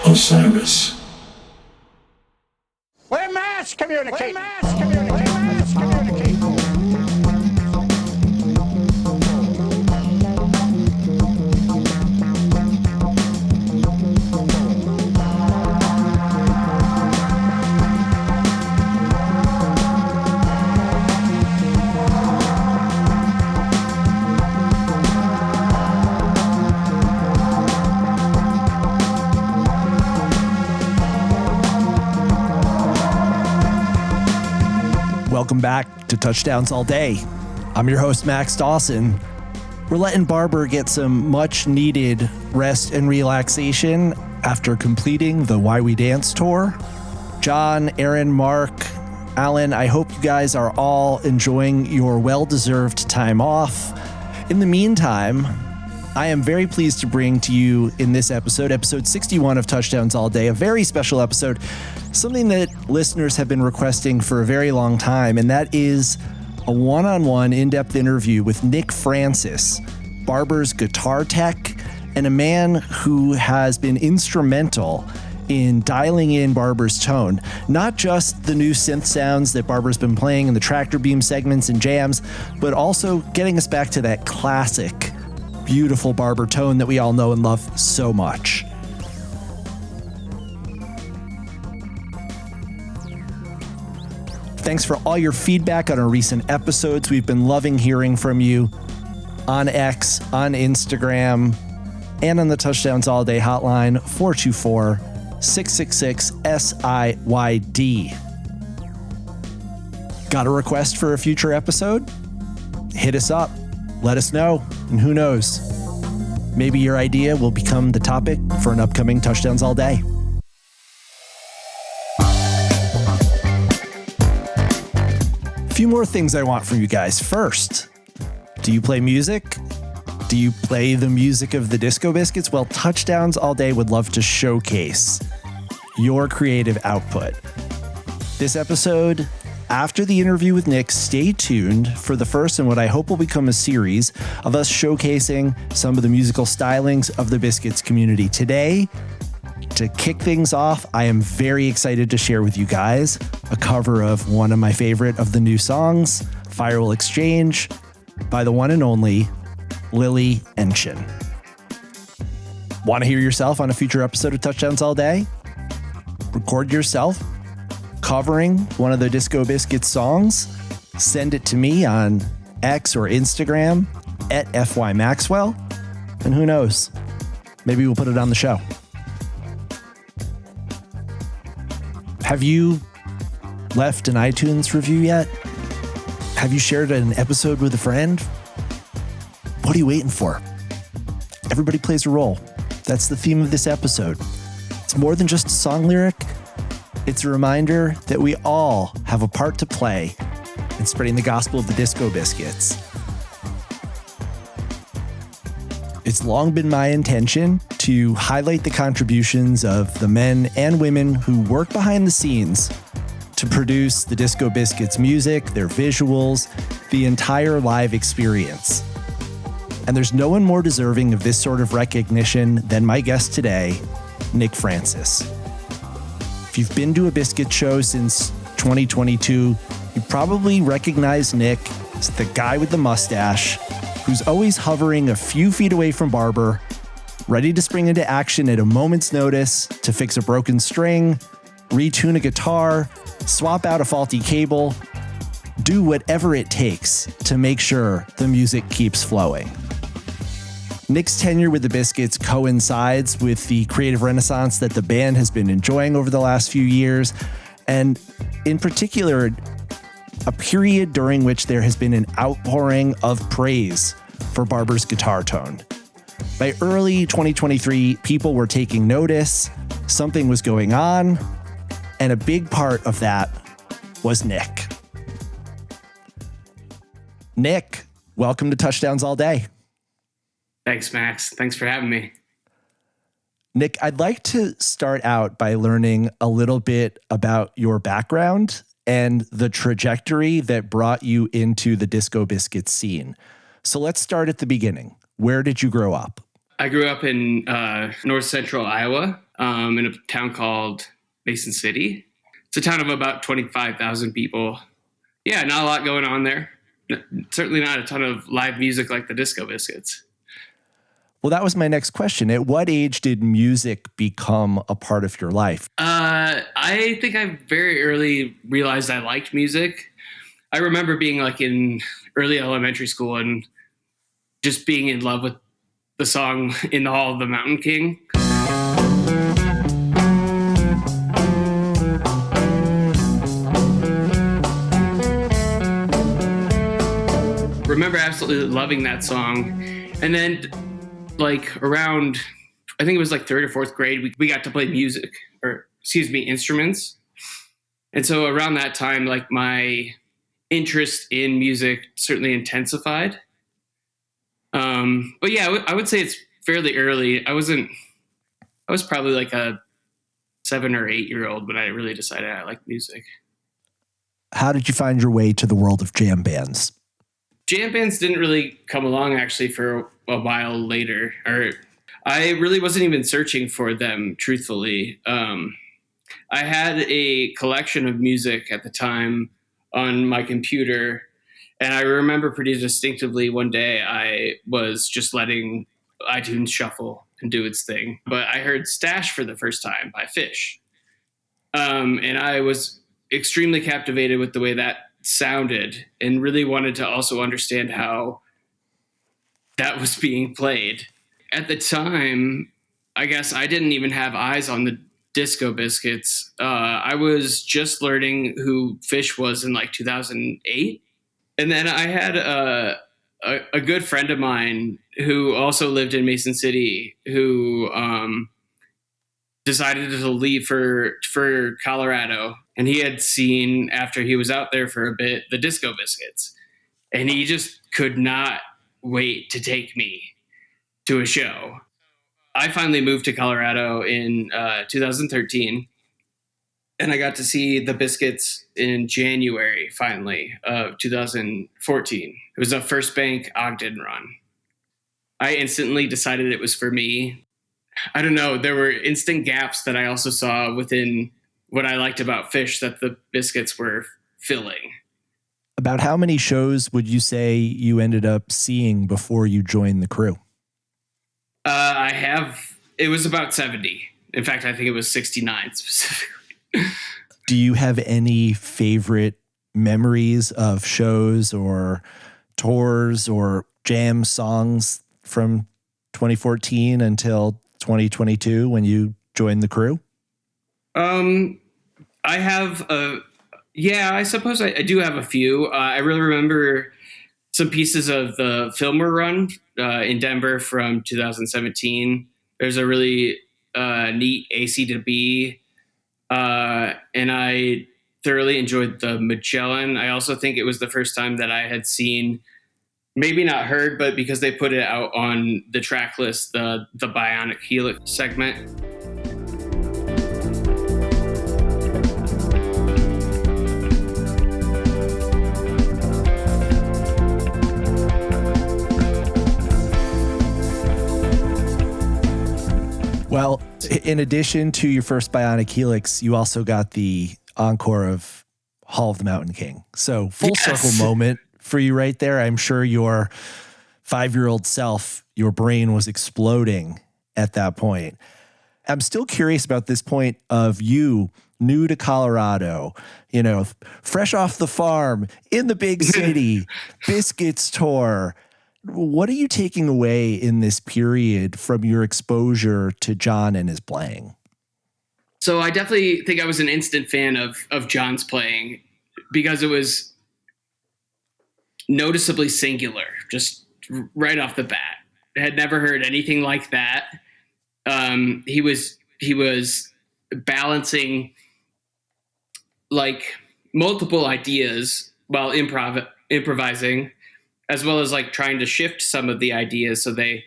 Osiris. We're mass communicating. We're mass communicating. Mass communicating. Welcome back to Touchdowns All Day. I'm your host, Max Dawson. We're letting Barber get some much needed rest and relaxation after completing the Why We Dance tour. John, Aaron, Mark, Alan, I hope you guys are all enjoying your well-deserved time off. In the meantime, I am very pleased to bring to you in this episode 61 of Touchdowns All Day, a very special episode, something that listeners have been requesting for a very long time, and that is a one-on-one in-depth interview with Nick Francis, Barber's guitar tech, and a man who has been instrumental in dialing in Barber's tone, not just the new synth sounds that Barber's been playing in the tractor beam segments and jams, but also getting us back to that classic, beautiful Barber tone that we all know and love so much. Thanks for all your feedback on our recent episodes. We've been loving hearing from you on X, on Instagram, and on the Touchdowns All Day hotline, 424-666-SIYD. Got a request for a future episode? Hit us up. Let us know. And who knows? Maybe your idea will become the topic for an upcoming Touchdowns All Day. Few more things I want from you guys. First, do you play music? Do you play the music of the Disco Biscuits? Well, Touchdowns All Day would love to showcase your creative output. This episode, after the interview with Nick, stay tuned for the first and what I hope will become a series of us showcasing some of the musical stylings of the Biscuits community. Today, to kick things off, I am very excited to share with you guys a cover of one of my favorite of the new songs, Fire Will Exchange, by the one and only Lily Enshin. Want to hear yourself on a future episode of Touchdowns All Day? Record yourself covering one of the Disco Biscuits songs. Send it to me on X or Instagram at FYMaxwell. And who knows? Maybe we'll put it on the show. Have you left an iTunes review yet? Have you shared an episode with a friend? What are you waiting for? Everybody plays a role. That's the theme of this episode. It's more than just a song lyric. It's a reminder that we all have a part to play in spreading the gospel of the Disco Biscuits. It's long been my intention to highlight the contributions of the men and women who work behind the scenes to produce the Disco Biscuits music, their visuals, the entire live experience. And there's no one more deserving of this sort of recognition than my guest today, Nick Francis. If you've been to a Biscuit show since 2022, you probably recognize Nick as the guy with the mustache who's always hovering a few feet away from Barber, ready to spring into action at a moment's notice to fix a broken string, retune a guitar, swap out a faulty cable, do whatever it takes to make sure the music keeps flowing. Nick's tenure with the Biscuits coincides with the creative renaissance that the band has been enjoying over the last few years, and in particular, a period during which there has been an outpouring of praise for Barber's guitar tone. By early 2023, people were taking notice, something was going on, and a big part of that was Nick. Nick, welcome to Touchdowns All Day. Thanks, Max. Thanks for having me. Nick, I'd like to start out by learning a little bit about your background and the trajectory that brought you into the Disco Biscuits scene. So let's start at the beginning. Where did you grow up? I grew up in north central Iowa, in a town called Mason City. It's a town of about 25,000 people. Yeah, not a lot going on there. Certainly not a ton of live music like the Disco Biscuits. Well, that was my next question. At what age did music become a part of your life? I think I very early realized I liked music. I remember being like in early elementary school and just being in love with the song In the Hall of the Mountain King. Remember absolutely loving that song. And then like around, I think it was like third or fourth grade, we got to play instruments. And so around that time, like my interest in music certainly intensified. But yeah, I would say it's fairly early. I was probably like a 7 or 8 year old when I really decided I liked music. How did you find your way to the world of jam bands? Jam bands didn't really come along actually for a while later, or I really wasn't even searching for them, truthfully. I had a collection of music at the time on my computer, and I remember pretty distinctively one day I was just letting iTunes shuffle and do its thing. But I heard Stash for the first time by Fish. And I was extremely captivated with the way that sounded and really wanted to also understand how that was being played. At the time, I guess I didn't even have eyes on the Disco Biscuits. I was just learning who Fish was in like 2008. And then I had a good friend of mine who also lived in Mason City who decided to leave for Colorado. And he had seen, after he was out there for a bit, the Disco Biscuits. And he just could not wait to take me to a show. I finally moved to Colorado in 2013. And I got to see the Biscuits in January, finally, of 2014. It was a First Bank Ogden run. I instantly decided it was for me. I don't know, there were instant gaps that I also saw within what I liked about Fish that the Biscuits were filling. About how many shows would you say you ended up seeing before you joined the crew? It was about 70. In fact, I think it was 69 specifically. Do you have any favorite memories of shows or tours or jam songs from 2014 until 2022 when you joined the crew? I suppose I do have a few. I really remember some pieces of the Fillmore run in Denver from 2017. There's a really neat AC to B. And I thoroughly enjoyed the Magellan. I also think it was the first time that I had seen, maybe not heard, but because they put it out on the track list, the Bionic Helix segment. Well, in addition to your first Bionic Helix, you also got the encore of Hall of the Mountain King. So full circle moment for you right there. I'm sure your 5-year-old self, your brain was exploding at that point. I'm still curious about this point of you new to Colorado, fresh off the farm in the big city, Biscuits tour. What are you taking away in this period from your exposure to John and his playing? So I definitely think I was an instant fan of John's playing because it was noticeably singular, just right off the bat. I had never heard anything like that. He was balancing like multiple ideas while improvising, as well as like trying to shift some of the ideas so they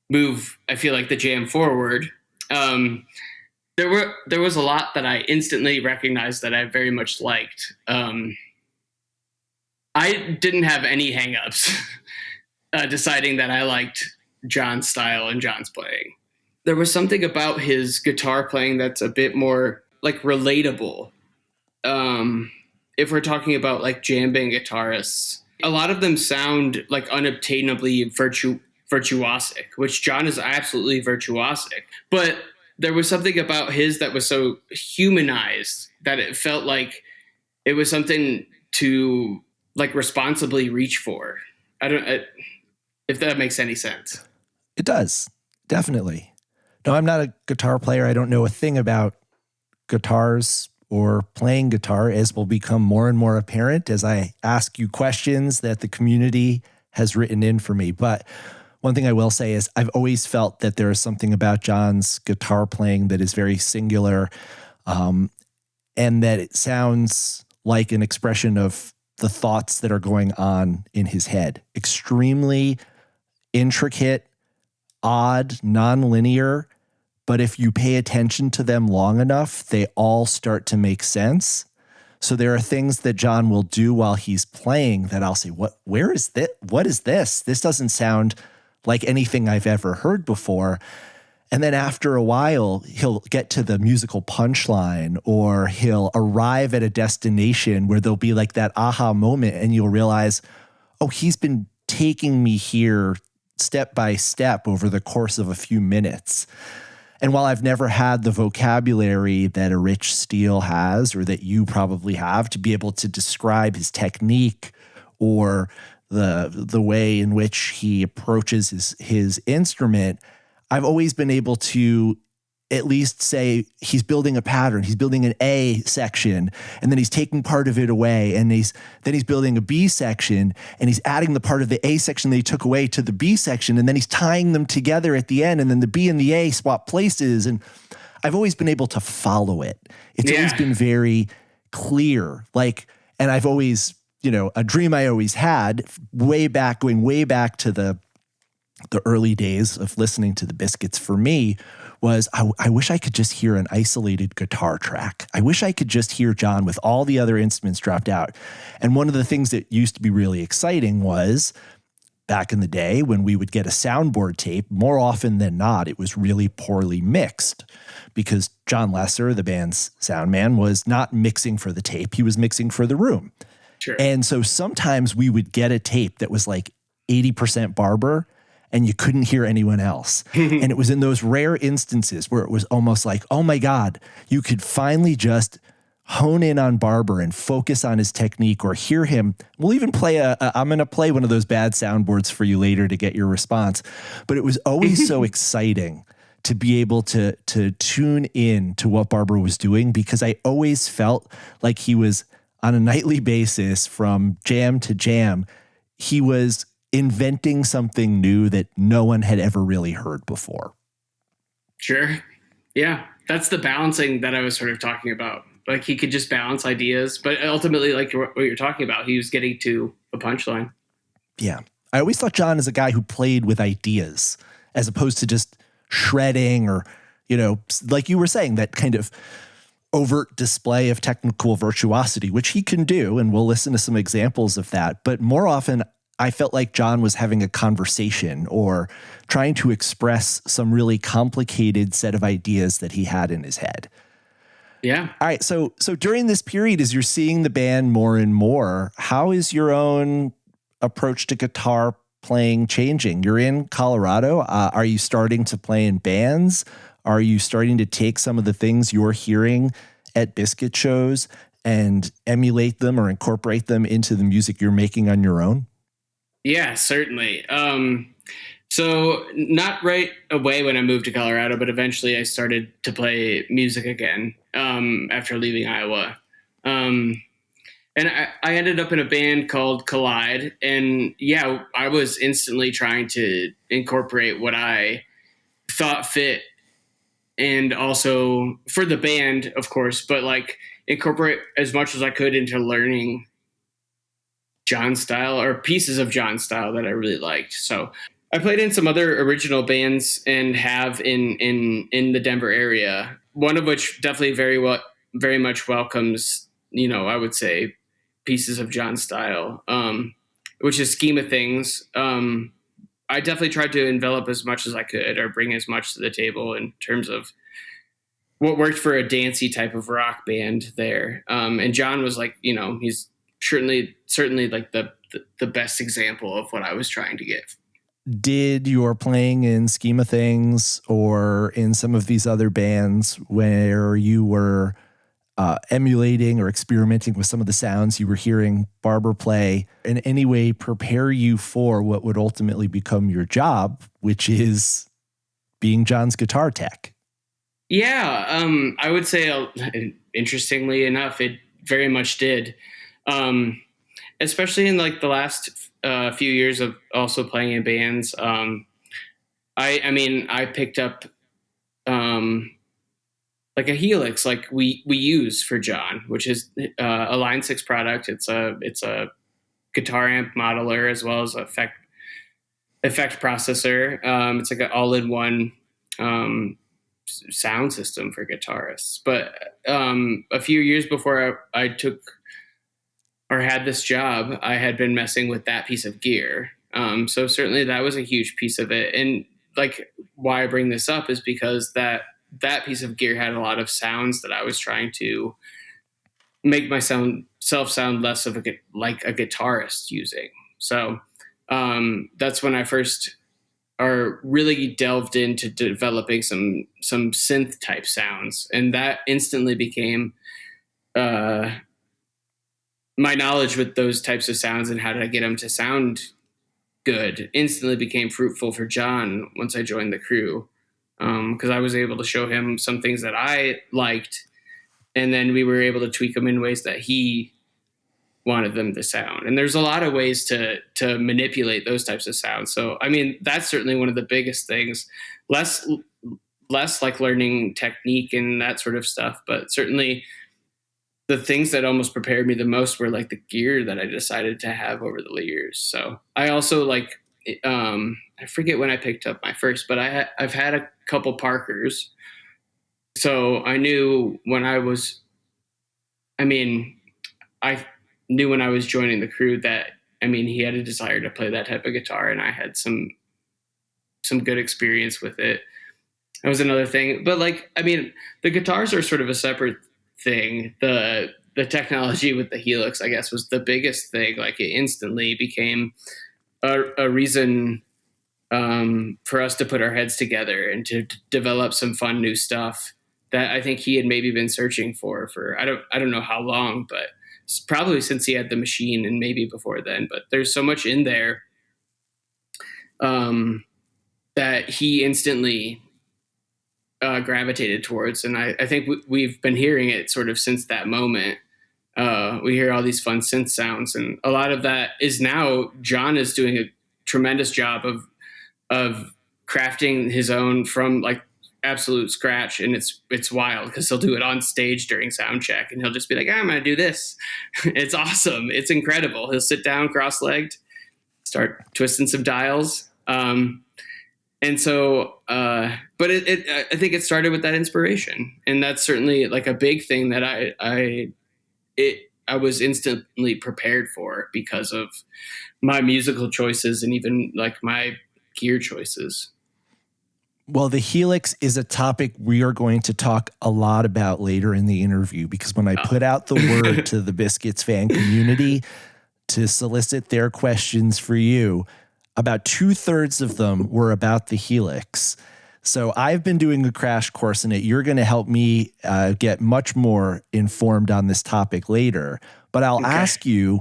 move, I feel like, the jam forward. There was a lot that I instantly recognized that I very much liked. I didn't have any hangups deciding that I liked John's style and John's playing. There was something about his guitar playing that's a bit more like relatable. If we're talking about like jam band guitarists, a lot of them sound like unobtainably virtuosic, which John is absolutely virtuosic. But there was something about his that was so humanized that it felt like it was something to like responsibly reach for. If that makes any sense. It does, definitely. No, I'm not a guitar player. I don't know a thing about guitars or playing guitar, as will become more and more apparent as I ask you questions that the community has written in for me. But one thing I will say is I've always felt that there is something about John's guitar playing that is very singular, and that it sounds like an expression of the thoughts that are going on in his head. Extremely intricate, odd, nonlinear, but if you pay attention to them long enough, they all start to make sense. So there are things that John will do while he's playing that I'll say, where is this? What is this? This doesn't sound like anything I've ever heard before. And then after a while, he'll get to the musical punchline, or he'll arrive at a destination where there'll be like that aha moment, and you'll realize, oh, he's been taking me here step by step over the course of a few minutes. And while I've never had the vocabulary that a Rich Steele has, or that you probably have, to be able to describe his technique or the way in which he approaches his instrument, I've always been able to at least say he's building a pattern. He's building an A section, and then he's taking part of it away, and he's building a B section, and he's adding the part of the A section that he took away to the B section, and then he's tying them together at the end, and then the B and the A swap places. And I've always been able to follow it. It's always been very clear. And I've always, a dream I always had going way back to the early days of listening to the Biscuits for me was I wish I could just hear an isolated guitar track. I wish I could just hear John with all the other instruments dropped out. And one of the things that used to be really exciting was back in the day when we would get a soundboard tape, more often than not, it was really poorly mixed because John Lesser, the band's sound man, was not mixing for the tape. He was mixing for the room. Sure. And so sometimes we would get a tape that was like 80% Barber, and you couldn't hear anyone else. And it was in those rare instances where it was almost like, oh my God, you could finally just hone in on Barber and focus on his technique, or hear him. We'll even play I'm going to play one of those bad soundboards for you later to get your response. But it was always so exciting to be able to tune in to what Barber was doing, because I always felt like he was on a nightly basis from jam to jam. He was inventing something new that no one had ever really heard before. Sure. Yeah. That's the balancing that I was sort of talking about. Like he could just balance ideas, but ultimately, like what you're talking about, he was getting to a punchline. Yeah. I always thought John is a guy who played with ideas as opposed to just shredding or, like you were saying, that kind of overt display of technical virtuosity, which he can do. And we'll listen to some examples of that. But more often, I felt like John was having a conversation or trying to express some really complicated set of ideas that he had in his head. Yeah. All right. So during this period, as you're seeing the band more and more, how is your own approach to guitar playing changing? You're in Colorado. Are you starting to play in bands? Are you starting to take some of the things you're hearing at Biscuit shows and emulate them or incorporate them into the music you're making on your own? Yeah, certainly. So not right away when I moved to Colorado, but eventually I started to play music again after leaving Iowa. And I ended up in a band called Collide. And yeah, I was instantly trying to incorporate what I thought fit. And also for the band, of course, but like incorporate as much as I could into learning John style or pieces of John style that I really liked. So I played in some other original bands and have in the Denver area, one of which definitely very much welcomes, I would say pieces of John style, which is Scheme of Things. I definitely tried to envelop as much as I could, or bring as much to the table in terms of what worked for a dancey type of rock band there. And John was like, he's certainly like the best example of what I was trying to get. Did your playing in Scheme of Things or in some of these other bands where you were emulating or experimenting with some of the sounds you were hearing Barber play in any way prepare you for what would ultimately become your job, which is being John's guitar tech? Yeah, I would say, interestingly enough, it very much did. Especially in like the last few years of also playing in bands. I picked up like a Helix, like we use for John, which is a Line 6 product. It's a guitar amp modeler as well as effect processor. It's like an all-in-one sound system for guitarists. But a few years before I took or had this job, I had been messing with that piece of gear. So certainly that was a huge piece of it. And like why I bring this up is because that piece of gear had a lot of sounds that I was trying to make myself sound less of like a guitarist using. So that's when I first really delved into developing some synth type sounds, and that instantly became my knowledge with those types of sounds and how to get them to sound good instantly became fruitful for John once I joined the crew, because I was able to show him some things that I liked, and then we were able to tweak them in ways that he wanted them to sound. And there's a lot of ways to manipulate those types of sounds. So, I mean, that's certainly one of the biggest things. Less like learning technique and that sort of stuff, but certainly the things that almost prepared me the most were like the gear that I decided to have over the years. So I also like, I forget when I picked up my first, but I've had a couple Parkers. So I knew when I knew when I was joining the crew that, he had a desire to play that type of guitar, and I had some good experience with it. That was another thing. But the guitars are sort of a separate thing. The technology with the Helix, I guess, was the biggest thing. Like, it instantly became a reason for us to put our heads together and to develop some fun new stuff that I think he had maybe been searching for I don't know how long, but probably since he had the machine and maybe before then. But there's so much in there that he instantly gravitated towards. And I think we've been hearing it sort of since that moment. We hear all these fun synth sounds, and a lot of that is now John is doing a tremendous job of crafting his own from like absolute scratch. And it's wild because he'll do it on stage during sound check, and he'll just be like, I'm going to do this. It's awesome. It's incredible. He'll sit down cross-legged, start twisting some dials. And so, but I think it started with that inspiration, and that's certainly like a big thing that I was instantly prepared for because of my musical choices and even like my gear choices. Well, the Helix is a topic we are going to talk a lot about later in the interview, because when I put out the word to the Biscuits fan community to solicit their questions for you, about 2/3 of them were about the Helix. So I've been doing a crash course in it. You're going to help me get much more informed on this topic later. But I'll ask you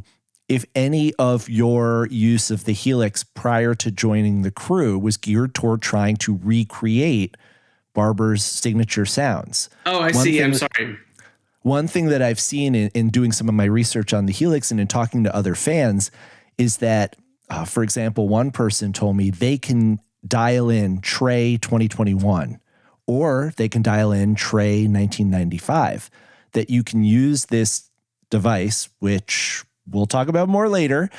if any of your use of the Helix prior to joining the crew was geared toward trying to recreate Barber's signature sounds. Oh, I see. I'm sorry. One thing that I've seen in doing some of my research on the Helix and in talking to other fans is that, for example, one person told me they can dial in Trey 2021, or they can dial in Trey 1995, that you can use this device, which we'll talk about more later,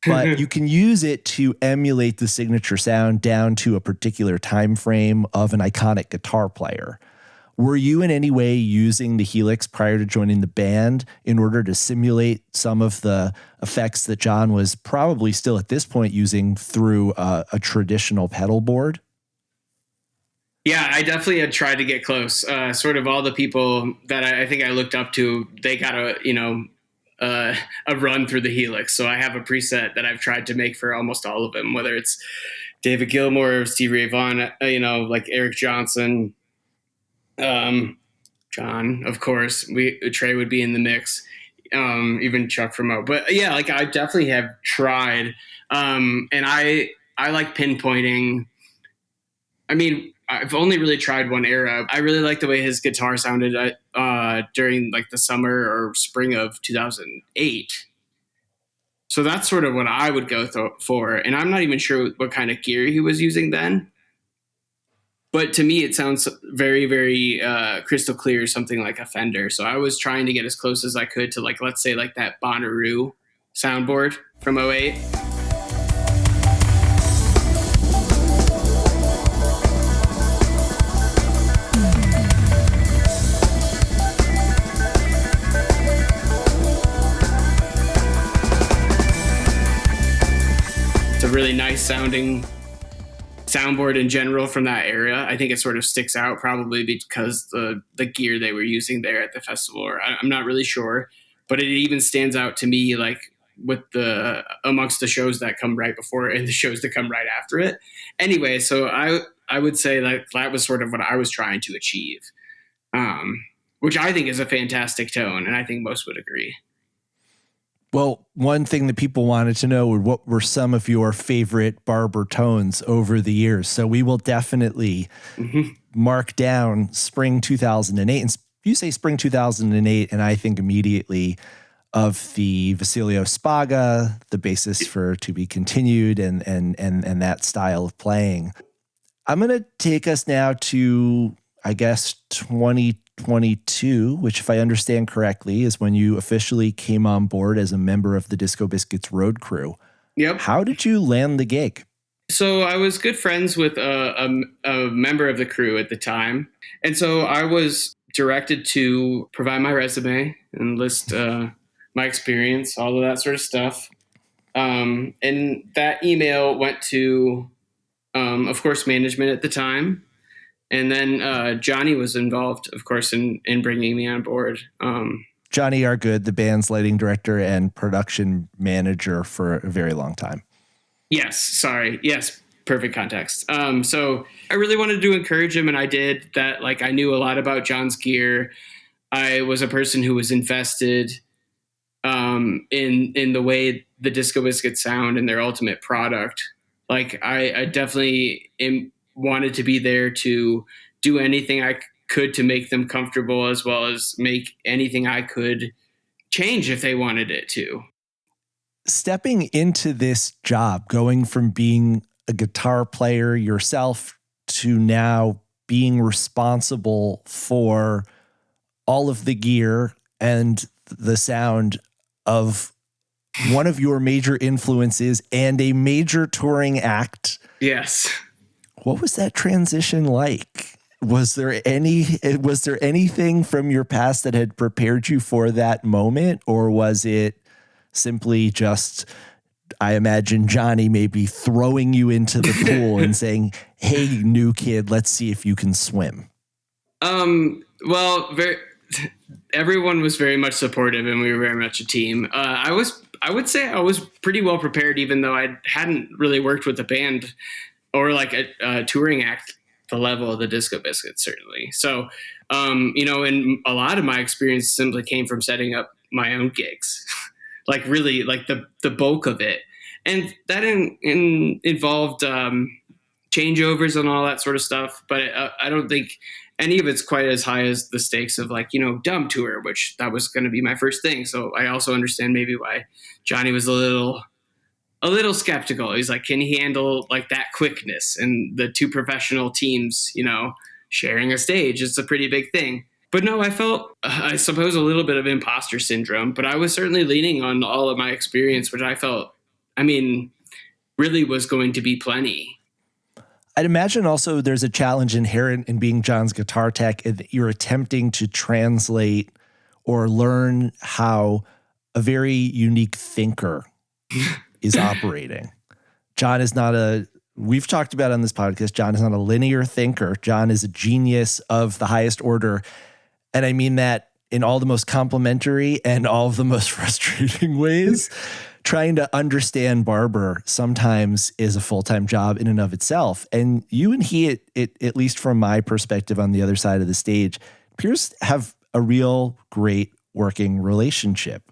but you can use it to emulate the signature sound down to a particular time frame of an iconic guitar player. Were you in any way using the Helix prior to joining the band in order to simulate some of the effects that John was probably still at this point using through a traditional pedal board? Yeah, I definitely had tried to get close. Sort of all the people that I think I looked up to, they got a run through the Helix. So I have a preset that I've tried to make for almost all of them, whether it's David Gilmour, Steve Ray Vaughan, like Eric Johnson, John, of course. Trey would be in the mix, even Chuck Fremeau. But yeah, like I definitely have tried, and I like pinpointing. I mean, I've only really tried one era. I really like the way his guitar sounded during like the summer or spring of 2008. So that's sort of what I would go for. And I'm not even sure what kind of gear he was using then. But to me, it sounds very, very crystal clear, something like a Fender. So I was trying to get as close as I could to, like, let's say, like that Bonnaroo soundboard from '08. It's a really nice sounding soundboard in general from that era. I think it sort of sticks out probably because the gear they were using there at the festival, or I'm not really sure, but it even stands out to me like with amongst the shows that come right before it and the shows that come right after it. Anyway, so I would say like that was sort of what I was trying to achieve, which I think is a fantastic tone, and I think most would agree. Well, one thing that people wanted to know, what were some of your favorite Barber tones over the years? So we will definitely mark down spring 2008. And you say spring 2008, and I think immediately of the Vasilio Spaga, the basis for To Be Continued, and that style of playing. I'm going to take us now to, I guess, 2022, which, if I understand correctly, is when you officially came on board as a member of the Disco Biscuits road crew. Yep. How did you land the gig? So I was good friends with a member of the crew at the time. And so I was directed to provide my resume and list my experience, all of that sort of stuff. And that email went to, of course, management at the time. And then Johnny was involved, of course, in bringing me on board. Johnny Argood, the band's lighting director and production manager for a very long time. Yes, sorry. Yes, perfect context. So I really wanted to encourage him, and I did that. Like, I knew a lot about John's gear. I was a person who was invested in the way the Disco Biscuits sound and their ultimate product. Like, I definitely wanted to be there to do anything I could to make them comfortable, as well as make anything I could change if they wanted it to. Stepping into this job, going from being a guitar player yourself to now being responsible for all of the gear and the sound of one of your major influences and a major touring act. Yes. What was that transition like? Was there anything from your past that had prepared you for that moment, or was it simply just, I imagine Johnny maybe throwing you into the pool and saying, "Hey, new kid, let's see if you can swim"? Well, everyone was very much supportive, and we were very much a team. I would say I was pretty well prepared, even though I hadn't really worked with a band or like a touring act the level of the Disco Biscuits, certainly. So, and a lot of my experience simply came from setting up my own gigs, like really like the bulk of it. And that involved changeovers and all that sort of stuff. But I don't think any of it's quite as high as the stakes of like, Dumb Tour, which that was going to be my first thing. So I also understand maybe why Johnny was a little skeptical. He's like, can he handle like that quickness and the two professional teams, sharing a stage? It's a pretty big thing. But no, I felt, I suppose, a little bit of imposter syndrome, but I was certainly leaning on all of my experience, which I felt, really was going to be plenty. I'd imagine also there's a challenge inherent in being John's guitar tech, and you're attempting to translate or learn how a very unique thinker is operating. John is not we've talked about on this podcast, John is not a linear thinker. John is a genius of the highest order. And I mean that in all the most complimentary and all of the most frustrating ways. Trying to understand Barber sometimes is a full-time job in and of itself. And you and he, at least from my perspective on the other side of the stage, appears to have a real great working relationship.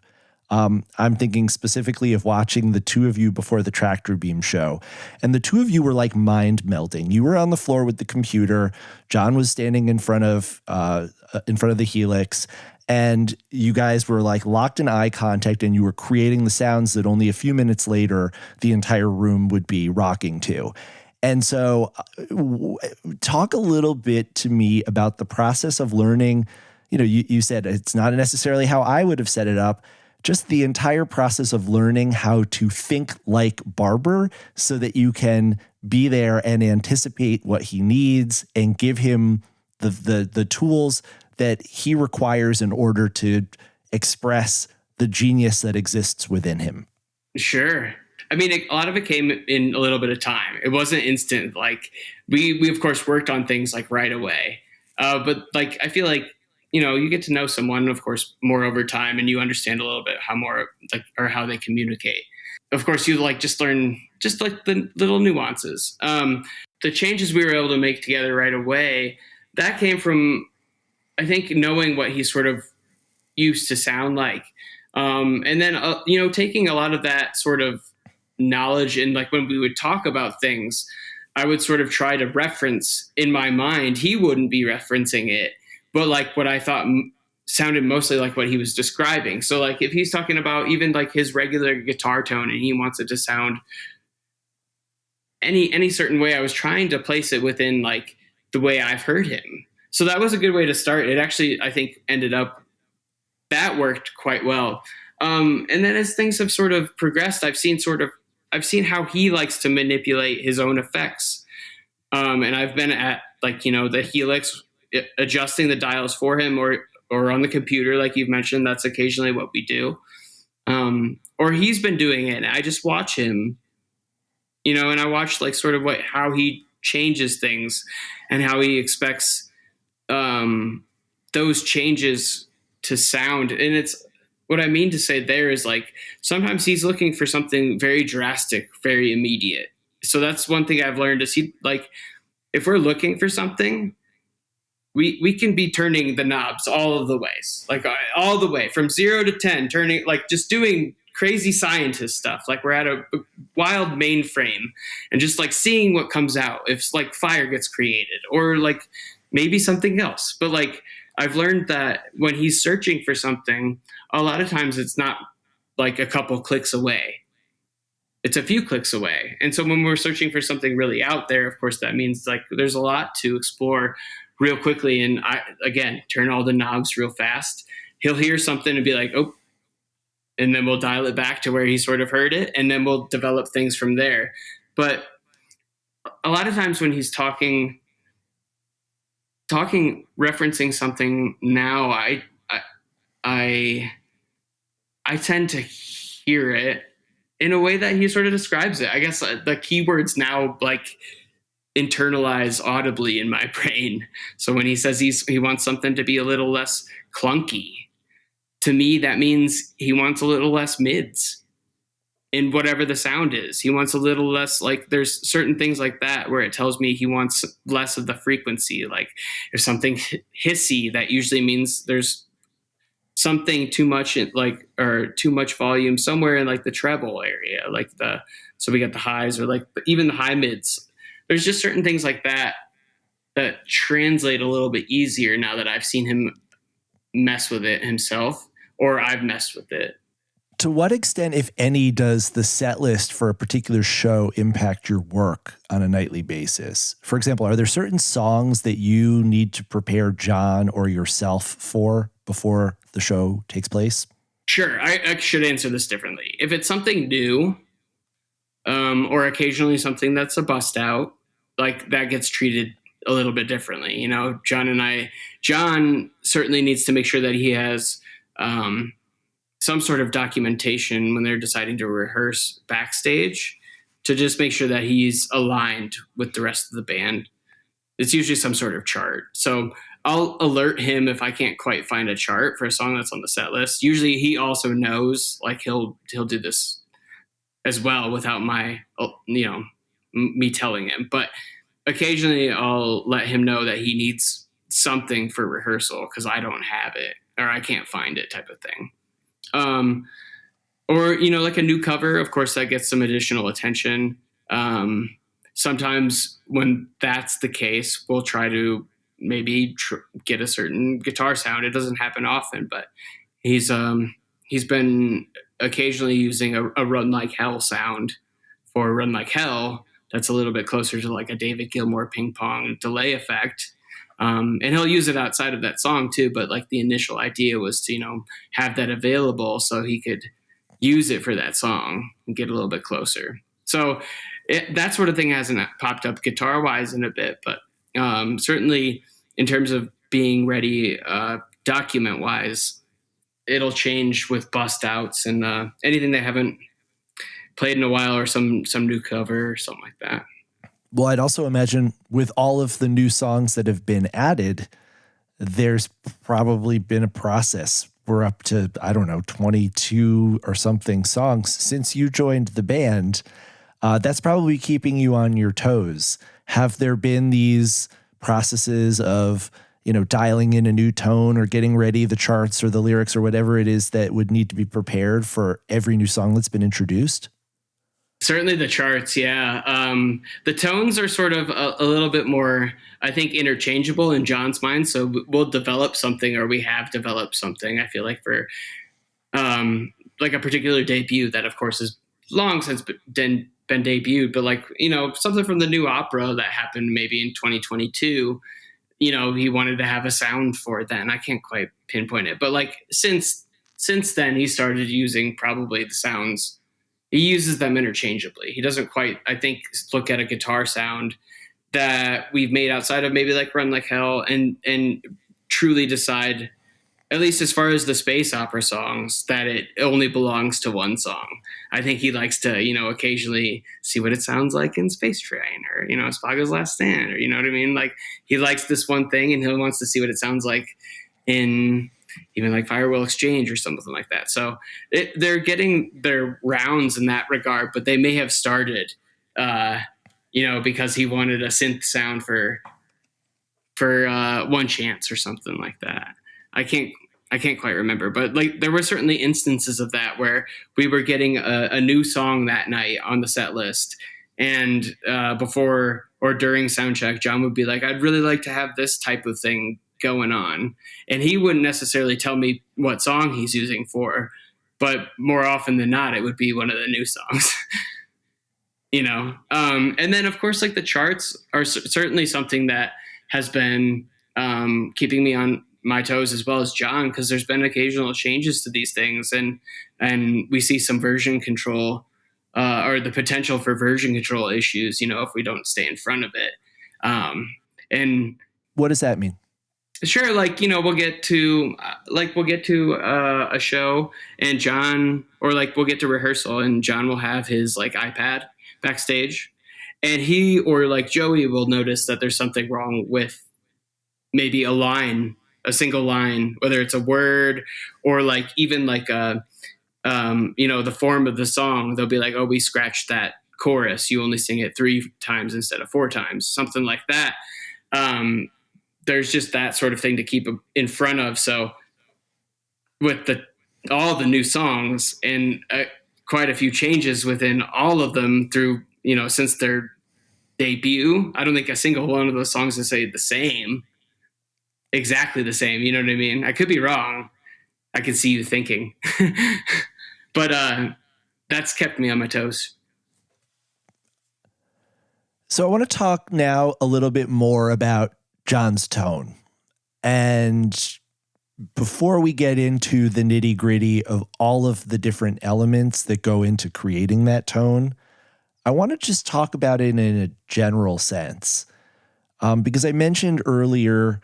I'm thinking specifically of watching the two of you before the Tractor Beam show. And the two of you were like mind melding. You were on the floor with the computer. John was standing in front of the Helix. And you guys were like locked in eye contact, and you were creating the sounds that only a few minutes later, the entire room would be rocking to. And so talk a little bit to me about the process of learning. You know, you said it's not necessarily how I would have set it up, just the entire process of learning how to think like Barber so that you can be there and anticipate what he needs and give him the tools that he requires in order to express the genius that exists within him. Sure. I mean, a lot of it came in a little bit of time. It wasn't instant. Like we of course worked on things like right away. But like, I feel like, you know, you get to know someone, of course, more over time, and you understand a little bit how they communicate. Of course, you just learn the little nuances. The changes we were able to make together right away, that came from, I think, knowing what he sort of used to sound like. And then, taking a lot of that sort of knowledge, and like when we would talk about things, I would sort of try to reference in my mind. He wouldn't be referencing it, but like what I thought sounded mostly like what he was describing. So like if he's talking about even like his regular guitar tone and he wants it to sound any certain way, I was trying to place it within like the way I've heard him. So that was a good way to start. It actually, I think, that worked quite well. And then as things have sort of progressed, I've seen how he likes to manipulate his own effects. And I've been at the Helix, adjusting the dials for him, or on the computer, like you've mentioned. That's occasionally what we do. Or he's been doing it, and I just watch him, and I watch like sort of how he changes things and how he expects those changes to sound. And it's what I mean to say there is like sometimes he's looking for something very drastic, very immediate. So that's one thing I've learned is if we're looking for something, we can be turning the knobs all of the ways, like all the way from 0 to 10, turning, like just doing crazy scientist stuff. Like we're at a wild mainframe and just like seeing what comes out, if like fire gets created or like maybe something else. But like I've learned that when he's searching for something, a lot of times it's not like a couple clicks away. It's a few clicks away. And so when we're searching for something really out there, of course, that means like there's a lot to explore real quickly. And I, again, turn all the knobs real fast. He'll hear something and be like, oh, and then we'll dial it back to where he sort of heard it. And then we'll develop things from there. But a lot of times when he's talking, referencing something now, I tend to hear it in a way that he sort of describes it. I guess the keywords now like internalize audibly in my brain. So when he says he wants something to be a little less clunky, to me that means he wants a little less mids in whatever the sound is. He wants a little less, like there's certain things like that where it tells me he wants less of the frequency. Like if something hissy, that usually means there's something too much or too much volume somewhere in like the treble area, so we got the highs or like even the high mids. There's just certain things like that translate a little bit easier now that I've seen him mess with it himself, or I've messed with it. To what extent, if any, does the set list for a particular show impact your work on a nightly basis? For example, are there certain songs that you need to prepare John or yourself for before the show takes place? Sure. I should answer this differently. If it's something new, or occasionally something that's a bust out, like that gets treated a little bit differently. You know, John certainly needs to make sure that he has some sort of documentation when they're deciding to rehearse backstage to just make sure that he's aligned with the rest of the band. It's usually some sort of chart. So I'll alert him if I can't quite find a chart for a song that's on the set list. Usually he also knows, like he'll do this as well without my, me telling him. But occasionally I'll let him know that he needs something for rehearsal because I don't have it or I can't find it, type of thing. Or, like a new cover, of course, that gets some additional attention. Sometimes when that's the case, we'll try to maybe get a certain guitar sound. It doesn't happen often, but he's been occasionally using a Run Like Hell sound for Run Like Hell. That's a little bit closer to like a David Gilmour ping pong delay effect. And he'll use it outside of that song too. But like the initial idea was to, have that available so he could use it for that song and get a little bit closer. So that sort of thing hasn't popped up guitar wise in a bit, but certainly in terms of being ready, document wise, it'll change with bust outs and anything they haven't played in a while or some new cover or something like that. Well, I'd also imagine with all of the new songs that have been added, there's probably been a process. We're up to, 22 or something songs since you joined the band. That's probably keeping you on your toes. Have there been these processes of, dialing in a new tone or getting ready the charts or the lyrics or whatever it is that would need to be prepared for every new song that's been introduced? Certainly the charts, yeah. The tones are sort of a little bit more, I think, interchangeable in John's mind. So we'll develop something, or we have developed something, I feel like, for like a particular debut that, of course, has long since been debuted. But like, something from the new opera that happened maybe in 2022, he wanted to have a sound for it then. I can't quite pinpoint it. But like since then, he started using probably the sounds. He uses them interchangeably. He doesn't quite, I think, look at a guitar sound that we've made outside of maybe like Run Like Hell and truly decide, at least as far as the space opera songs, that it only belongs to one song. I think he likes to, occasionally see what it sounds like in Space Train or, Spaga's Last Stand, or, you know what I mean? Like he likes this one thing and he wants to see what it sounds like in even like Firewall Exchange or something like that. So they're getting their rounds in that regard, but they may have started, because he wanted a synth sound for One Chance or something like that. I can't quite remember, but like there were certainly instances of that where we were getting a new song that night on the set list. And before or during soundcheck, John would be like, I'd really like to have this type of thing going on. And he wouldn't necessarily tell me what song he's using for, but more often than not, it would be one of the new songs, and then of course, like the charts are certainly something that has been keeping me on my toes as well as John, because there's been occasional changes to these things and we see some version control or the potential for version control issues, if we don't stay in front of it. And what does that mean? Sure, like we'll get to a show and John, or like we'll get to rehearsal and John will have his like iPad backstage, and he or like Joey will notice that there's something wrong with maybe a single line, whether it's a word or like even like the form of the song. They'll be like, oh, we scratched that chorus. You only sing it 3 times instead of 4 times, something like that. There's just that sort of thing to keep in front of. So with all the new songs and quite a few changes within all of them through, since their debut, I don't think a single one of those songs is exactly the same. You know what I mean? I could be wrong. I can see you thinking, but that's kept me on my toes. So I want to talk now a little bit more about John's tone. And before we get into the nitty gritty of all of the different elements that go into creating that tone, I want to just talk about it in a general sense. Because I mentioned earlier,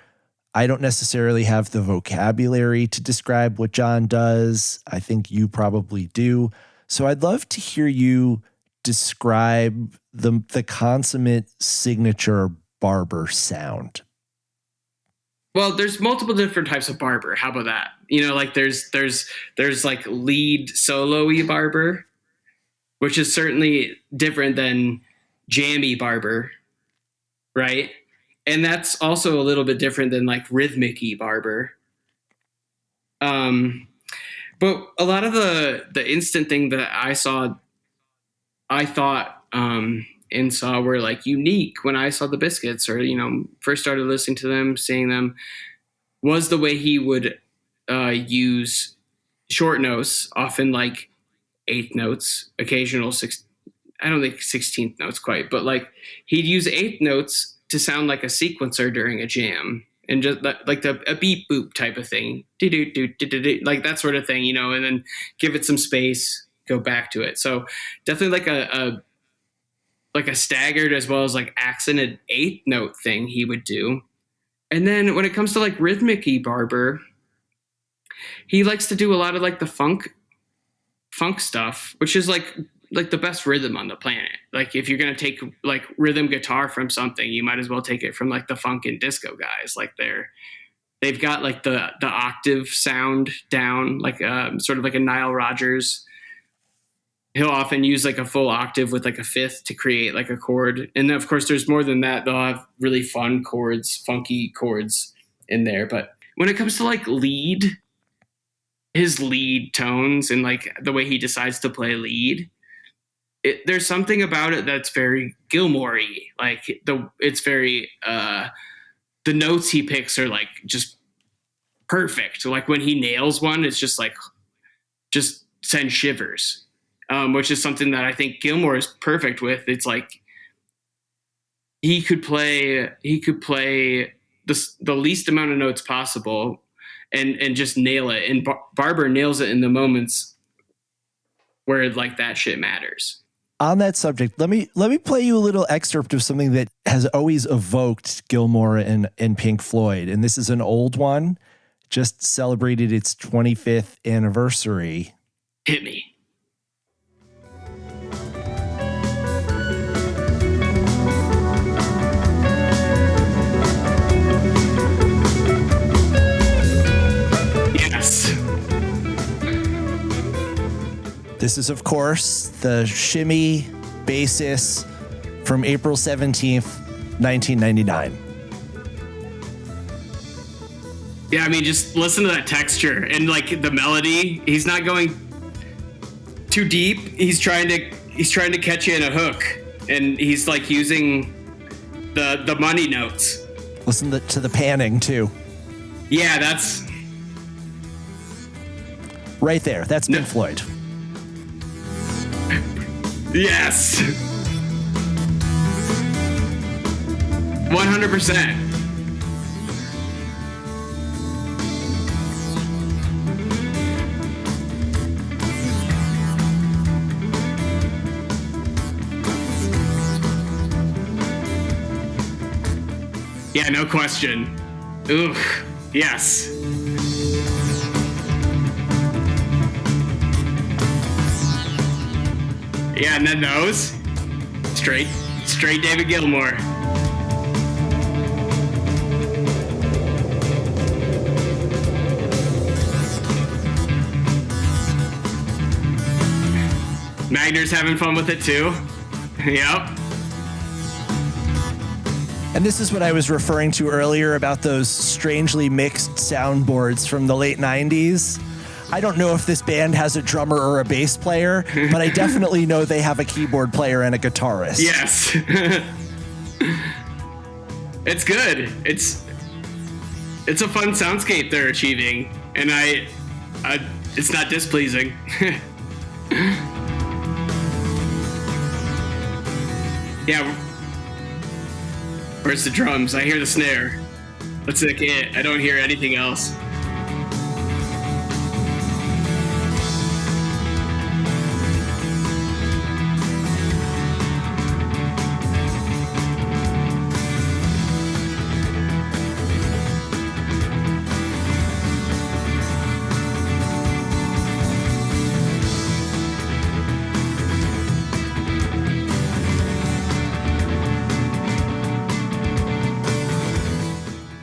I don't necessarily have the vocabulary to describe what John does. I think you probably do. So I'd love to hear you describe the consummate signature barber sound. Well, there's multiple different types of barber. How about that? Like there's like lead solo-y barber, which is certainly different than jammy barber, right? And that's also a little bit different than like rhythmic-y barber. But a lot of the instant thing that I thought and saw were like unique when I saw the Biscuits, or first started listening to them, seeing them, was the way he would use short notes, often like eighth notes, occasional I don't think 16th notes quite, but like he'd use eighth notes to sound like a sequencer during a jam, and just like a beep boop type of thing, like that sort of thing, and then give it some space, go back to it. So definitely like a staggered as well as like accented eighth note thing he would do. And then when it comes to like rhythmic-y barber, he likes to do a lot of like the funk stuff, which is like the best rhythm on the planet. Like if you're going to take like rhythm guitar from something, you might as well take it from like the funk and disco guys. Like they've got like the octave sound down, like sort of like a Nile Rodgers. He'll often use like a full octave with like a fifth to create like a chord. And then of course there's more than that. They'll have really fun chords, funky chords in there. But when it comes to like his lead tones and like the way he decides to play lead, there's something about it that's very Gilmore-y. Like it's very the notes he picks are like just perfect. Like when he nails one, it's just send shivers, which is something that I think Gilmore is perfect with. It's like he could play the least amount of notes possible and just nail it. And Barber nails it in the moments where like that shit matters. On that subject, let me play you a little excerpt of something that has always evoked Gilmore and Pink Floyd. And this is an old one, just celebrated its 25th anniversary. Hit me. Yes. This is, of course, the shimmy basis from April 17th, 1999. Yeah, I mean, just listen to that texture and like the melody. He's not going too deep. He's trying to catch you in a hook, and he's like using the money notes. Listen to the panning too. Yeah, that's right there. That's Pink Floyd. Yes. 100%. Yeah, no question. Ooh, yes. Yeah, and then those. Straight David Gilmour. Magner's having fun with it too. Yep. And this is what I was referring to earlier about those strangely mixed soundboards from the late 90s. I don't know if this band has a drummer or a bass player, but I definitely know they have a keyboard player and a guitarist. Yes. It's good. It's a fun soundscape they're achieving, and I it's not displeasing. Yeah. Where's the drums? I hear the snare. That's like it. I don't hear anything else.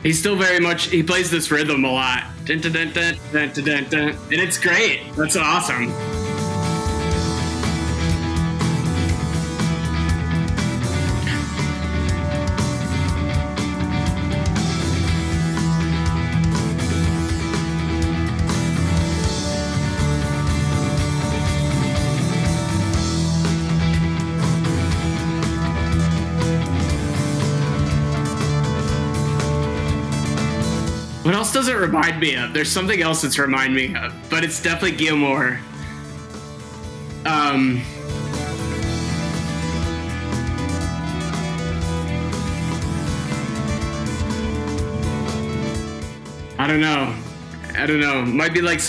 He's still very much, he plays this rhythm a lot. Dun, dun, dun, dun, dun, dun, dun, dun. And it's great. That's awesome. What else does it remind me of? There's something else it's remind me of, but it's definitely Gilmore. I don't know. Might be like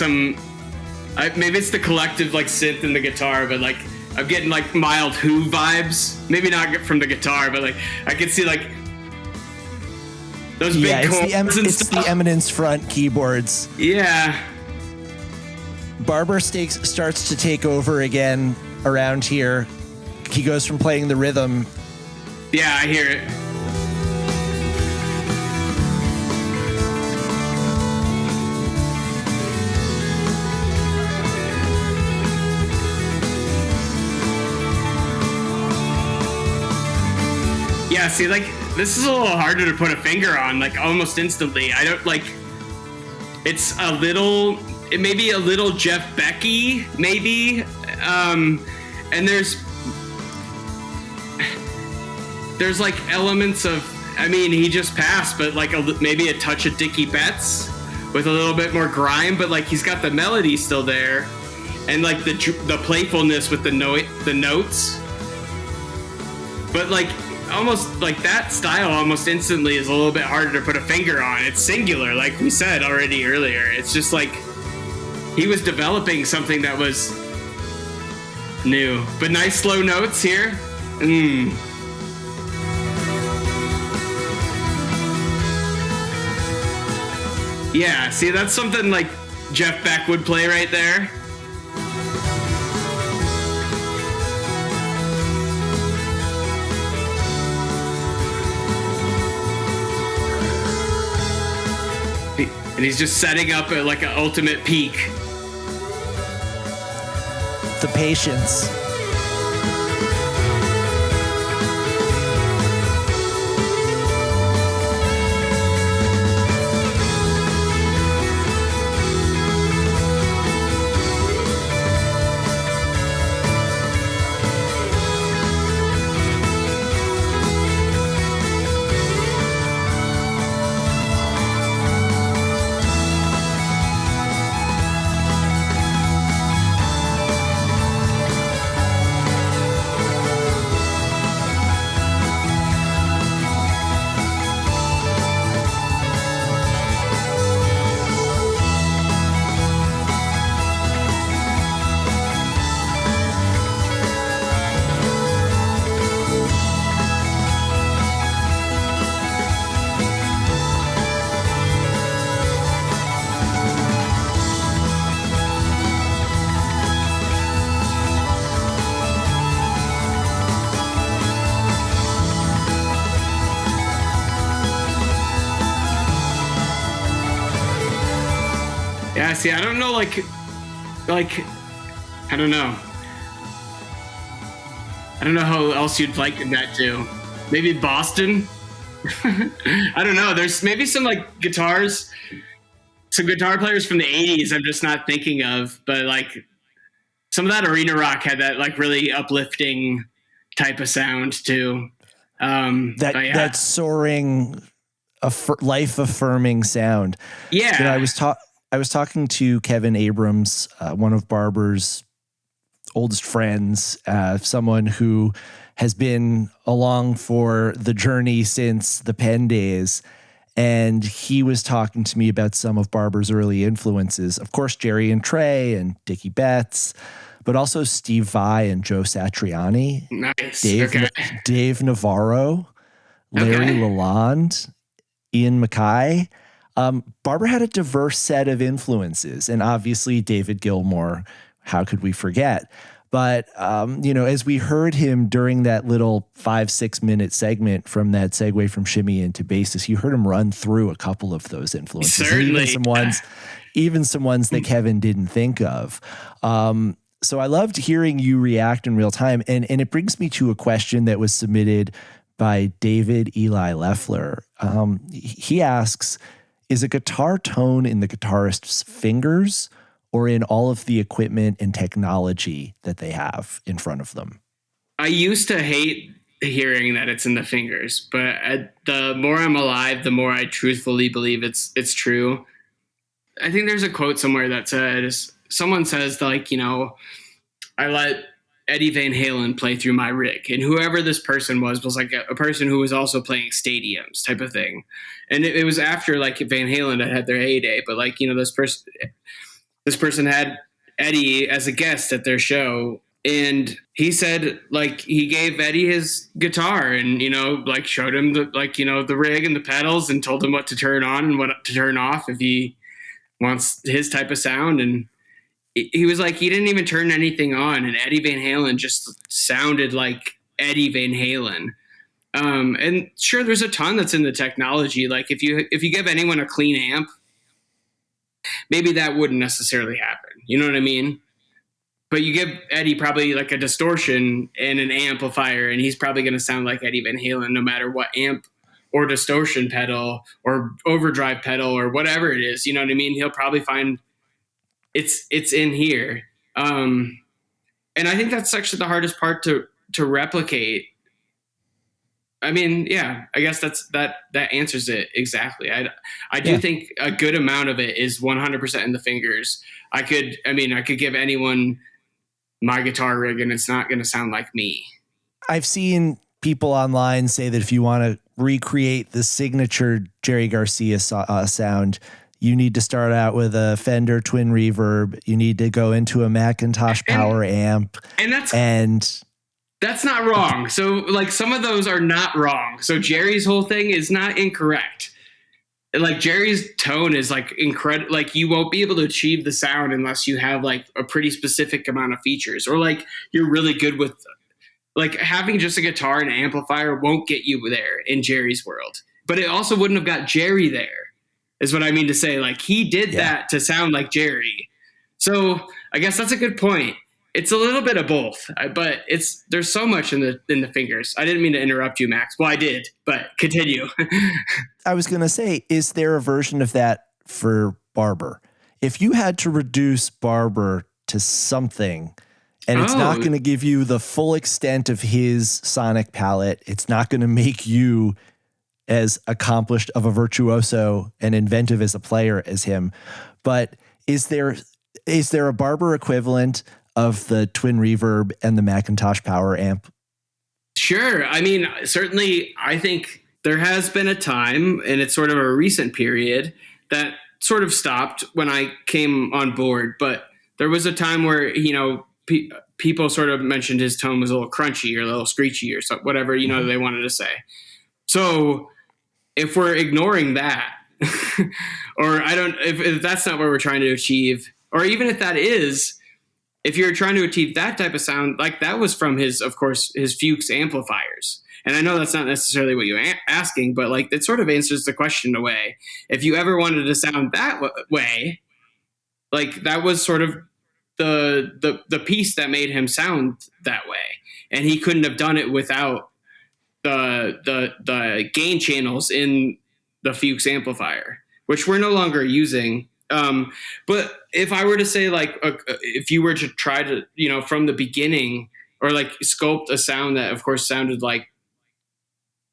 maybe it's the collective like synth and the guitar, but like I'm getting like mild Who vibes. Maybe not from the guitar, but like I can see like those big chords and it's stuff. the Eminence front keyboards. Yeah. Barber starts to take over again around here. He goes from playing the rhythm. Yeah, I hear it. Yeah, see, like, this is a little harder to put a finger on, like, almost instantly. I don't, like, it's it may be a little Jeff Becky, maybe. And there's, like, elements of, I mean, he just passed, but, like, maybe a touch of Dickie Betts with a little bit more grime, but, like, he's got the melody still there. And, like, the playfulness with the notes. But, like, almost like that style almost instantly is a little bit harder to put a finger on. It's singular, like we said already earlier. It's just like he was developing something that was new, but nice slow notes here. Yeah, see, that's something like Jeff Beck would play right there. And he's just setting up like an ultimate peak. The patience. Yeah, see, I don't know, like, I don't know. I don't know how else you'd liken that to. Maybe Boston? I don't know. There's maybe some, like, guitars, some guitar players from the 80s I'm just not thinking of, but, like, some of that arena rock had that, like, really uplifting type of sound, too. That soaring, life-affirming sound. Yeah. You know, I was talking to Kevin Abrams, one of Barber's oldest friends, someone who has been along for the journey since the Penn days. And he was talking to me about some of Barber's early influences. Of course, Jerry and Trey and Dickie Betts, but also Steve Vai and Joe Satriani. Nice. Dave Navarro, Larry Lalonde, Ian Mackay. Barber had a diverse set of influences, and obviously David Gilmour, how could we forget? But, as we heard him during that little 5-6 minute segment from that segue from shimmy into bassist, you heard him run through a couple of those influences. Certainly. Even some ones that Kevin didn't think of. So I loved hearing you react in real time. And it brings me to a question that was submitted by David Eli Leffler. He asks, is a guitar tone in the guitarist's fingers or in all of the equipment and technology that they have in front of them? I used to hate hearing that it's in the fingers, but the more I'm alive, the more I truthfully believe it's true. I think there's a quote somewhere that says, someone says, like, I let Eddie Van Halen play through my rig. And whoever this person was like a person who was also playing stadiums type of thing. And it was after like Van Halen had their heyday, but like, this person had Eddie as a guest at their show. And he said, like, he gave Eddie his guitar and, like showed him the rig and the pedals and told him what to turn on and what to turn off if he wants his type of sound. And he was like, he didn't even turn anything on. And Eddie Van Halen just sounded like Eddie Van Halen. And sure, there's a ton that's in the technology. Like if you give anyone a clean amp, maybe that wouldn't necessarily happen. You know what I mean? But you give Eddie probably like a distortion and an amplifier, and he's probably going to sound like Eddie Van Halen no matter what amp or distortion pedal or overdrive pedal or whatever it is. You know what I mean? He'll probably find it's in here. And I think that's actually the hardest part to replicate. I mean, yeah, I guess that answers it exactly. I do think a good amount of it is 100% in the fingers. I could give anyone my guitar rig and it's not going to sound like me. I've seen people online say that if you want to recreate the signature Jerry Garcia sound, you need to start out with a Fender twin reverb. You need to go into a Macintosh power amp. And that's not wrong. So like some of those are not wrong. So Jerry's whole thing is not incorrect. Like Jerry's tone is like incredible. Like you won't be able to achieve the sound unless you have like a pretty specific amount of features, or like you're really good with like having just a guitar and an amplifier won't get you there in Jerry's world. But it also wouldn't have got Jerry there, is what I mean to say. Like he did that to sound like Jerry. So I guess that's a good point. It's a little bit of both, but there's so much in the fingers. I didn't mean to interrupt you, Max. Well, I did, but continue. I was going to say, is there a version of that for Barber? If you had to reduce Barber to something, and it's not going to give you the full extent of his sonic palette, it's not going to make you as accomplished of a virtuoso and inventive as a player as him, but is there a Barber equivalent of the twin reverb and the Macintosh power amp? Sure. I mean, certainly I think there has been a time, and it's sort of a recent period, that sort of stopped when I came on board. But there was a time where, people sort of mentioned his tone was a little crunchy or a little screechy or so, whatever, they wanted to say. So if we're ignoring that, or if that's not what we're trying to achieve, or even if that is, if you're trying to achieve that type of sound, like that was from his Fuchs amplifiers. And I know that's not necessarily what you're asking, but like it sort of answers the question in a way. If you ever wanted to sound that way, like that was sort of the piece that made him sound that way. And he couldn't have done it without the gain channels in the Fuchs amplifier, which we're no longer using. But if I were to say, like, if you were to try to, from the beginning, or like sculpt a sound that, of course, sounded like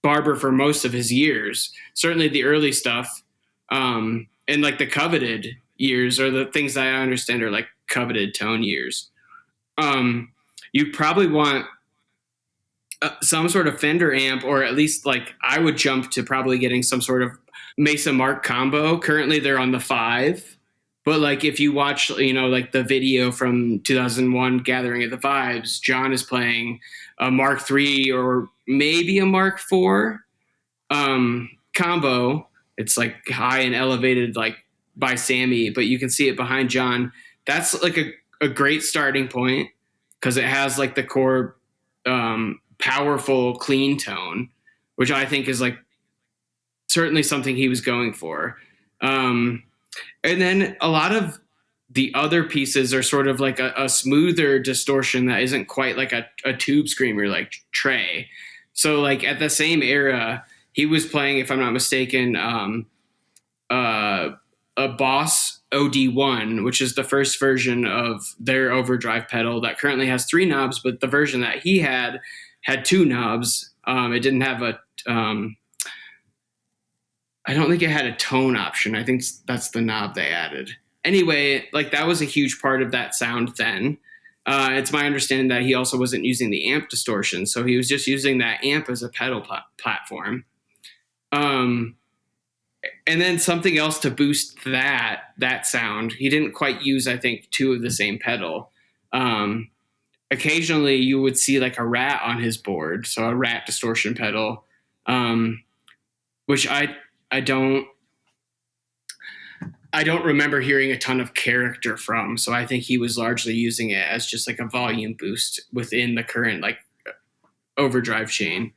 Barber for most of his years, certainly the early stuff, and like the coveted years, or the things that I understand are like coveted tone years, you probably want some sort of Fender amp, or at least like I would jump to probably getting some sort of Mesa Mark combo. Currently they're on the 5, but like if you watch, like the video from 2001 Gathering of the Vibes, John is playing a Mark III or maybe a Mark IV combo. It's like high and elevated, like by Sammy, but you can see it behind John. That's like a great starting point. because it has like the core powerful clean tone, which I think is like certainly something he was going for. And then a lot of the other pieces are sort of like a smoother distortion that isn't quite like a tube screamer like Trey. So like at the same era, he was playing, if I'm not mistaken, a Boss OD1, which is the first version of their overdrive pedal that currently has 3 knobs, but the version that he had 2 knobs. It didn't have a I don't think it had a tone option. I think that's the knob they added. Anyway, like that was a huge part of that sound then. It's my understanding that he also wasn't using the amp distortion, so he was just using that amp as a pedal platform. And then something else to boost that sound. He didn't quite use, I think, 2 of the same pedal. Occasionally you would see like a rat on his board, so a rat distortion pedal, which I don't remember hearing a ton of character from. So I think he was largely using it as just like a volume boost within the current like overdrive chain.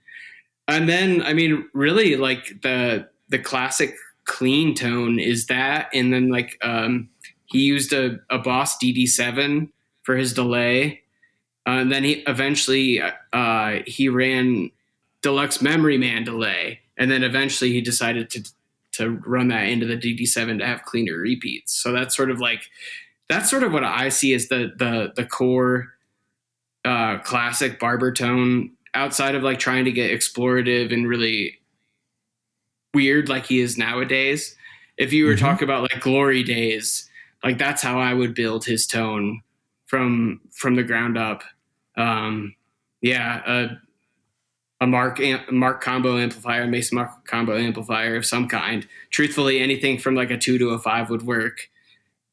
And then, I mean, really like the classic clean tone is that. And then like he used a Boss DD7 for his delay. And then he eventually he ran Deluxe Memory Man delay. And then eventually he decided to run that into the DD7 to have cleaner repeats. So that's sort of what I see as the core classic Barber tone, outside of like trying to get explorative and really weird like he is nowadays. If you were talking about like glory days, like that's how I would build his tone from the ground up. A Mark combo amplifier, a Mason Mark combo amplifier of some kind. Truthfully, anything from like a 2 to a 5 would work.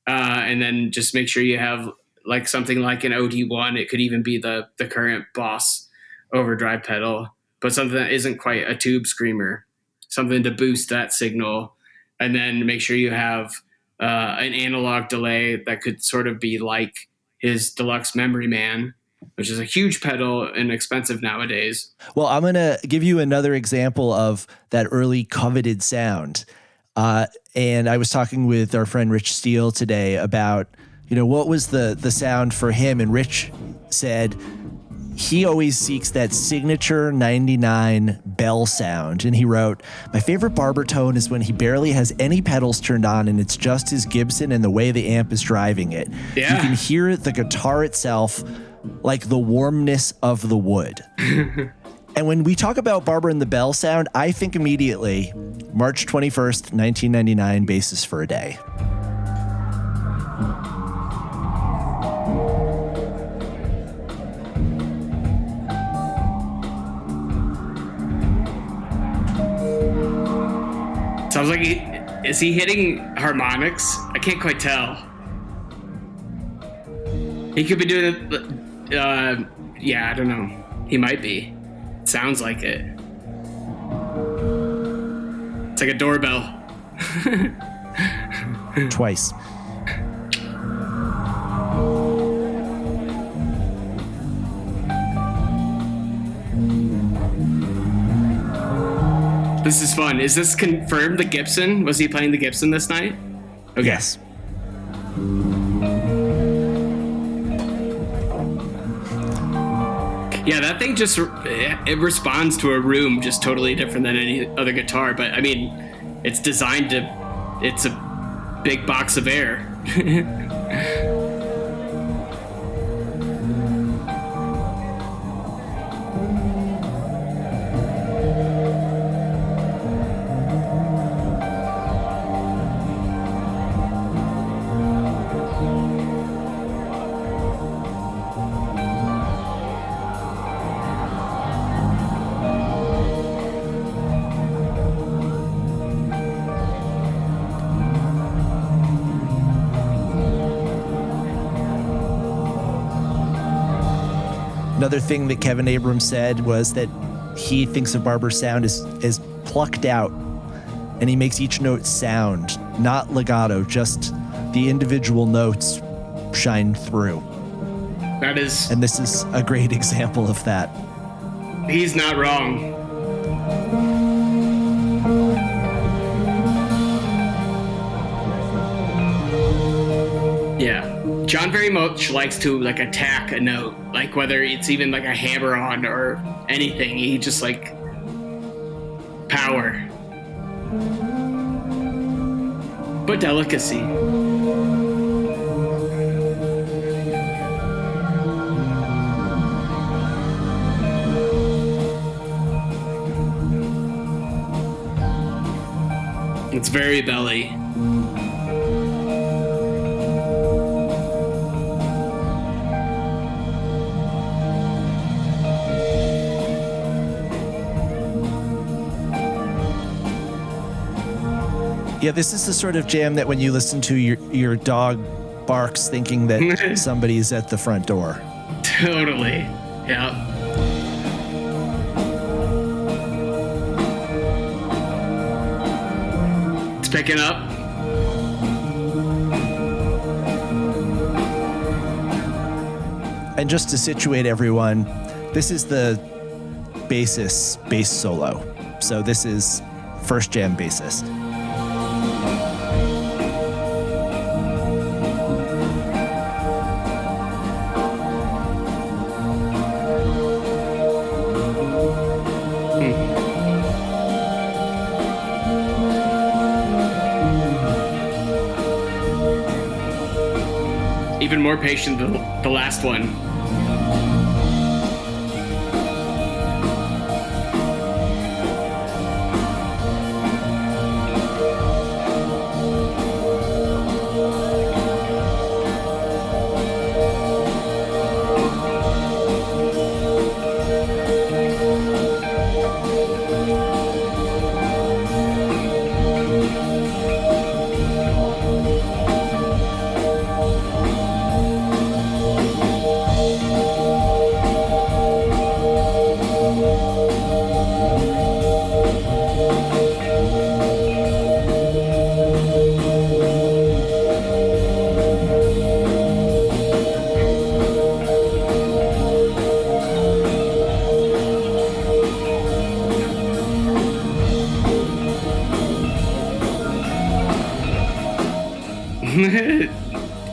And then just make sure you have like something like an OD1. It could even be the current Boss overdrive pedal, but something that isn't quite a tube screamer, something to boost that signal. And then make sure you have an analog delay that could sort of be like his Deluxe Memory Man, which is a huge pedal and expensive nowadays. Well, I'm going to give you another example of that early coveted sound. And I was talking with our friend Rich Steele today about, what was the sound for him. And Rich said he always seeks that signature 99 bell sound. And he wrote, "My favorite Barber tone is when he barely has any pedals turned on and it's just his Gibson and the way the amp is driving it. Yeah. You can hear the guitar itself, like the warmness of the wood." And when we talk about Barber and the Bell sound, I think immediately March 21st, 1999, Basis for a Day. Sounds like is he hitting harmonics? I can't quite tell. He could be doing it. I don't know. He might be. Sounds like it. It's like a doorbell. Twice. This is fun. Is this confirmed the Gibson? Was he playing the Gibson this night? Okay. Yes. Yeah, that thing just, it responds to a room just totally different than any other guitar. But I mean, it's designed it's a big box of air. Another thing that Kevin Abrams said was that he thinks of Barber's sound as plucked out, and he makes each note sound, not legato, just the individual notes shine through. That is, And this is a great example of that. he's not wrong. Yeah. John very much likes to like attack a note, like whether it's even like a hammer on or anything. He just like power. But delicacy. It's very belly. Yeah, this is the sort of jam that when you listen to, your dog barks thinking that somebody's at the front door. Totally. Yeah. It's picking up. And just to situate everyone, this is the bass solo. So this is first jam bassist. Even more patient than the last one.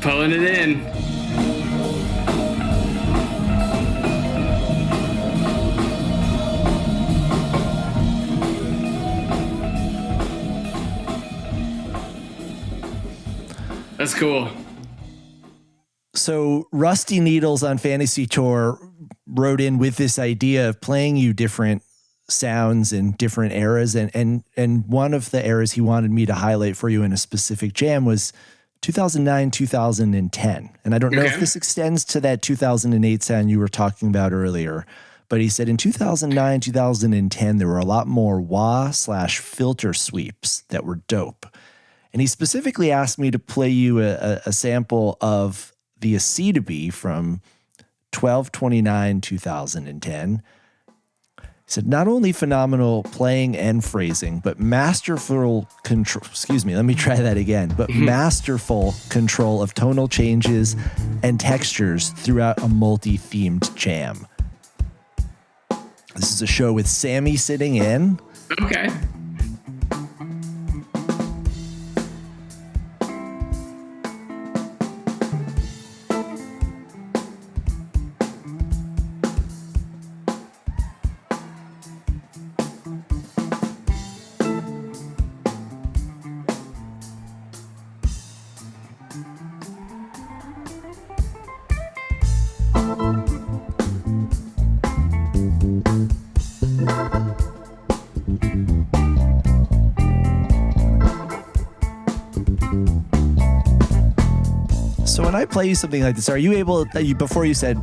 Pulling it in. That's cool. So Rusty Needles on Fantasy Tour wrote in with this idea of playing you different sounds in different eras. And one of the eras he wanted me to highlight for you in a specific jam was 2009, 2010. And I don't know if this extends to that 2008 sound you were talking about earlier, but he said in 2009, 2010, there were a lot more wah/filter sweeps that were dope. And he specifically asked me to play you a sample of the Acetabe from 12/29/2010. He said, not only phenomenal playing and phrasing, but masterful control. Excuse me, let me try that again. But masterful control of tonal changes and textures throughout a multi-themed jam. This is a show with Sammy sitting in. Okay. So when I play you something like this, are you able, before you said,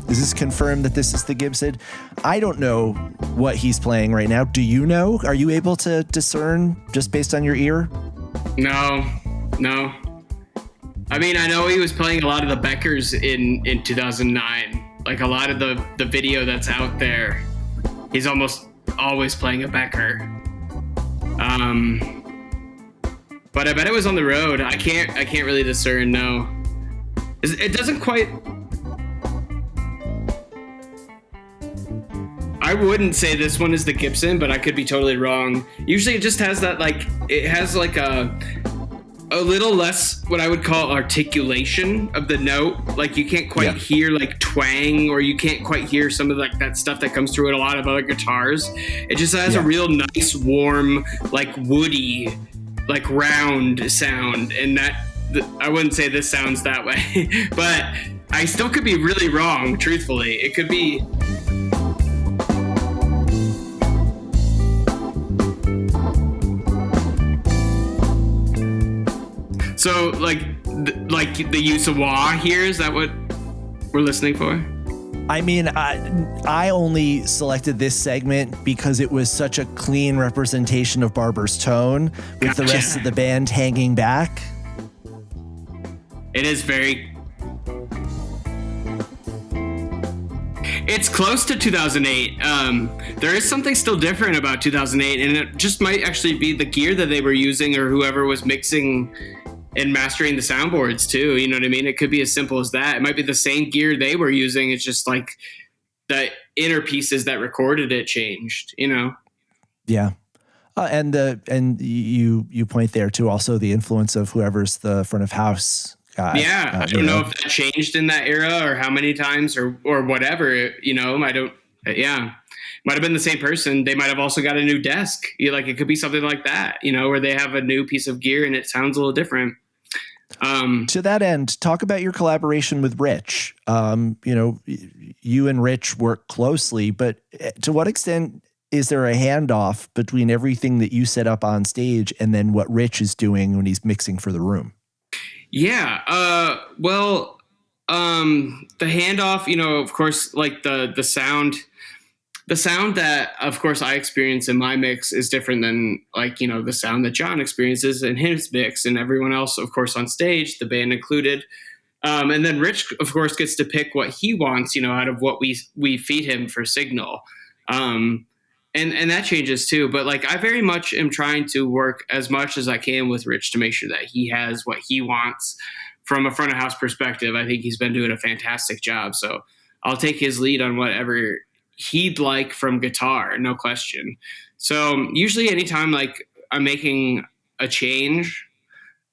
is this confirmed that this is the Gibson? I don't know what he's playing right now. Do you know? Are you able to discern just based on your ear? No. I mean, I know he was playing a lot of the Beckers in 2009. Like a lot of the video that's out there, he's almost always playing a Becker. But I bet it was on the road. I can't really discern, no. It doesn't quite I wouldn't say this one is the Gibson, but I could be totally wrong. Usually it just has that, like, it has like a little less what I would call articulation of the note. Like you can't quite hear like twang, or you can't quite hear some of like that stuff that comes through in a lot of other guitars. It just has a real nice, warm, like woody, like round sound. And I wouldn't say this sounds that way, but I still could be really wrong, truthfully. It could be. So, like the use of wah here, is that what we're listening for? I mean, I only selected this segment because it was such a clean representation of Barber's tone, with the rest of the band hanging back. It is very... It's close to 2008. There is something still different about 2008, and it just might actually be the gear that they were using, or whoever was mixing and mastering the soundboards too. You know what I mean? It could be as simple as that. It might be the same gear they were using. It's just like the inner pieces that recorded it changed, you know? Yeah. And you point there to also the influence of whoever's the front of house guy. Yeah. I don't know if that changed in that era or how many times or whatever, you know, might have been the same person. They might have also got a new desk. Like it could be something like that, you know, where they have a new piece of gear and it sounds a little different. To that end, talk about your collaboration with Rich. You know, you and Rich work closely, but to what extent is there a handoff between everything that you set up on stage and then what Rich is doing when he's mixing for the room? Yeah. Well, the handoff, you know, of course, like the sound that, of course, I experience in my mix is different than, like, you know, the sound that John experiences in his mix, and everyone else, of course, on stage, the band included. And then Rich, of course, gets to pick what he wants, you know, out of what we feed him for signal. And that changes too. But like, I very much am trying to work as much as I can with Rich to make sure that he has what he wants from a front of house perspective. I think he's been doing a fantastic job. So I'll take his lead on whatever he'd like from guitar, no question. So usually anytime like I'm making a change,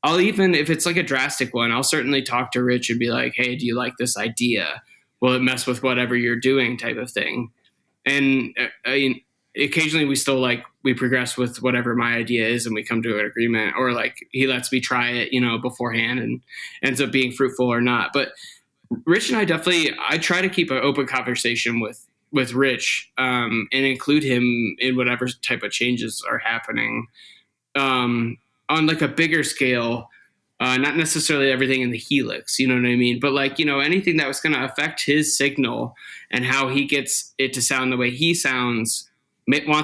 I'll, even if it's like a drastic one, I'll certainly talk to Rich and be like, hey, do you like this idea? Will it mess with whatever you're doing, type of thing? And I mean, occasionally we progress with whatever my idea is and we come to an agreement, or like he lets me try it, you know, beforehand and ends up being fruitful or not. But Rich and I try to keep an open conversation with Rich, and include him in whatever type of changes are happening, on like a bigger scale, not necessarily everything in the helix, you know what I mean? But like, you know, anything that was going to affect his signal and how he gets it to sound the way he wants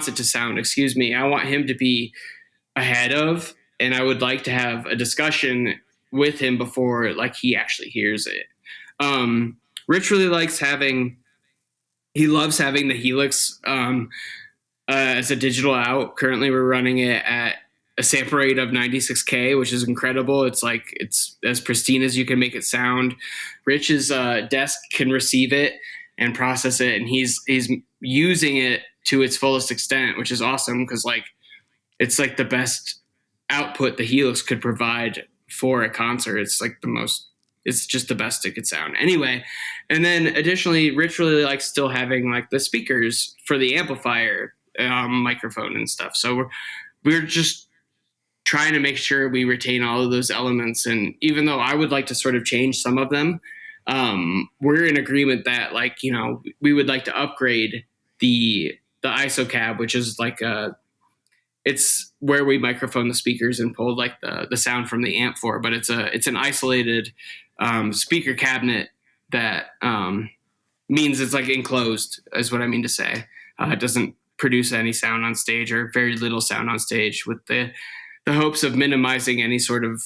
it to sound, I want him to be ahead of, and I would like to have a discussion with him before like he actually hears it. Rich really loves having the helix as a digital out. Currently we're running it at a sample rate of 96K, which is incredible. It's like, it's as pristine as you can make it sound. Rich's desk can receive it and process it, and he's using it to its fullest extent, which is awesome, because like it's like the best output the helix could provide for a concert. It's just the best it could sound. Anyway, and then additionally, Rich really likes still having like the speakers for the amplifier microphone and stuff. So we're just trying to make sure we retain all of those elements. And even though I would like to sort of change some of them, we're in agreement that, like, you know, we would like to upgrade the ISO cab, which is like it's where we microphone the speakers and pull like the sound from the amp for, but it's an isolated speaker cabinet that means it's like enclosed, is what I mean to say. It doesn't produce any sound on stage, or very little sound on stage, with the hopes of minimizing any sort of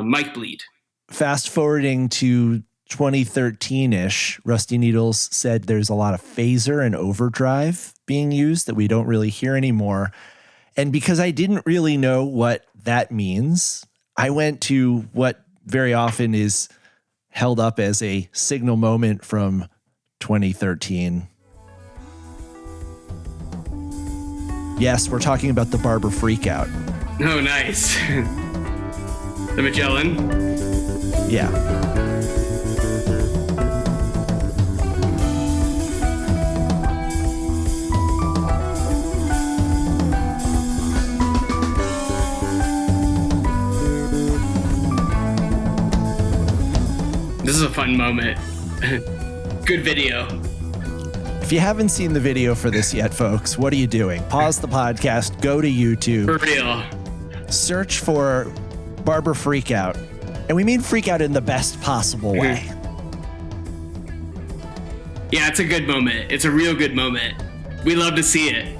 mic bleed. Fast forwarding to 2013-ish, Rusty Needles said there's a lot of phaser and overdrive being used that we don't really hear anymore. And because I didn't really know what that means, I went to what very often is held up as a signal moment from 2013. Yes, we're talking about the Barber Freakout. Oh, nice. The Magellan. Yeah. This is a fun moment. Good video. If you haven't seen the video for this yet, folks, what are you doing? Pause the podcast, go to YouTube. For real. Search for Barber Freakout. And we mean freakout in the best possible way. Yeah, it's a good moment. It's a real good moment. We love to see it.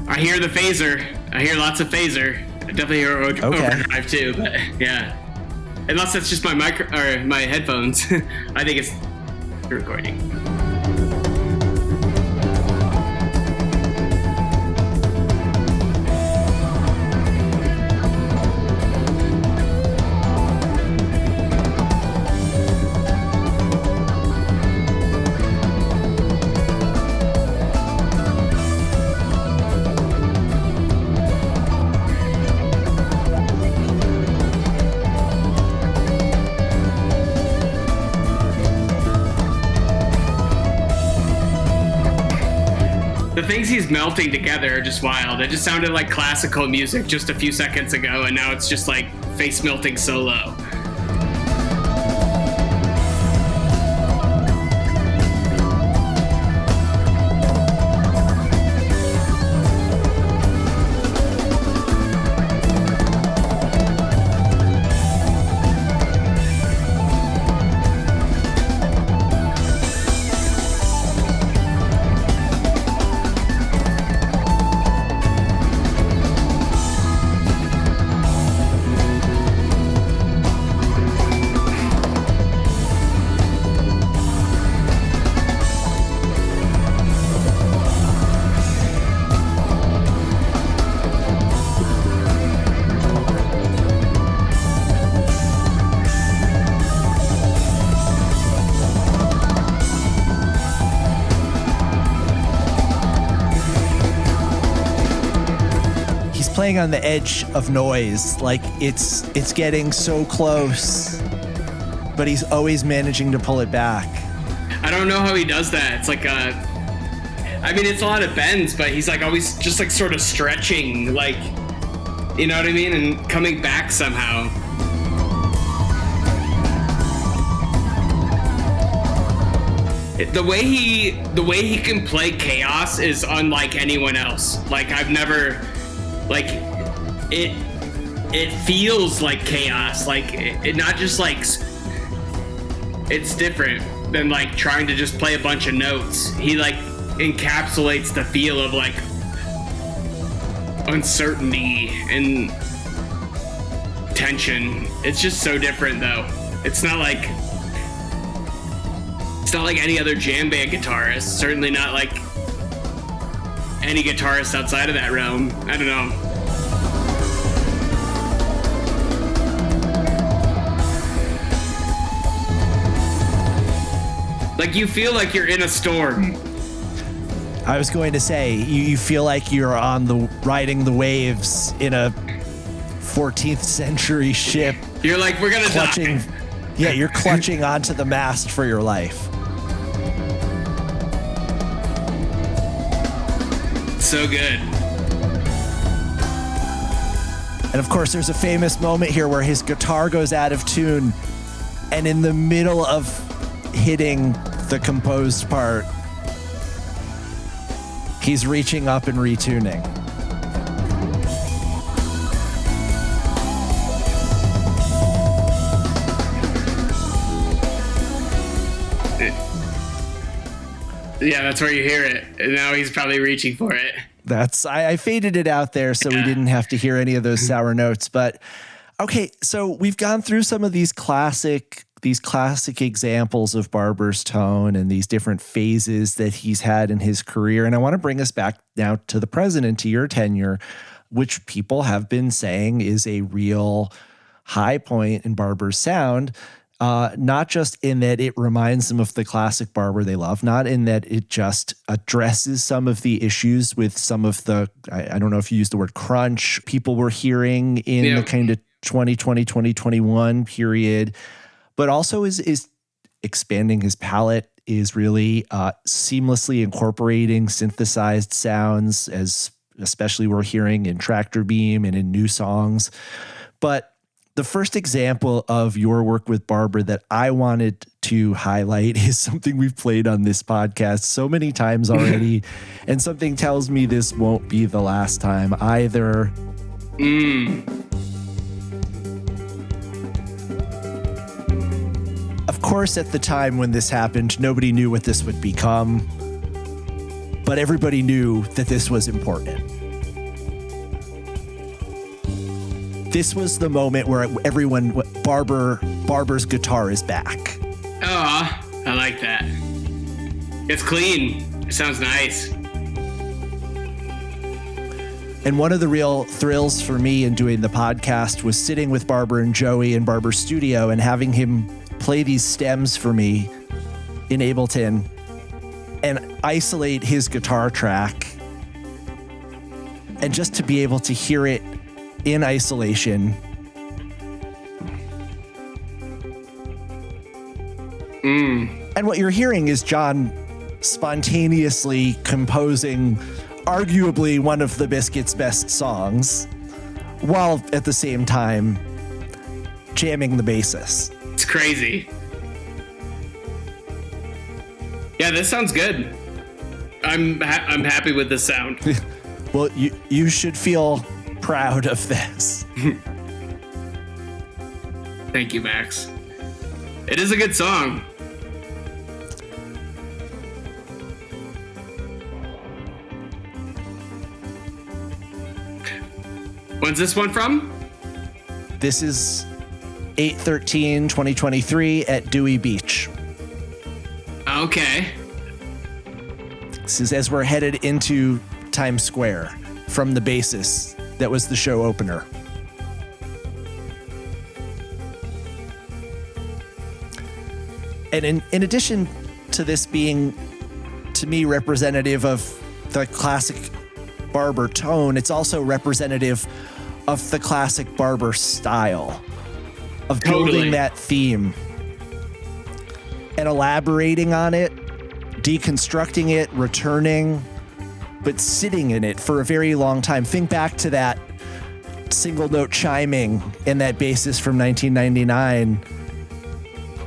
I hear the phaser. I hear lots of phaser. I definitely hear overdrive too, but yeah. Unless that's just my my headphones. I think it's recording. The things he's melting together are just wild. It just sounded like classical music just a few seconds ago, and now it's just like face melting solo. Playing on the edge of noise, like it's getting so close, but he's always managing to pull it back. I don't know how he does that. It's like I mean, it's a lot of bends, but he's like always just like sort of stretching, like, you know what I mean, and coming back somehow. The way he can play chaos is unlike anyone else. Like, I've never. Like, it feels like chaos. Like, it not just like, it's different than like trying to just play a bunch of notes. He like encapsulates the feel of like uncertainty and tension. It's just so different though. It's not like any other jam band guitarist. Certainly not like any guitarist outside of that realm. I don't know. Like, you feel like you're in a storm. I was going to say, you feel like you're riding the waves in a 14th century ship. You're like, we're gonna die. Yeah, you're clutching onto the mast for your life. So good. And of course, there's a famous moment here where his guitar goes out of tune, and in the middle of hitting the composed part, he's reaching up and retuning. Yeah, that's where you hear it. And now he's probably reaching for it. I faded it out there so we didn't have to hear any of those sour notes. But okay, so we've gone through some of these classic these classic examples of Barber's tone and these different phases that he's had in his career. And I want to bring us back now to the present and to your tenure, which people have been saying is a real high point in Barber's sound. Not just in that it reminds them of the classic Barber they love, not in that it just addresses some of the issues with some of the, I don't know if you used the word crunch, people were hearing in the kind of 2020, 2021 period, but also is expanding his palette, is really seamlessly incorporating synthesized sounds, as especially we're hearing in Tractor Beam and in new songs. But the first example of your work with Barber that I wanted to highlight is something we've played on this podcast so many times already, and something tells me this won't be the last time either. Of course, at the time when this happened, nobody knew what this would become, but everybody knew that this was important. This was the moment where Barber's guitar is back. Oh, I like that. It's clean. It sounds nice. And one of the real thrills for me in doing the podcast was sitting with Barber and Joey in Barber's studio and having him play these stems for me in Ableton and isolate his guitar track, and just to be able to hear it in isolation. And what you're hearing is John spontaneously composing arguably one of the Biscuits' best songs, while at the same time jamming the bassist. It's crazy. Yeah, this sounds good. I'm happy with this sound. Well, you should feel proud of this. Thank you, Max. It is a good song. When's this one from? This is 8/13/2023 at Dewey Beach. Okay. This is as we're headed into Times Square from the basis that was the show opener. And in addition to this being, to me, representative of the classic Barber tone, it's also representative of the classic Barber style of building that theme and elaborating on it, deconstructing it, returning, but sitting in it for a very long time. Think back to that single note chiming in that bassist from 1999.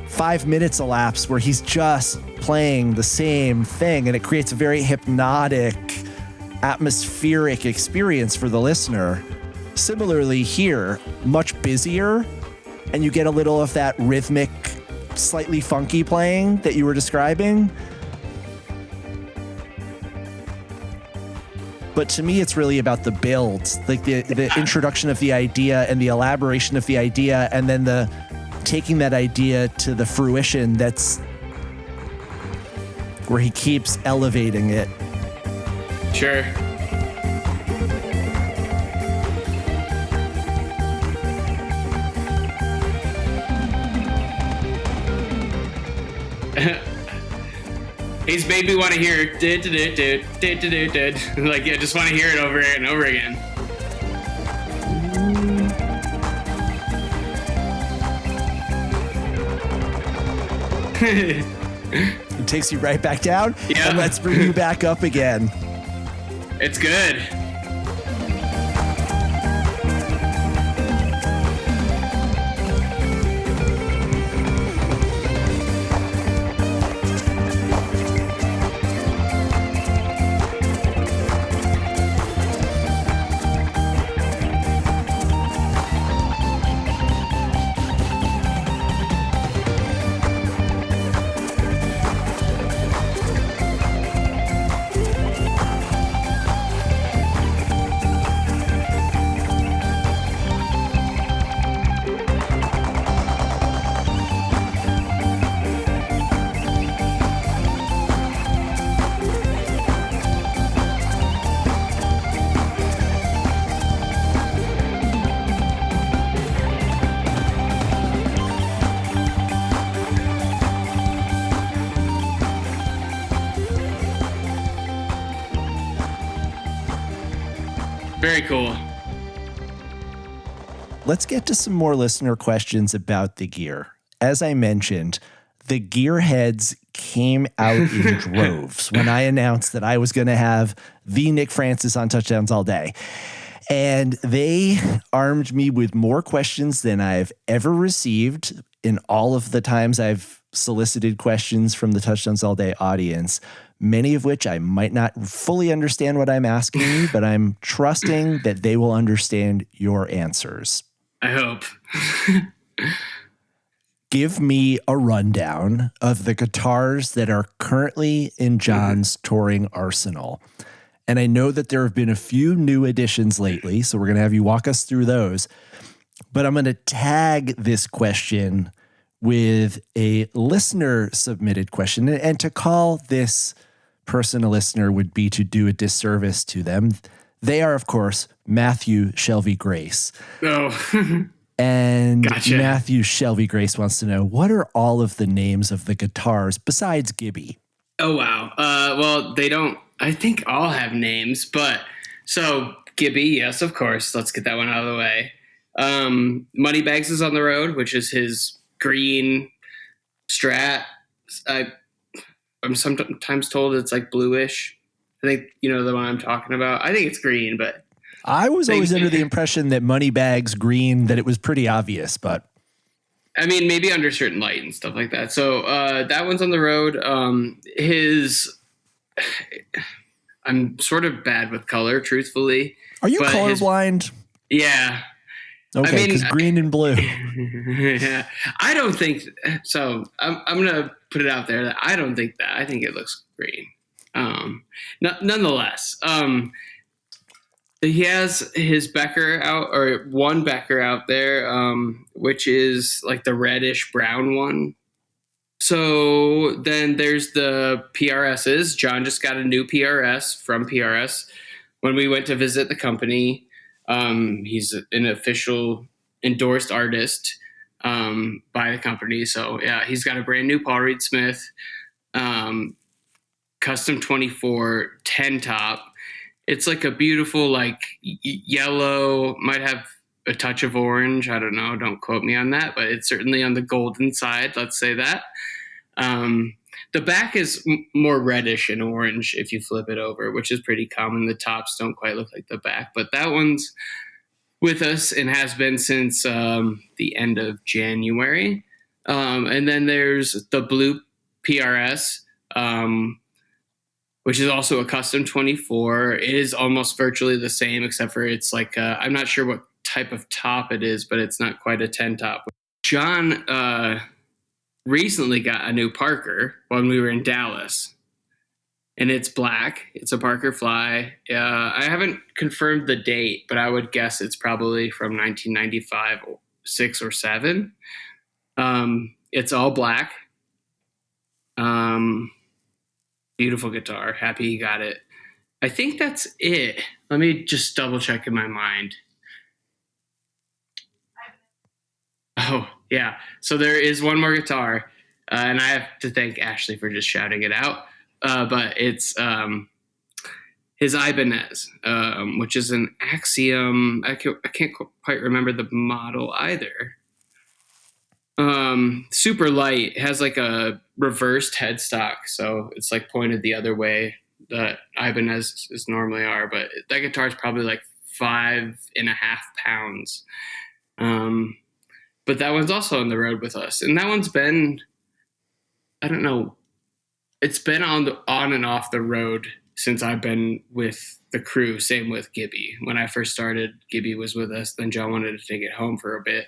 5 minutes elapse where he's just playing the same thing, and it creates a very hypnotic, atmospheric experience for the listener. Similarly here, much busier, and you get a little of that rhythmic, slightly funky playing that you were describing. But to me, it's really about the build, like the introduction of the idea and the elaboration of the idea, and then the taking that idea to the fruition that's where he keeps elevating it. Sure. He's made me want to hear like I just want to hear it over and over again. It takes you right back down, and let's bring you back up again. It's good. Very cool. Let's get to some more listener questions about the gear. As I mentioned, the gearheads came out in droves when I announced that I was going to have the Nick Francis on Touchdowns All Day. And they armed me with more questions than I've ever received in all of the times I've solicited questions from the Touchdowns All Day audience, many of which I might not fully understand what I'm asking you, but I'm trusting that they will understand your answers. I hope. Give me a rundown of the guitars that are currently in John's touring arsenal. And I know that there have been a few new additions lately, so we're going to have you walk us through those. But I'm going to tag this question with a listener submitted question. And to call this person a listener would be to do a disservice to them. They are, of course, Matthew Shelby Grace. Oh. And Gotcha. Matthew Shelby Grace wants to know, what are all of the names of the guitars besides Gibby? Oh, wow. Well, they don't, I think all have names, but so Gibby, yes, of course. Let's get that one out of the way. Moneybags is on the road, which is his green Strat. I'm sometimes told it's like bluish. I think you know the one I'm talking about. I think it's green, but I was always under the impression that Moneybags green, that it was pretty obvious, but I mean, maybe under certain light and stuff like that. So that one's on the road. I'm sort of bad with color, truthfully. Are you colorblind? Yeah. Okay, because green and blue. Yeah, I don't think so. I'm gonna put it out there that I don't think that. I think it looks green. Nonetheless, he has his Becker out, or one Becker out there, which is like the reddish brown one. So then there's the PRSs. John just got a new PRS from PRS when we went to visit the company. He's an official endorsed artist by the company. So yeah, he's got a brand new Paul Reed Smith custom 24 10 top. It's like a beautiful like yellow, might have a touch of orange. I don't know. Don't quote me on that, but it's certainly on the golden side. Let's say that. The back is more reddish and orange if you flip it over, which is pretty common. The tops don't quite look like the back, but that one's with us and has been since the end of January. And then there's the blue PRS, which is also a custom 24. It is almost virtually the same, except for it's like, I'm not sure what type of top it is, but it's not quite a 10 top. John recently got a new Parker when we were in Dallas, and it's black. It's a Parker Fly. I haven't confirmed the date, but I would guess it's probably from 1995, 6 or 7. It's all black. Beautiful guitar. Happy he got it. I think that's it. Let me just double check in my mind. Oh, yeah. So there is one more guitar, and I have to thank Ashley for just shouting it out. But it's his Ibanez, which is an Axiom. I can't quite remember the model either. Super light. It has like a reversed headstock, so it's like pointed the other way that Ibanez's normally are. But that guitar is probably like 5.5 pounds. But that one's also on the road with us. And that one's been, I don't know, it's been on and off the road since I've been with the crew. Same with Gibby. When I first started, Gibby was with us. Then John wanted to take it home for a bit.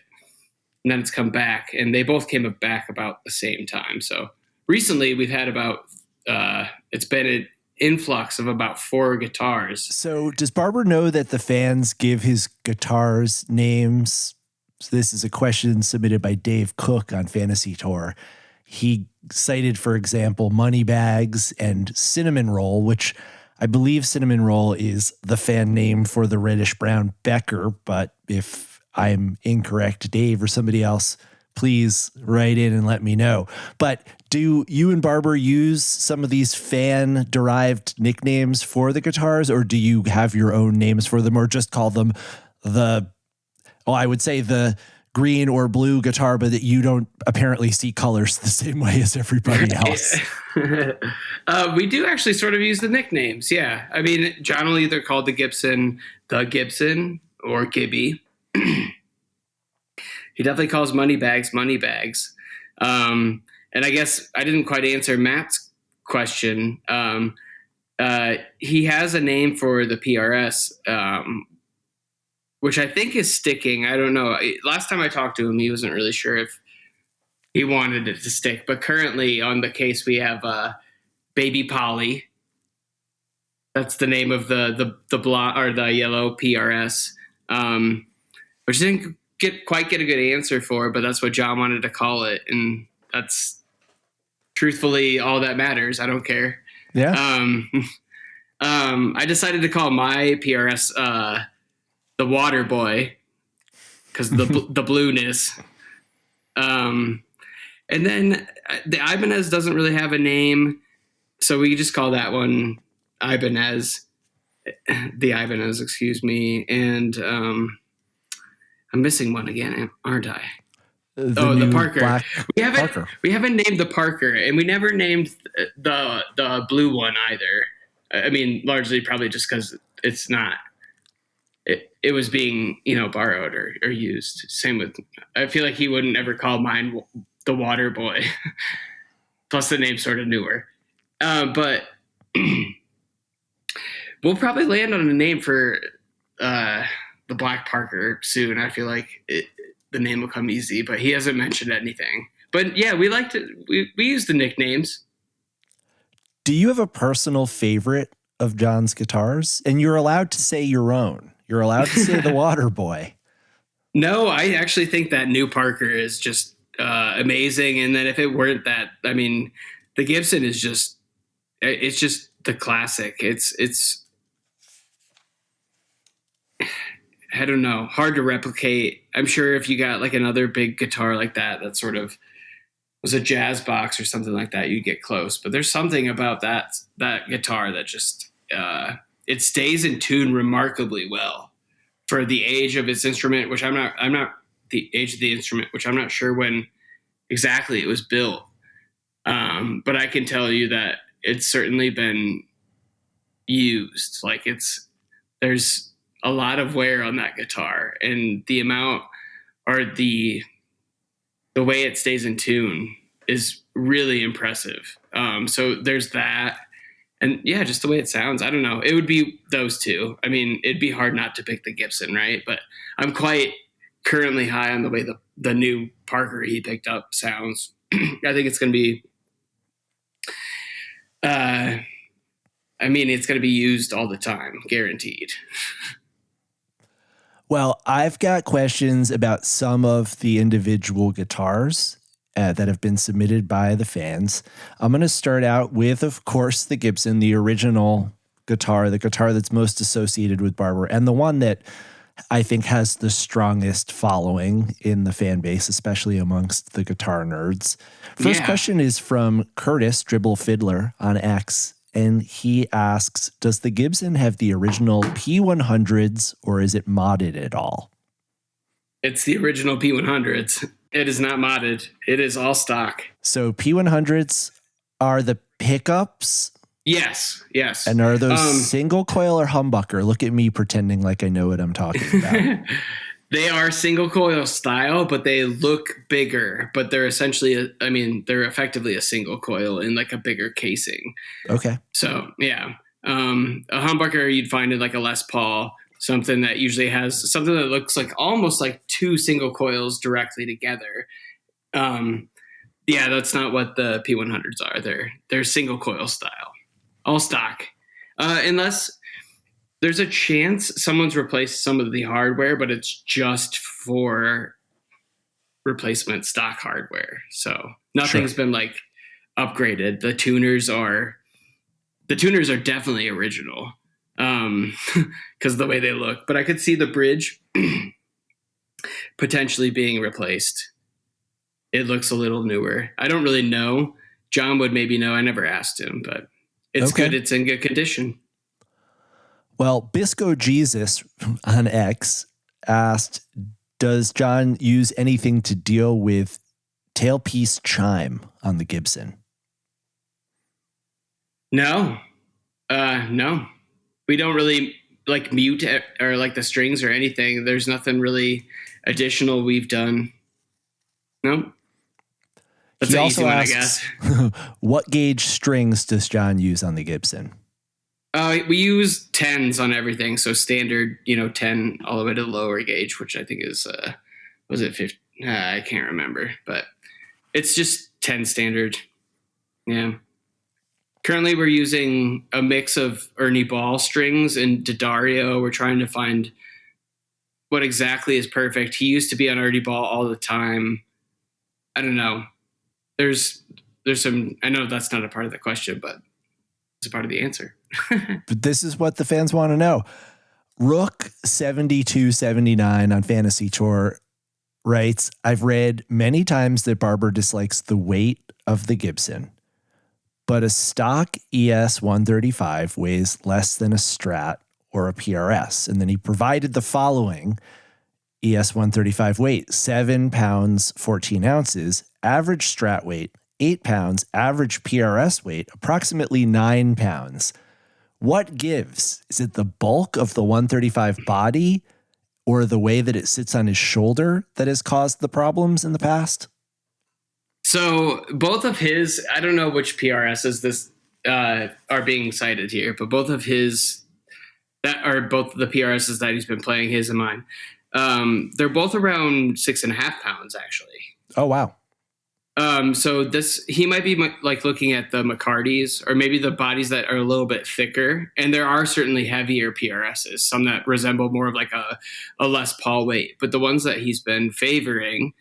And then it's come back. And they both came back about the same time. So recently we've had it's been an influx of about 4 guitars. So does Barber know that the fans give his guitars names? So this is a question submitted by Dave Cook on Fantasy Tour. He cited, for example, Moneybags and Cinnamon Roll, which I believe Cinnamon Roll is the fan name for the reddish brown Becker. But if I'm incorrect, Dave or somebody else, please write in and let me know. But do you and Barber use some of these fan-derived nicknames for the guitars, or do you have your own names for them, or just call them I would say the green or blue guitar, but that you don't apparently see colors the same way as everybody else? We do actually sort of use the nicknames. Yeah. I mean, John will either call the Gibson, or Gibby. He definitely calls Moneybags. And I guess I didn't quite answer Matt's question. He has a name for the PRS, which I think is sticking. I don't know. Last time I talked to him, he wasn't really sure if he wanted it to stick. But currently on the case, we have Baby Polly. That's the name of the blonde or the yellow PRS, which I didn't quite get a good answer for, but that's what John wanted to call it, and that's truthfully all that matters. I don't care. Yeah. I decided to call my PRS the Water Boy because the blueness. And then the Ibanez doesn't really have a name, so we just call that one Ibanez. The Ibanez, excuse me. And I'm missing one again, aren't I? The Parker. We haven't named the Parker, and we never named the blue one either. I mean, largely probably just because it's not. It was being borrowed or used. Same with. I feel like he wouldn't ever call mine the Water Boy. Plus, the name's sort of newer, but we'll probably land on a name for the Black Parker soon. I feel like the name will come easy, but he hasn't mentioned anything. But yeah, we use the nicknames. Do you have a personal favorite of John's guitars? And you're allowed to say your own. You're allowed to say the Water Boy. No, I actually think that new Parker is just amazing. And then if it weren't that, I mean, the Gibson is just the classic. It's I don't know, hard to replicate. I'm sure if you got like another big guitar like that sort of was a jazz box or something like that, you'd get close. But there's something about that guitar that just it stays in tune remarkably well for the age of its instrument, which I'm not the age of the instrument, which I'm not sure when exactly it was built. But I can tell you that it's certainly been used. Like there's a lot of wear on that guitar, and the amount or the way it stays in tune is really impressive. So there's that. And yeah, just the way it sounds. I don't know. It would be those two. I mean, it'd be hard not to pick the Gibson, right? But I'm quite currently high on the way the new Parker he picked up sounds. I think it's going to be, it's going to be used all the time, guaranteed. Well, I've got questions about some of the individual guitars that have been submitted by the fans. I'm going to start out with, of course, the Gibson, the original guitar, the guitar that's most associated with Barber, and the one that I think has the strongest following in the fan base, especially amongst the guitar nerds. First question is from Curtis Dribble Fiddler on X. And he asks, does the Gibson have the original P100s or is it modded at all? It's the original P100s. It is not modded. It is all stock. So P100s are the pickups? Yes. And are those single coil or humbucker? Look at me pretending like I know what I'm talking about. They are single coil style, but they look bigger. But they're essentially, they're effectively a single coil in like a bigger casing. Okay. So yeah, a humbucker you'd find in like a Les Paul, something that usually has something that looks like almost like two single coils directly together. Yeah, that's not what the P100s are. They're single coil style, all stock, unless there's a chance someone's replaced some of the hardware, but it's just for replacement stock hardware. So nothing's been like upgraded. The tuners are definitely original because the way they look. But I could see the bridge potentially being replaced. it looks a little newer. I don't really know. John would maybe know. I never asked him, but it's good. It's in good condition. Well, Bisco Jesus on X asked, does John use anything to deal with tailpiece chime on the Gibson? No. No. We don't really like mute or like the strings or anything. There's nothing really additional we've done. No. That's an easy one, I guess. What gauge strings does John use on the Gibson? We use 10s on everything. So standard, 10 all the way to the lower gauge, which I think is, was it 50? I can't remember, but it's just 10 standard. Yeah. Currently, we're using a mix of Ernie Ball strings and D'Addario. We're trying to find what exactly is perfect. He used to be on Ernie Ball all the time. I don't know. There's some, I know that's not a part of the question, but it's a part of the answer. But this is what the fans want to know. Rook 7279 on Fantasy Tour writes, I've read many times that Barber dislikes the weight of the Gibson, but a stock ES135 weighs less than a Strat or a PRS. And then he provided the following ES135 weight: 7 pounds, 14 ounces, average Strat weight, 8 pounds, average PRS weight, approximately 9 pounds. What gives? Is it the bulk of the 135 body or the way that it sits on his shoulder that has caused the problems in the past? So both of his, I don't know which PRSs this are being cited here, but both of his, that are both the PRSs that he's been playing, his and mine. They're both around 6.5 pounds, actually. Oh, wow. So he might be like looking at the McCartys or maybe the bodies that are a little bit thicker. And there are certainly heavier PRSs, some that resemble more of like a Les Paul weight, but the ones that he's been favoring,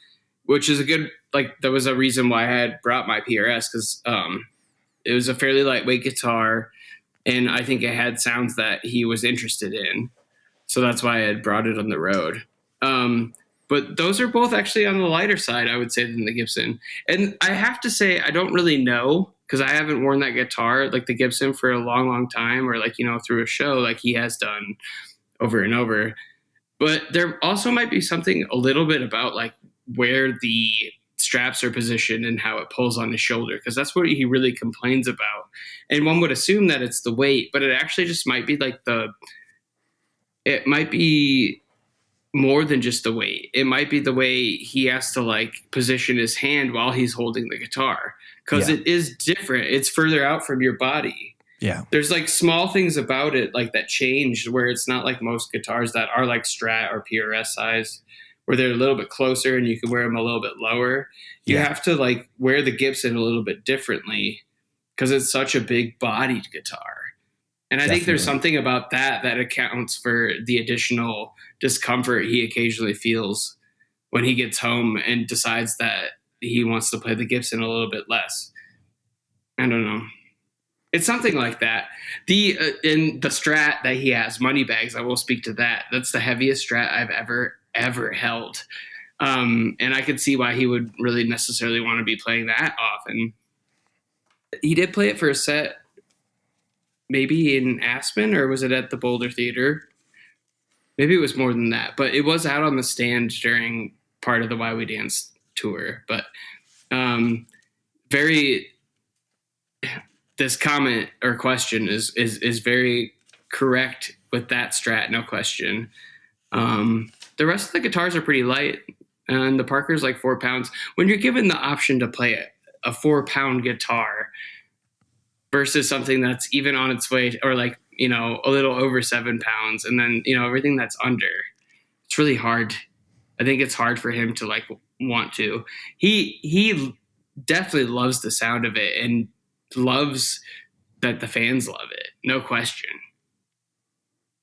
which is a good, like, that was a reason why I had brought my PRS, because it was a fairly lightweight guitar, and I think it had sounds that he was interested in. So that's why I had brought it on the road. But those are both actually on the lighter side, I would say, than the Gibson. And I have to say, I don't really know, because I haven't worn that guitar, like the Gibson, for a long, long time, or like, through a show like he has done over and over. But there also might be something a little bit about like where the straps are positioned and how it pulls on his shoulder, because that's what he really complains about. And one would assume that it's the weight, but it actually just might be like it might be more than just the weight. It might be the way he has to like position his hand while he's holding the guitar, because it is different. It's further out from your body. Yeah. There's like small things about it like that change, where it's not like most guitars that are like Strat or PRS size, where they're a little bit closer and you can wear them a little bit lower. You have to like wear the Gibson a little bit differently because it's such a big bodied guitar. And I think there's something about that accounts for the additional discomfort he occasionally feels when he gets home and decides that he wants to play the Gibson a little bit less. I don't know. It's something like that. In the Strat that he has, Moneybags, I will speak to that. That's the heaviest Strat I've ever held. And I could see why he would really necessarily want to be playing that often. He did play it for a set, maybe in Aspen, or was it at the Boulder Theater? Maybe it was more than that, but it was out on the stand during part of the Why We Dance tour. But this comment or question is very correct with that Strat, no question. The rest of the guitars are pretty light, and the Parker's like 4 pounds. When you're given the option to play a 4-pound guitar versus something that's even on its way, or like, a little over 7 pounds, and then, everything that's under, it's really hard. I think it's hard for him to like want to. He definitely loves the sound of it and loves that the fans love it. No question.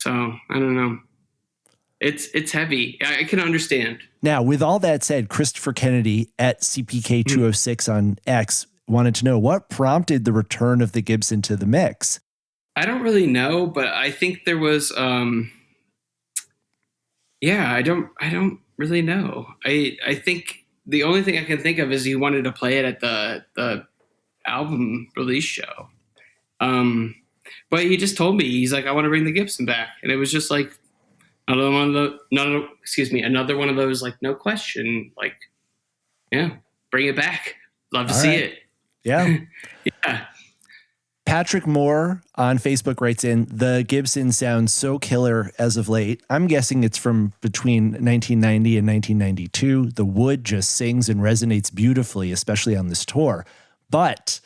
So I don't know. It's heavy. I can understand. Now, with all that said, Christopher Kennedy at CPK206 on X wanted to know what prompted the return of the Gibson to the mix. I don't really know, but I think there was, I don't really know. I think the only thing I can think of is he wanted to play it at the album release show. But he just told me, he's like, I want to bring the Gibson back. And it was just like another one of those, like, no question, like, yeah, bring it back. Love to see it. Yeah. Yeah. Patrick Moore on Facebook writes in, the Gibson sounds so killer as of late. I'm guessing it's from between 1990 and 1992. The wood just sings and resonates beautifully, especially on this tour. But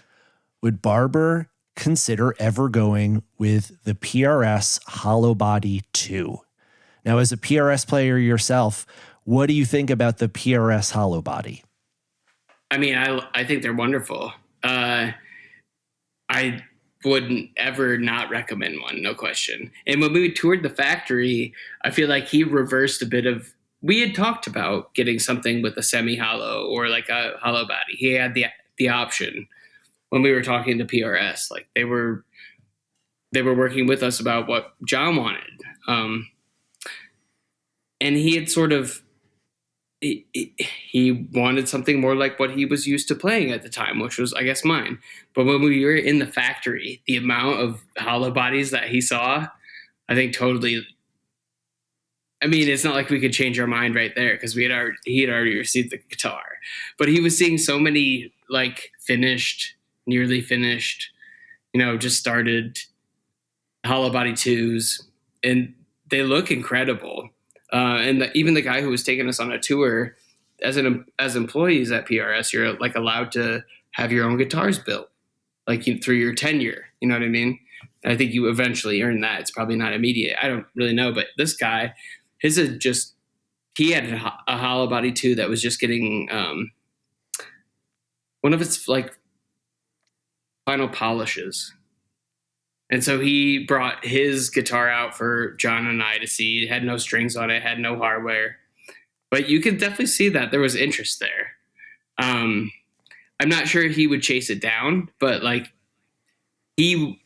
would Barber consider ever going with the PRS Hollow Body 2? Now, as a PRS player yourself, what do you think about the PRS Hollow Body? I mean, I think they're wonderful. I wouldn't ever not recommend one, no question. And when we toured the factory, I feel like he reversed a bit of, we had talked about getting something with a semi-hollow or like a hollow body. He had the option when we were talking to PRS. Like they were working with us about what John wanted. And he had sort of, he wanted something more like what he was used to playing at the time, which was, I guess, mine. But when we were in the factory, the amount of hollow bodies that he saw, I think totally. I mean, it's not like we could change our mind right there because he had already received the guitar, but he was seeing so many like finished, nearly finished, just started hollow body 2s, and they look incredible. And even the guy who was taking us on a tour, as employees at PRS, you're like allowed to have your own guitars built, like through your tenure. You know what I mean? I think you eventually earn that. It's probably not immediate. I don't really know, but this guy, he had a hollow body 2 that was just getting one of its like final polishes. And so he brought his guitar out for John and I to see. It had no strings on it, had no hardware. But you could definitely see that there was interest there. I'm not sure he would chase it down, but like he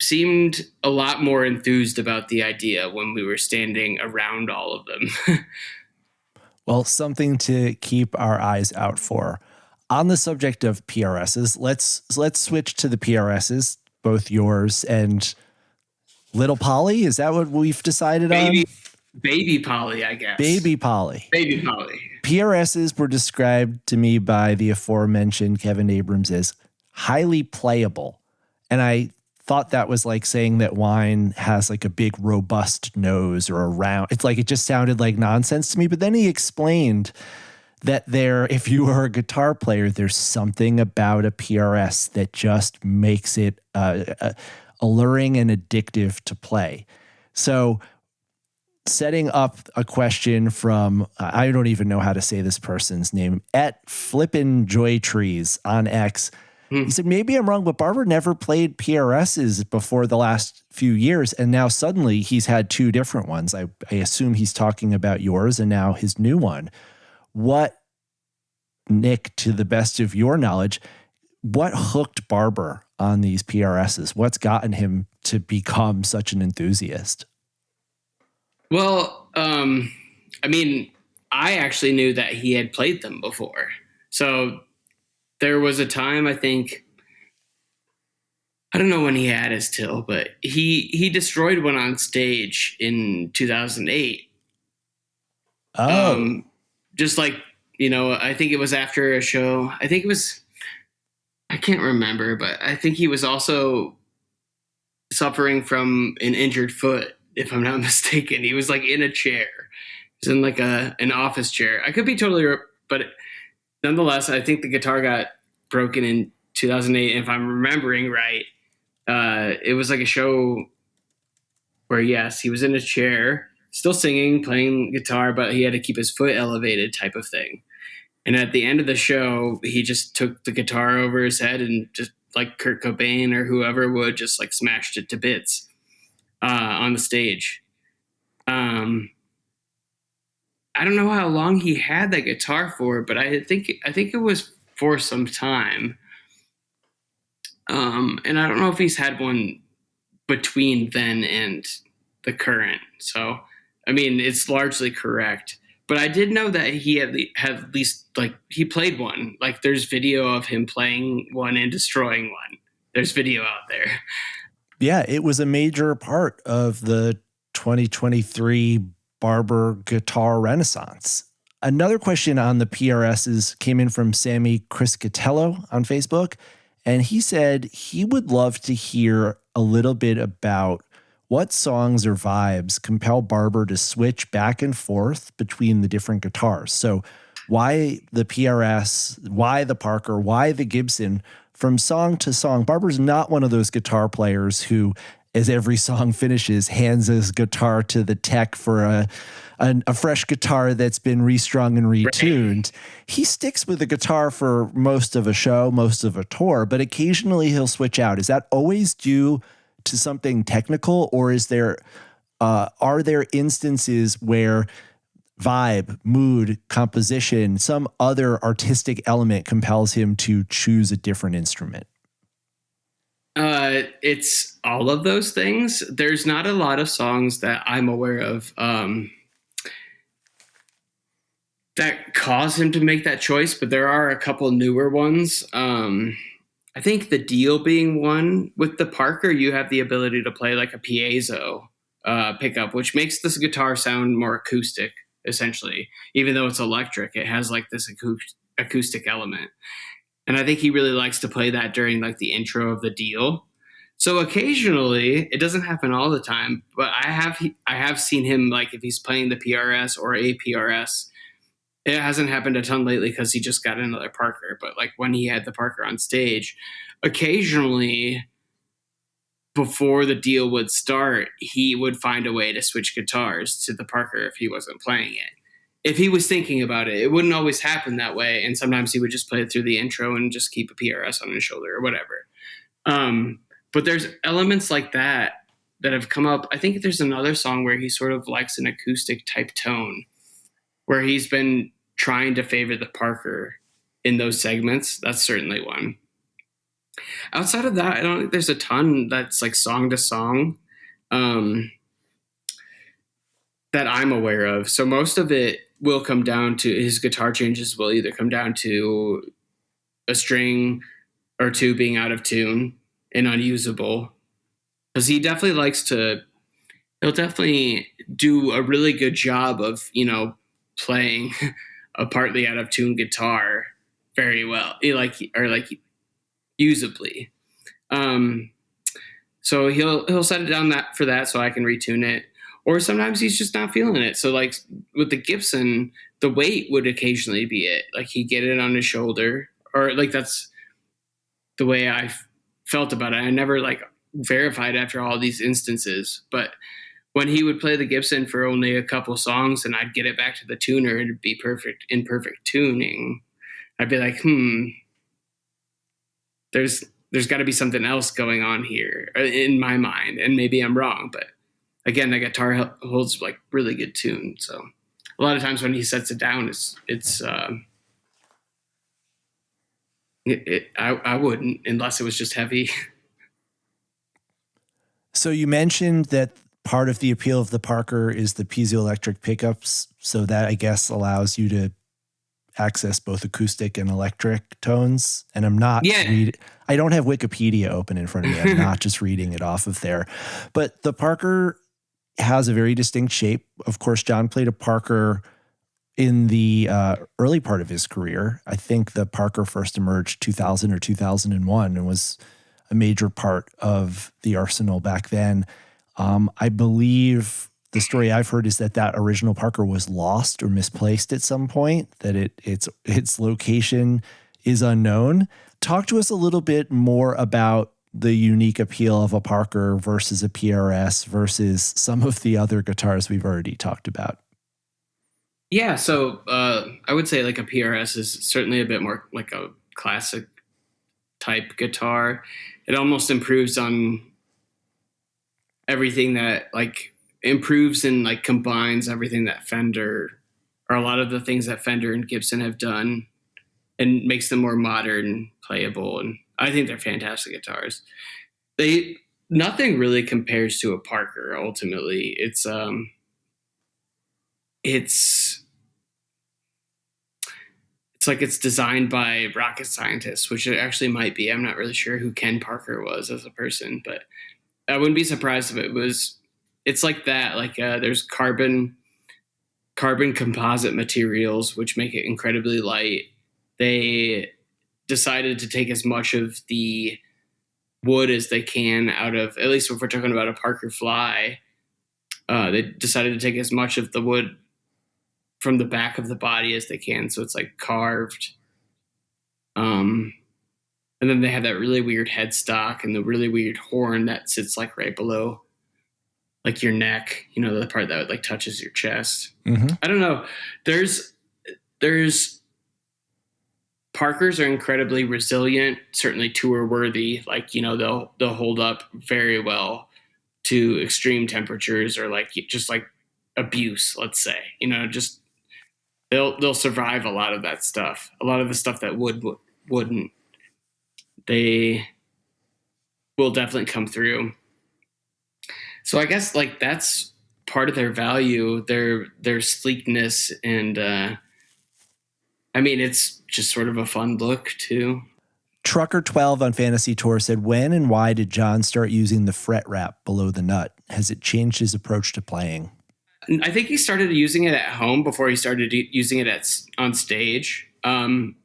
seemed a lot more enthused about the idea when we were standing around all of them. Well, something to keep our eyes out for. On the subject of PRSs, let's switch to the PRSs. Both yours and Little Polly. Is that what we've decided on? Baby Polly, I guess. Baby Polly. Baby Polly. PRSs were described to me by the aforementioned Kevin Abrams as highly playable. And I thought that was like saying that wine has like a big robust nose or a round. It's like, it just sounded like nonsense to me. But then he explained that if you are a guitar player, there's something about a PRS that just makes it alluring and addictive to play. So setting up a question from, I don't even know how to say this person's name, at Flippin' Joy Trees on X. He said, maybe I'm wrong, but Barber never played PRSs before the last few years. And now suddenly he's had 2 different ones. I assume he's talking about yours and now his new one. What, Nick, to the best of your knowledge, what hooked Barber on these PRSs? What's gotten him to become such an enthusiast? Well, I mean, I actually knew that he had played them before. So there was a time, I think, I don't know when he had his till, but he destroyed one on stage in 2008. Oh. Just like, I think it was after a show. I can't remember, but I think he was also suffering from an injured foot, if I'm not mistaken. He was like in a chair. He was in like an office chair. I could be totally, but nonetheless, I think the guitar got broken in 2008. And if I'm remembering right, it was like a show where, yes, he was in a chair, still singing, playing guitar, but he had to keep his foot elevated type of thing. And at the end of the show, he just took the guitar over his head and just like Kurt Cobain or whoever would just like smashed it to bits on the stage. I don't know how long he had that guitar for, but I think it was for some time. And I don't know if he's had one between then and the current. So, I mean, it's largely correct. But I did know that he had at least like he played one. Like there's video of him playing one and destroying one. There's video out there. Yeah, it was a major part of the 2023 Barber guitar renaissance. Another question on the PRSs came in from Sammy Criscatello on Facebook, and he said he would love to hear a little bit about what songs or vibes compel Barber to switch back and forth between the different guitars. So why the PRS, why the Parker, why the Gibson? From song to song, Barber's not one of those guitar players who, as every song finishes, hands his guitar to the tech for a fresh guitar that's been restrung and retuned. Right. He sticks with the guitar for most of a show, most of a tour, but occasionally he'll switch out. Is that always due to something technical, or is there are there instances where vibe, mood, composition, some other artistic element compels him to choose a different instrument? It's all of those things. There's not a lot of songs that I'm aware of that cause him to make that choice, but there are a couple newer ones. I think the deal being one with the Parker, you have the ability to play like a piezo pickup, which makes this guitar sound more acoustic. Essentially, even though it's electric, it has like this acoustic element. And I think he really likes to play that during like the intro of the deal. So occasionally, it doesn't happen all the time, but I have seen him, like if he's playing the PRS or a PRS. It hasn't happened a ton lately because he just got another Parker, but like when he had the Parker on stage, occasionally before the deal would start, he would find a way to switch guitars to the Parker if he wasn't playing it. If he was thinking about it, it wouldn't always happen that way. And sometimes he would just play it through the intro and just keep a PRS on his shoulder or whatever. But there's elements like that have come up. I think there's another song where he sort of likes an acoustic type tone where he's been trying to favor the Parker in those segments. That's certainly one. Outside of that, I don't think there's a ton that's like song to song that I'm aware of. So most of it will come down to his guitar changes will either come down to a string or two being out of tune and unusable. Because he definitely he'll definitely do a really good job of, playing a partly out of tune guitar very well, usably. So he'll set it down for that so I can retune it. Or sometimes he's just not feeling it. So like with the Gibson, the weight would occasionally be it. Like he'd get it on his shoulder, or like that's the way I felt about it. I never like verified after all these instances, but when he would play the Gibson for only a couple songs and I'd get it back to the tuner and it'd be in perfect tuning, I'd be like, there's got to be something else going on here in my mind. And maybe I'm wrong, but again, the guitar holds like really good tune. So a lot of times when he sets it down, I wouldn't unless it was just heavy. So you mentioned that part of the appeal of the Parker is the piezoelectric pickups. So that, I guess, allows you to access both acoustic and electric tones. And I'm not I don't have Wikipedia open in front of me. I'm not just reading it off of there. But the Parker has a very distinct shape. Of course, John played a Parker in the early part of his career. I think the Parker first emerged 2000 or 2001 and was a major part of the arsenal back then. I believe the story I've heard is that original Parker was lost or misplaced at some point, that its location is unknown. Talk to us a little bit more about the unique appeal of a Parker versus a PRS versus some of the other guitars we've already talked about. Yeah, so I would say like a PRS is certainly a bit more like a classic type guitar. It almost improves on everything that like improves and like combines everything that Fender or a lot of the things that Fender and Gibson have done and makes them more modern, playable. And I think they're fantastic guitars. Nothing really compares to a Parker. Ultimately, it's It's like it's designed by rocket scientists, which it actually might be. I'm not really sure who Ken Parker was as a person, but I wouldn't be surprised if it was. It's like that. Like there's carbon composite materials, which make it incredibly light. They decided to take as much of the wood as they can out of, at least if we're talking about a Parker fly, they decided to take as much of the wood from the back of the body as they can. So it's like carved. And then they have that really weird headstock and the really weird horn that sits like right below like your neck, you know, the part that like touches your chest. Mm-hmm. I don't know. There's Parkers are incredibly resilient, certainly tour worthy. Like, you know, they'll hold up very well to extreme temperatures or like just like abuse, let's say, you know, just they'll survive a lot of that stuff. A lot of the stuff that wouldn't, they will definitely come through. So I guess like that's part of their value, their sleekness, and I mean, it's just sort of a fun look too. Trucker12 on Fantasy Tour said, when and why did John start using the fret wrap below the nut? Has it changed his approach to playing? I think he started using it at home before he started using it on stage.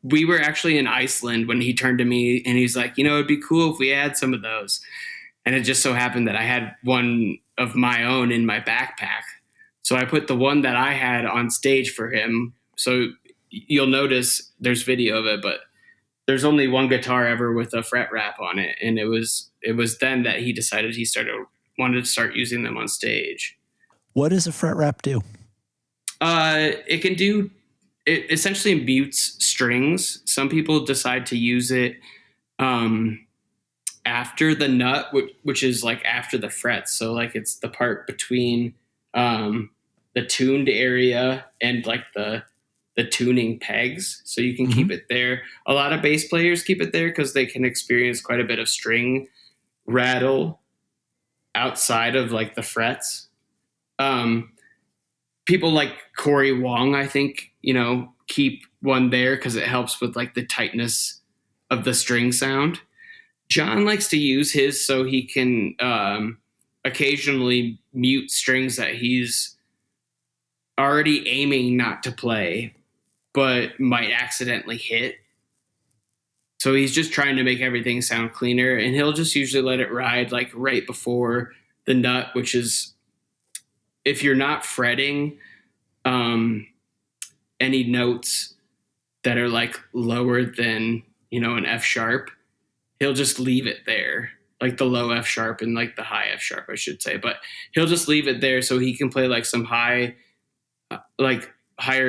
We were actually in Iceland when he turned to me and he's like, you know, it'd be cool if we had some of those. And it just so happened that I had one of my own in my backpack. So I put the one that I had on stage for him. So you'll notice there's video of it, but there's only one guitar ever with a fret wrap on it. And it was then that he decided he wanted to start using them on stage. What does a fret wrap do? It essentially mutes strings. Some people decide to use it after the nut, which is like after the frets. So like it's the part between the tuned area and like the tuning pegs. So you can keep it there. A lot of bass players keep it there because they can experience quite a bit of string rattle outside of like the frets. People like Corey Wong, I think, you know, keep one there because it helps with like the tightness of the string sound. John likes to use his so he can occasionally mute strings that he's already aiming not to play, but might accidentally hit. So he's just trying to make everything sound cleaner, and he'll just usually let it ride like right before the nut, which is, if you're not fretting any notes that are like lower than, you know, an F sharp, he'll just leave it there, like the low F sharp and like the high F sharp, I should say. But he'll just leave it there so he can play like some higher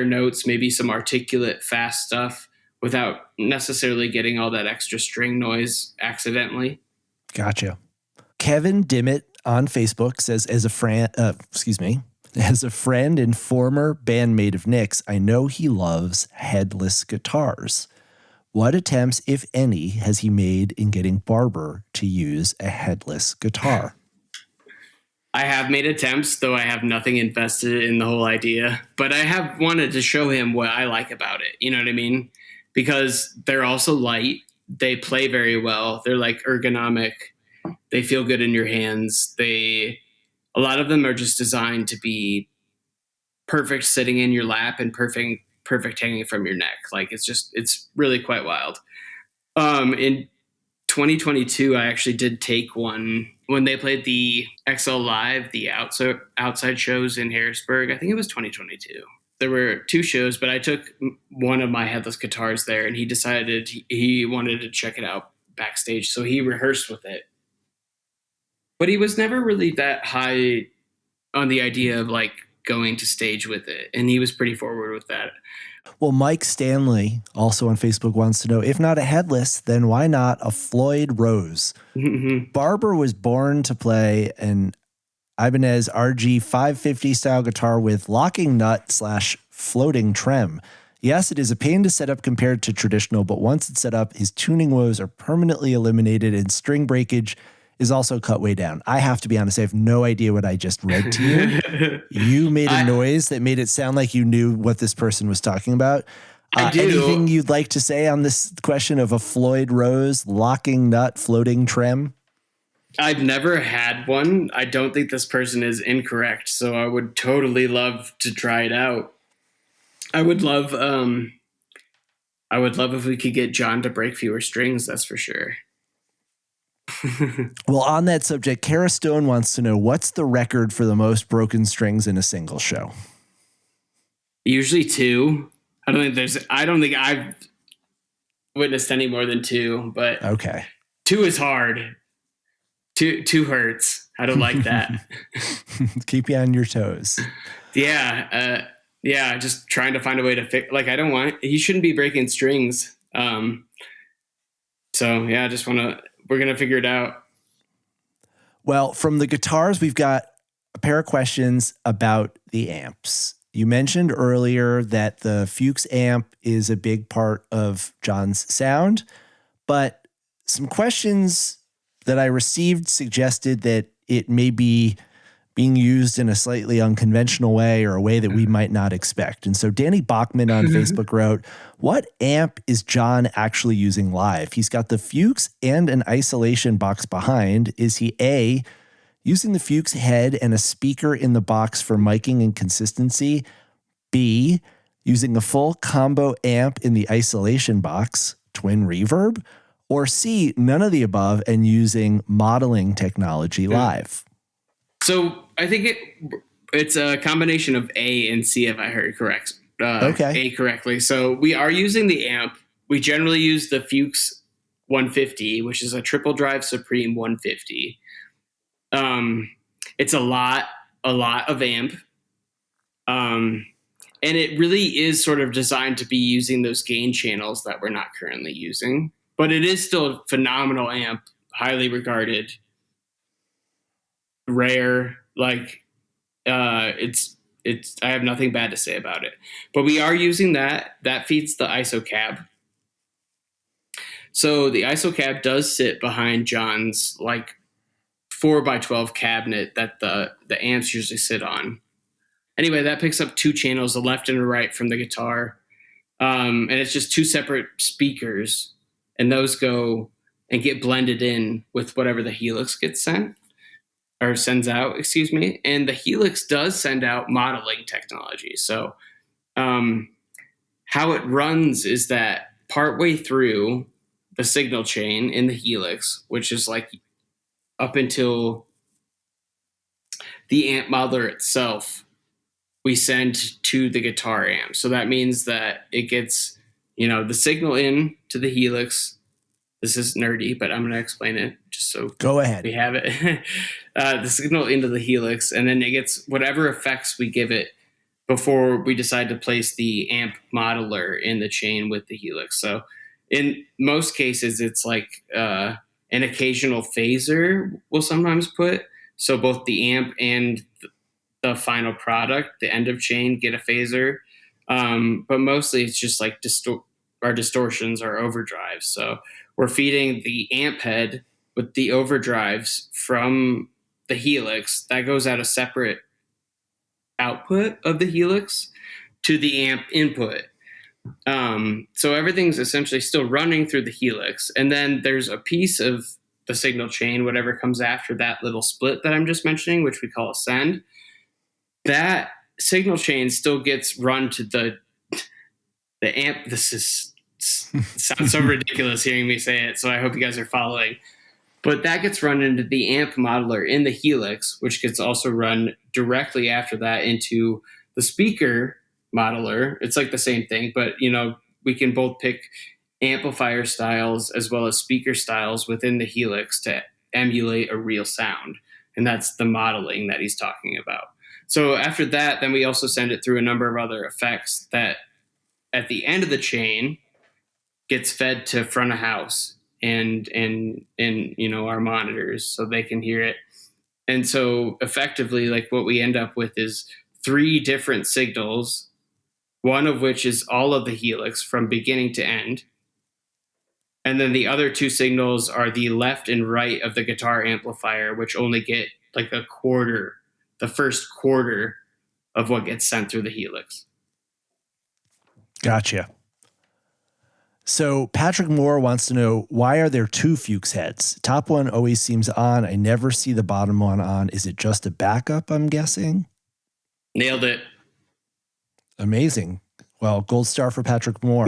notes, maybe some articulate, fast stuff without necessarily getting all that extra string noise accidentally. Gotcha. Kevin Dimmitt on Facebook says, as a friend and former bandmate of Nick's, I know he loves headless guitars. What attempts, if any, has he made in getting Barber to use a headless guitar? I have made attempts, though I have nothing invested in the whole idea. But I have wanted to show him what I like about it. You know what I mean? Because they're also light. They play very well. They're like ergonomic. They feel good in your hands. A lot of them are just designed to be perfect sitting in your lap and perfect hanging from your neck. Like it's really quite wild. In 2022, I actually did take one when they played the XL Live, the outside shows in Harrisburg. I think it was 2022. There were 2 shows, but I took one of my headless guitars there, and he decided he wanted to check it out backstage. So he rehearsed with it, but he was never really that high on the idea of like going to stage with it. And he was pretty forward with that. Well, Mike Stanley, also on Facebook, wants to know, if not a headless, then why not a Floyd Rose? Barber was born to play an Ibanez RG 550 style guitar with locking nut / floating trem. Yes, it is a pain to set up compared to traditional, but once it's set up, his tuning woes are permanently eliminated and string breakage is also cut way down. I have to be honest, I have no idea what I just read to you. You made a noise that made it sound like you knew what this person was talking about. I do. Anything you'd like to say on this question of a Floyd Rose locking nut floating trem? I've never had one. I don't think this person is incorrect, so I would totally love to try it out. I would love if we could get John to break fewer strings, that's for sure. Well, on that subject, Kara Stone wants to know, what's the record for the most broken strings in a single show? Usually 2. I don't think I've witnessed any more than 2, but okay. 2 is hard. 2 hurts. I don't like that. Keep you on your toes. Yeah. Just trying to find a way to fix, like, he shouldn't be breaking strings. So yeah, we're going to figure it out. Well, from the guitars, we've got a pair of questions about the amps. You mentioned earlier that the Fuchs amp is a big part of John's sound, but some questions that I received suggested that it may be being used in a slightly unconventional way, or a way that we might not expect. And so Danny Bachman on Facebook wrote, what amp is John actually using live? He's got the Fuchs and an isolation box behind. Is he A, using the Fuchs head and a speaker in the box for miking and consistency? B, using a full combo amp in the isolation box, twin reverb? Or C, none of the above and using modeling technology live? So I think it's a combination of A and C, if I heard correct. Okay. A correctly. So we are using the amp. We generally use the Fuchs 150, which is a triple drive Supreme 150. It's a lot of amp. And it really is sort of designed to be using those gain channels that we're not currently using. But it is still a phenomenal amp, highly regarded, rare. Like, it's I have nothing bad to say about it. But we are using that. That feeds the ISO cab. So the ISO cab does sit behind John's like 4x12 cabinet that the amps usually sit on. Anyway, that picks up 2 channels, the left and the right from the guitar. And it's just 2 separate speakers. And those go and get blended in with whatever the Helix gets sends out, excuse me. And the Helix does send out modeling technology. So how it runs is that partway through the signal chain in the Helix, which is like up until the amp modeler itself, we send to the guitar amp. So that means that it gets, the signal in to the Helix. This is nerdy, but I'm going to explain it just so go ahead. We have it. The signal into the Helix, and then it gets whatever effects we give it before we decide to place the amp modeler in the chain with the Helix. So in most cases, it's like an occasional phaser we'll sometimes put. So both the amp and the final product, the end of chain, get a phaser. But mostly it's just like our distortions, our overdrives. So we're feeding the amp head with the overdrives from the Helix. That goes out a separate output of the Helix to the amp input. So everything's essentially still running through the Helix. And then there's a piece of the signal chain, whatever comes after that little split that I'm just mentioning, which we call a send. That signal chain still gets run to the amp. This sounds so ridiculous hearing me say it, so I hope you guys are following. But that gets run into the amp modeler in the Helix, which gets also run directly after that into the speaker modeler. It's like the same thing, but we can both pick amplifier styles as well as speaker styles within the Helix to emulate a real sound. And that's the modeling that he's talking about. So after that, then we also send it through a number of other effects that at the end of the chain gets fed to front of house and our monitors so they can hear it. And so effectively, like, what we end up with is 3 different signals, one of which is all of the Helix from beginning to end. And then the other 2 signals are the left and right of the guitar amplifier, which only get like a quarter, the first quarter of what gets sent through the Helix. Gotcha. So Patrick Moore wants to know, why are there two Fuchs heads? Top one always seems on. I never see the bottom one on. Is it just a backup, I'm guessing? Nailed it. Amazing. Well, gold star for Patrick Moore.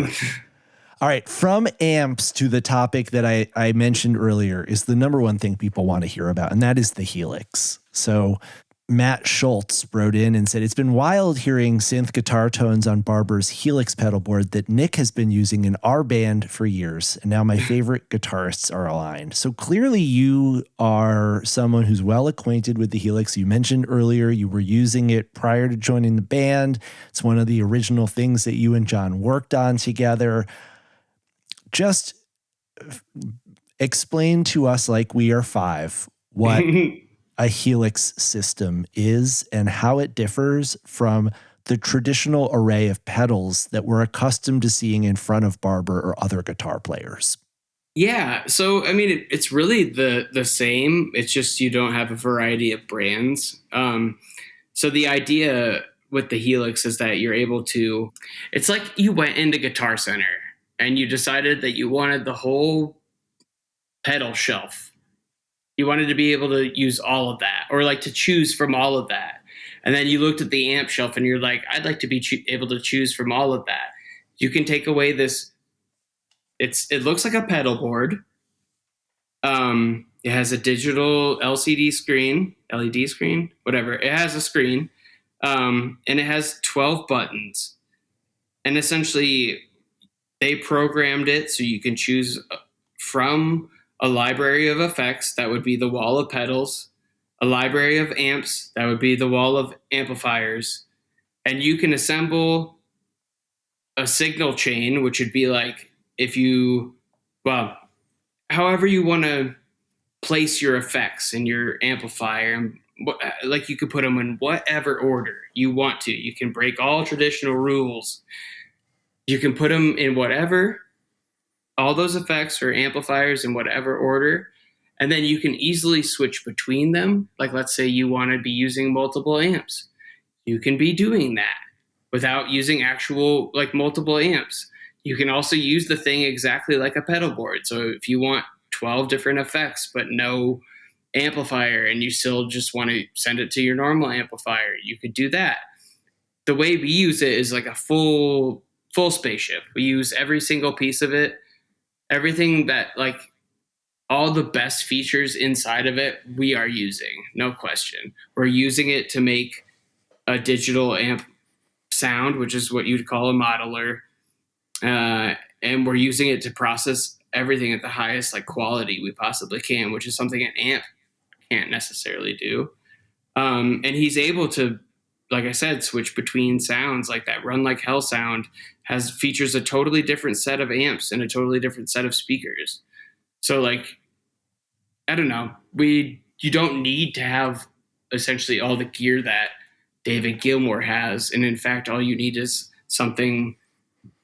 All right. From amps to the topic that I mentioned earlier is the number one thing people want to hear about, and that is the Helix. So Matt Schultz wrote in and said, it's been wild hearing synth guitar tones on Barber's Helix pedal board that Nick has been using in our band for years. And now my favorite guitarists are aligned. So clearly you are someone who's well acquainted with the Helix. You mentioned earlier you were using it prior to joining the band. It's one of the original things that you and John worked on together. Just explain to us, like we are five, what a Helix system is and how it differs from the traditional array of pedals that we're accustomed to seeing in front of Barber or other guitar players. Yeah. So, I mean, it's really the same. It's just you don't have a variety of brands. So the idea with the Helix is that you're able to, it's like you went into Guitar Center and you decided that you wanted the whole pedal shelf. You wanted to be able to use all of that, or like to choose from all of that. And then you looked at the amp shelf and you're like, I'd like to be able to choose from all of that. You can take away this. It looks like a pedal board. It has a digital LCD screen, LED screen, whatever. It has a screen, and it has 12 buttons. And essentially, they programmed it so you can choose from a library of effects, that would be the wall of pedals, a library of amps, that would be the wall of amplifiers, and you can assemble a signal chain, which would be like however you want to place your effects in your amplifier, and like you could put them in whatever order you want to. You can break all traditional rules. You can put them in all those effects or amplifiers in whatever order, and then you can easily switch between them. Like, let's say you want to be using multiple amps. You can be doing that without using actual, like, multiple amps. You can also use the thing exactly like a pedal board. So if you want 12 different effects but no amplifier and you still just want to send it to your normal amplifier, you could do that. The way we use it is like a full spaceship. We use every single piece of it. Everything that, like, all the best features inside of it, we are using, no question. We're using it to make a digital amp sound, which is what you'd call a modeler. And we're using it to process everything at the highest, like, quality we possibly can, which is something an amp can't necessarily do. And he's able to, like I said, switch between sounds. Like that Run Like Hell sound features a totally different set of amps and a totally different set of speakers. So, like, I don't know, you don't need to have essentially all the gear that David Gilmour has. And in fact, all you need is something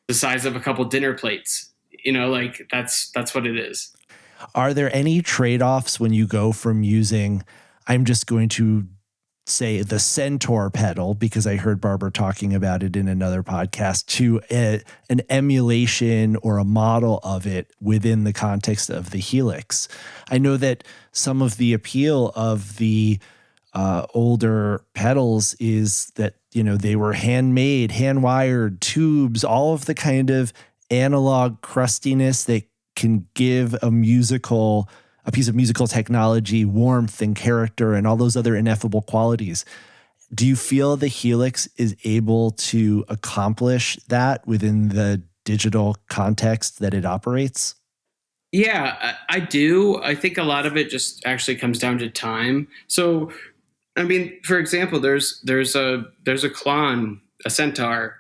the size of a couple dinner plates. Like that's what it is. Are there any trade-offs when you go from using, I'm just going to say, the Centaur pedal, because I heard Barber talking about it in another podcast, to an emulation or a model of it within the context of the Helix? I know that some of the appeal of the older pedals is that, they were handmade, hand-wired, tubes, all of the kind of analog crustiness that can give a piece of musical technology warmth and character and all those other ineffable qualities. Do you feel the Helix is able to accomplish that within the digital context that it operates? Yeah, I do. I think a lot of it just actually comes down to time. So, I mean, for example, there's a Klon, a Centaur,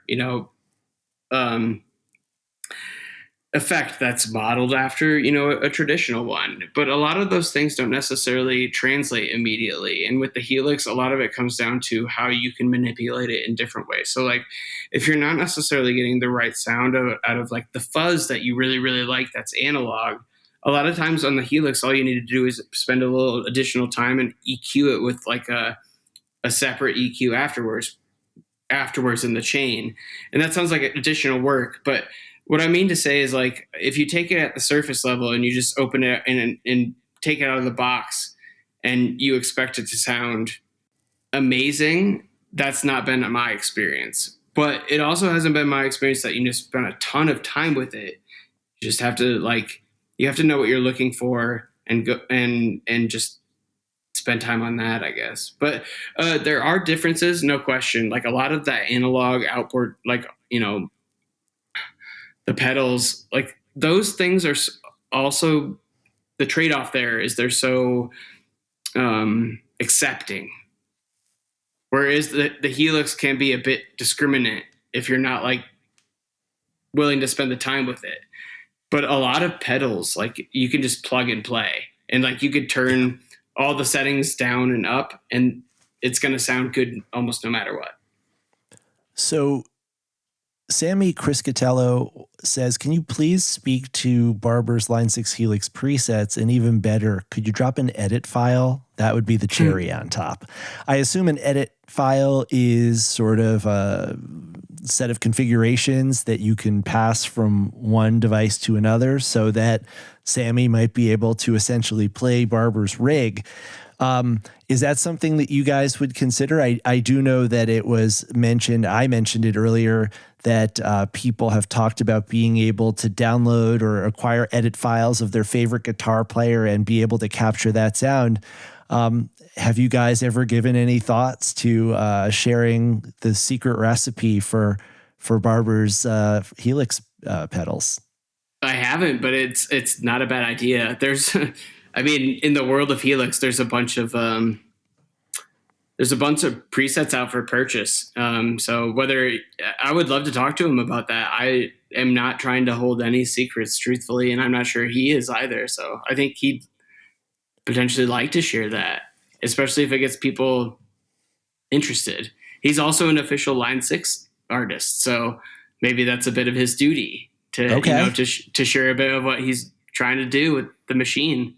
effect that's modeled after, a traditional one. But a lot of those things don't necessarily translate immediately. And with the Helix, a lot of it comes down to how you can manipulate it in different ways. So, like, if you're not necessarily getting the right sound out of like the fuzz that you really, really like that's analog, a lot of times on the Helix, all you need to do is spend a little additional time and EQ it with like a separate EQ afterwards in the chain. And that sounds like additional work, but what I mean to say is like, if you take it at the surface level and you just open it and take it out of the box and you expect it to sound amazing, that's not been my experience. But it also hasn't been my experience that you just spend a ton of time with it. You just have to you have to know what you're looking for and go and just spend time on that, I guess. But there are differences, no question. Like a lot of that analog outboard, the pedals, like those things are also the trade-off there is they're so accepting. Whereas the Helix can be a bit discriminate if you're not like willing to spend the time with it. But a lot of pedals, like you can just plug and play, and like you could turn all the settings down and up, and it's going to sound good almost no matter what. So Sammy Criscatello says, can you please speak to Barber's Line 6 Helix presets? And even better, could you drop an edit file? That would be the cherry on top. I assume an edit file is sort of a set of configurations that you can pass from one device to another so that Sammy might be able to essentially play Barber's rig. Is that something that you guys would consider? I do know that it was mentioned, I mentioned it earlier, that people have talked about being able to download or acquire edit files of their favorite guitar player and be able to capture that sound. Have you guys ever given any thoughts to sharing the secret recipe for Barber's Helix pedals? I haven't, but it's not a bad idea. There's, I mean, in the world of Helix, there's a bunch of presets out for purchase. So whether I would love to talk to him about that. I am not trying to hold any secrets, truthfully, and I'm not sure he is either. So I think he'd potentially like to share that, especially if it gets people interested. He's also an official Line 6 artist, so maybe that's a bit of his duty to to share a bit of what he's trying to do with the machine.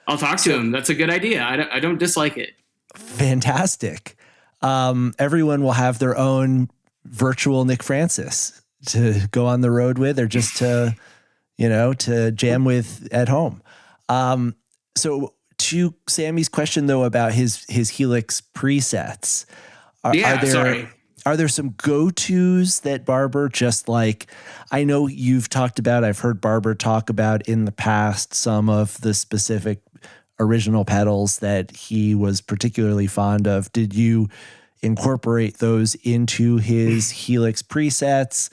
I'll talk to him. That's a good idea. I don't dislike it. Fantastic. Everyone will have their own virtual Nick Francis to go on the road with, or just to, to jam with at home. So to Sammy's question though, about his Helix presets, are there some go-tos that Barber just like, I know you've talked about, I've heard Barber talk about in the past, some of the specific original pedals that he was particularly fond of. Did you incorporate those into his Helix presets,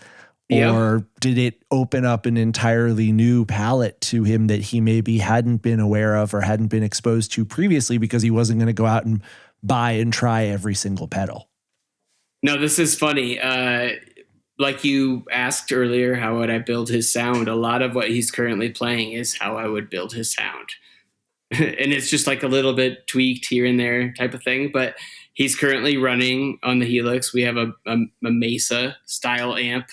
or did it open up an entirely new palette to him that he maybe hadn't been aware of or hadn't been exposed to previously because he wasn't going to go out and buy and try every single pedal? No, this is funny. Like you asked earlier, how would I build his sound? A lot of what he's currently playing is how I would build his sound. And it's just like a little bit tweaked here and there type of thing. But he's currently running on the Helix. We have a Mesa style amp.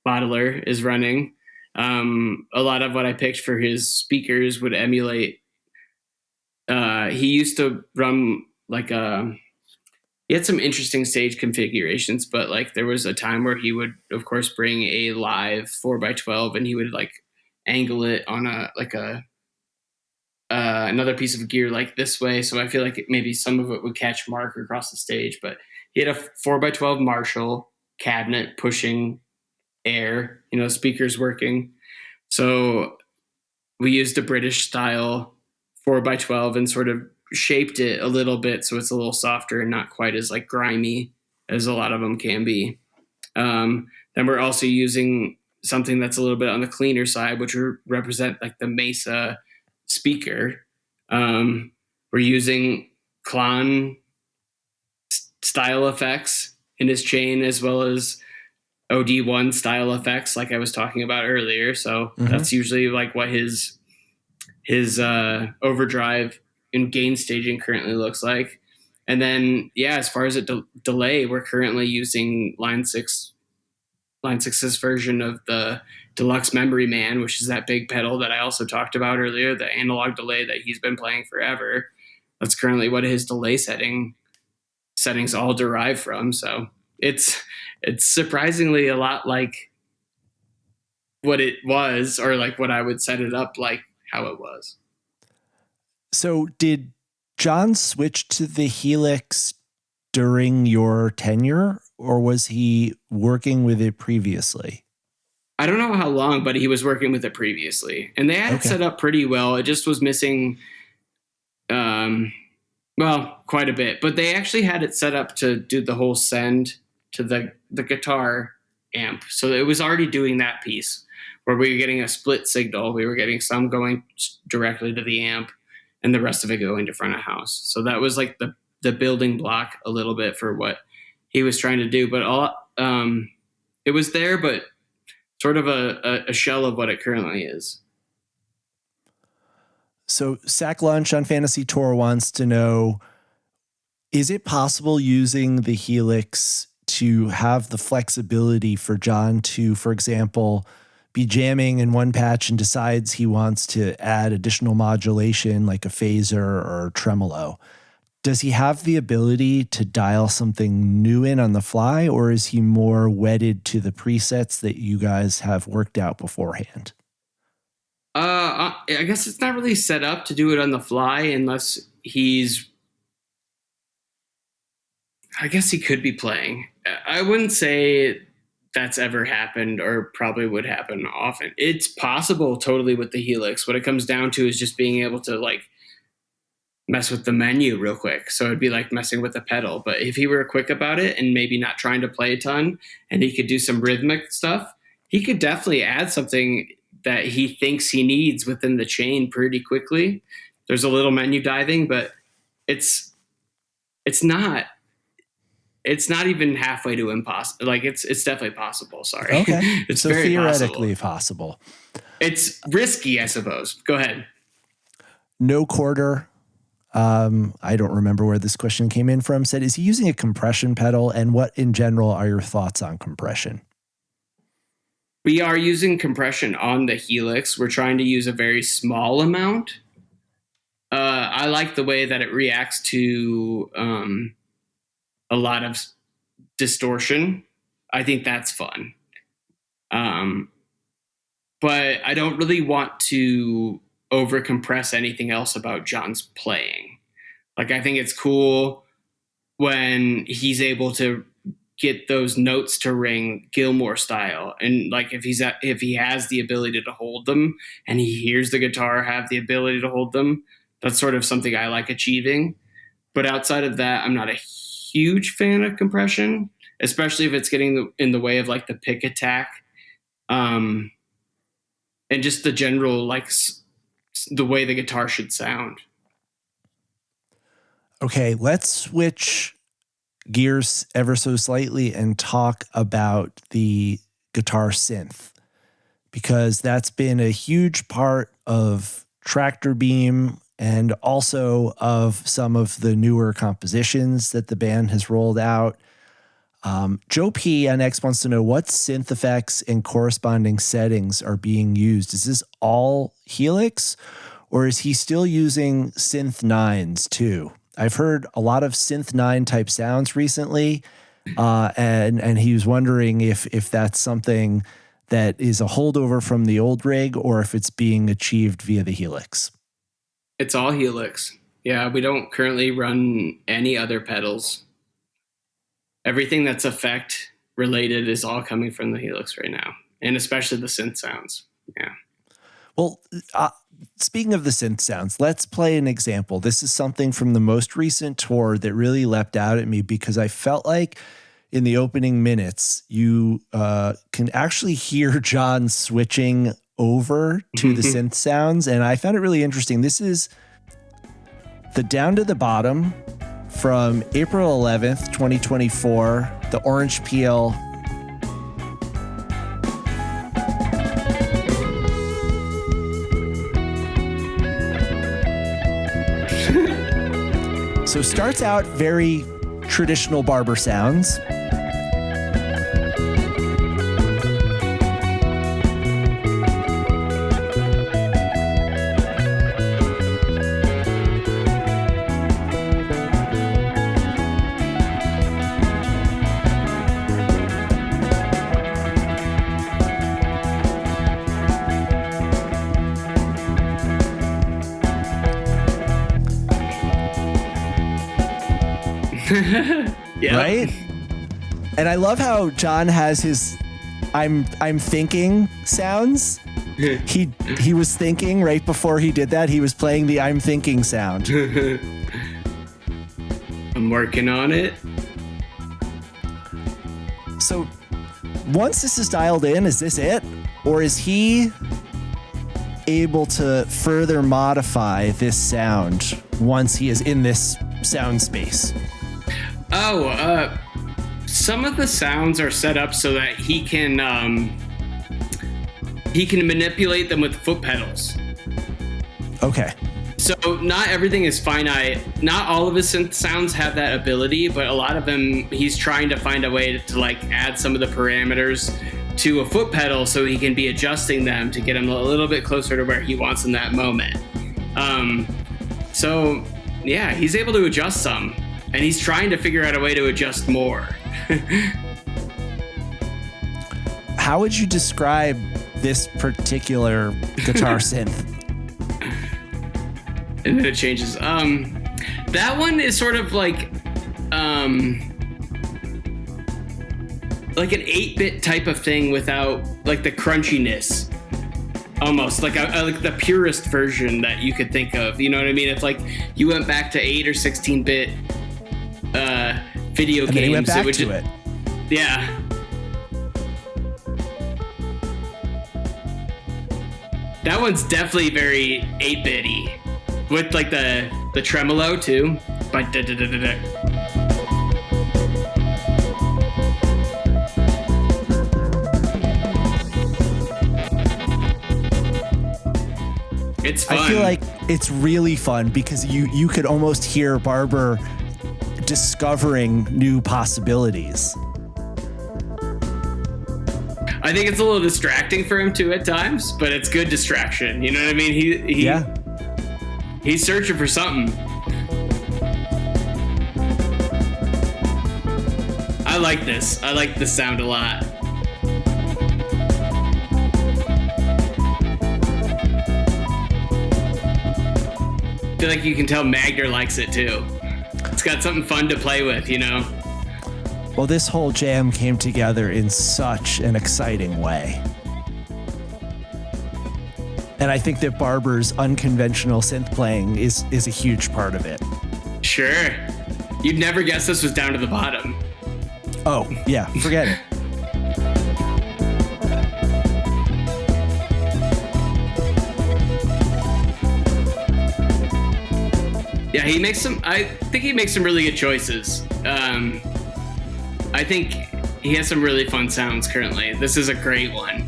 Modeler is running. A lot of what I picked for his speakers would emulate. He used to run he had some interesting stage configurations, but like there was a time where he would, of course, bring a live 4x12 and he would like angle it on another piece of gear like this way. So I feel like maybe some of it would catch Mark across the stage, but he had a 4x12 Marshall cabinet pushing air, speakers working. So we used a British style 4x12 and sort of shaped it a little bit so it's a little softer and not quite as like grimy as a lot of them can be. Then we're also using something that's a little bit on the cleaner side, which would represent like the Mesa speaker. We're using Klon style effects in his chain, as well as OD1 style effects, like I was talking about earlier. So that's usually like what his overdrive and gain staging currently looks like. And then, as far as a delay, we're currently using Line 6's version of the Deluxe Memory Man, which is that big pedal that I also talked about earlier, the analog delay that he's been playing forever. That's currently what his delay settings all derive from. So it's surprisingly a lot like what it was, or like what I would set it up like how it was. So did John switch to the Helix during your tenure, or was he working with it previously? I don't know how long, but he was working with it previously, and they had it set up pretty well. It just was missing, quite a bit, but they actually had it set up to do the whole send to the guitar amp. So it was already doing that piece where we were getting a split signal. We were getting some going directly to the amp and the rest of it going to front of house. So that was like the building block a little bit for what he was trying to do. But it was there, but sort of a shell of what it currently is. So Sack Lunch on Fantasy Tour wants to know, is it possible using the Helix to have the flexibility for John to, for example, be jamming in one patch and decides he wants to add additional modulation like a phaser or tremolo? Does he have the ability to dial something new in on the fly, or is he more wedded to the presets that you guys have worked out beforehand? I guess it's not really set up to do it on the fly unless I guess he could be playing. I wouldn't say that's ever happened or probably would happen often. It's possible totally with the Helix. What it comes down to is just being able to like mess with the menu real quick. So it'd be like messing with a pedal. But if he were quick about it and maybe not trying to play a ton and he could do some rhythmic stuff, he could definitely add something that he thinks he needs within the chain pretty quickly. There's a little menu diving, but it's not even halfway to impossible. Like it's definitely possible. Sorry. Okay. It's so very theoretically possible. It's risky, I suppose. Go ahead. No Quarter. I don't remember where this question came in from. Said, is he using a compression pedal? And what in general are your thoughts on compression? We are using compression on the Helix. We're trying to use a very small amount. I like the way that it reacts to a lot of distortion. I think that's fun. But I don't really want to overcompress anything else about John's playing. Like, I think it's cool when he's able to get those notes to ring Gilmour style. And like, if he has the ability to hold them and he hears the guitar have the ability to hold them, that's sort of something I like achieving. But outside of that, I'm not a huge fan of compression, especially if it's getting in the way of like the pick attack. And just the general, like the way the guitar should sound. Okay, let's switch gears ever so slightly and talk about the guitar synth, because that's been a huge part of Tractor Beam and also of some of the newer compositions that the band has rolled out. Joe P on X wants to know what synth effects and corresponding settings are being used. Is this all Helix, or is he still using synth 9s too? I've heard a lot of synth 9 type sounds recently, and he was wondering if that's something that is a holdover from the old rig or if it's being achieved via the Helix. It's all Helix. Yeah, we don't currently run any other pedals. Everything that's effect related is all coming from the Helix right now, and especially the synth sounds. Yeah. Well, speaking of the synth sounds, let's play an example. This is something from the most recent tour that really leapt out at me because I felt like in the opening minutes, you can actually hear John switching over to the synth sounds, and I found it really interesting. This is the Down to the Bottom from April 11th, 2024, the Orange Peel. So starts out very traditional Barber sounds. Yeah. Right? And I love how John has his I'm thinking sounds. He was thinking right before he did that. He was playing the I'm thinking sound. I'm working on it. So once this is dialed in, is this it? Or is he able to further modify this sound once he is in this sound space? Some of the sounds are set up so that he can manipulate them with foot pedals. Okay. So not everything is finite. Not all of his synth sounds have that ability, but a lot of them he's trying to find a way to like add some of the parameters to a foot pedal so he can be adjusting them to get him a little bit closer to where he wants in that moment. So yeah, he's able to adjust some, and he's trying to figure out a way to adjust more. How would you describe this particular guitar synth? And then it changes. That one is sort of like an 8-bit type of thing without like the crunchiness. Almost like like the purest version that you could think of. You know what I mean? If like you went back to 8 or 16-bit video and games, then he went back it would to it. Yeah. That one's definitely very 8-bitty. With like the tremolo too. It's fun. I feel like it's really fun because you could almost hear Barber discovering new possibilities. I think it's a little distracting for him too at times, but it's good distraction. You know what I mean? Yeah. He's searching for something. I like this. I like this sound a lot. I feel like you can tell Magner likes it too. It's got something fun to play with, you know? Well, this whole jam came together in such an exciting way. And I think that Barber's unconventional synth playing is a huge part of it. Sure. You'd never guess this was down to the bottom. Oh, yeah, forget it. Yeah, I think he makes some really good choices. I think he has some really fun sounds currently. This is a great one.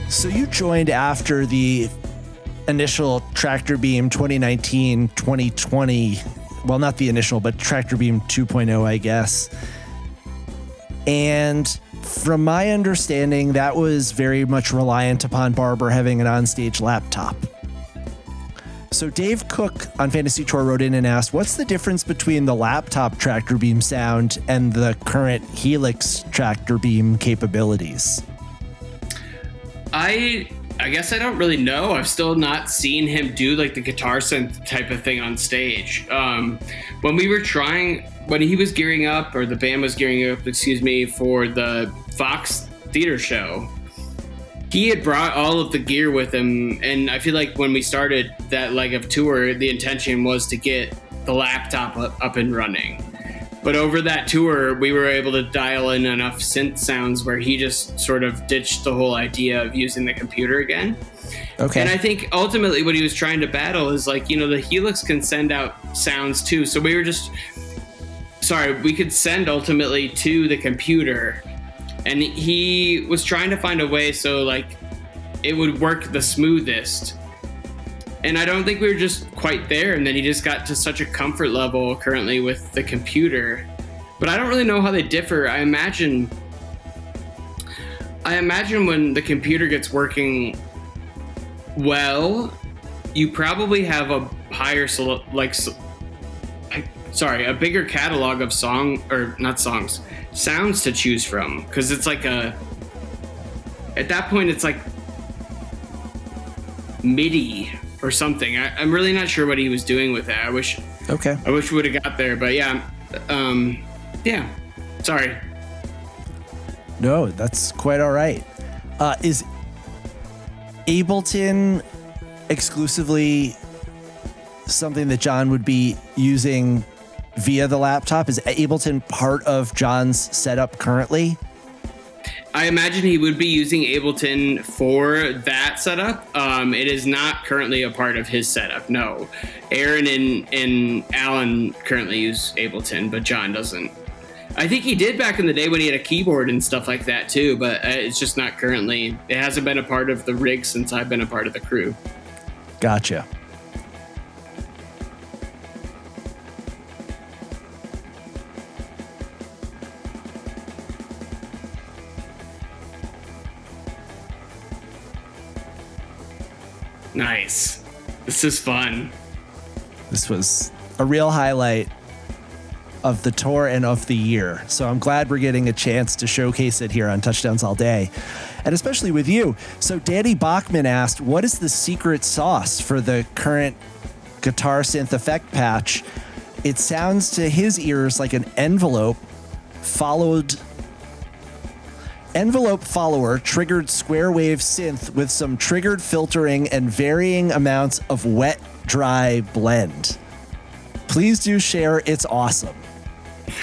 So you joined after the initial Tractor Beam 2019-2020. Well, not the initial, but Tractor Beam 2.0, I guess. And from my understanding, that was very much reliant upon Barber having an onstage laptop. So Dave Cook on Fantasy Tour wrote in and asked, what's the difference between the laptop Tractor Beam sound and the current Helix Tractor Beam capabilities? I guess I don't really know. I've still not seen him do like the guitar synth type of thing on stage. When he was gearing up, or the band was gearing up, for the Fox Theater show, he had brought all of the gear with him. And I feel like when we started that leg of tour, the intention was to get the laptop up and running. But over that tour, we were able to dial in enough synth sounds where he just sort of ditched the whole idea of using the computer again. Okay. And I think ultimately what he was trying to battle is like, the Helix can send out sounds too. So we could send ultimately to the computer. And he was trying to find a way so like it would work the smoothest. And I don't think we were just quite there. And then he just got to such a comfort level currently with the computer. But I don't really know how they differ. I imagine when the computer gets working well, you probably have a higher, a bigger catalog of sounds to choose from. Because it's like at that point, it's like MIDI or something. I'm really not sure what he was doing with that. I wish we would have got there, but yeah. Yeah. Sorry. No, that's quite all right. Is Ableton exclusively something that John would be using via the laptop? Is Ableton part of John's setup currently? I imagine he would be using Ableton for that setup. It is not currently a part of his setup. No, Aaron and Alan currently use Ableton, but John doesn't. I think he did back in the day when he had a keyboard and stuff like that too, but it's just not currently. It hasn't been a part of the rig since I've been a part of the crew. Gotcha. Nice. This is fun. This was a real highlight of the tour and of the year. So I'm glad we're getting a chance to showcase it here on Touchdowns All Day, and especially with you. So Danny Bachman asked, what is the secret sauce for the current guitar synth effect patch? It sounds to his ears like an envelope follower triggered square wave synth with some triggered filtering and varying amounts of wet dry blend. Please do share. It's awesome.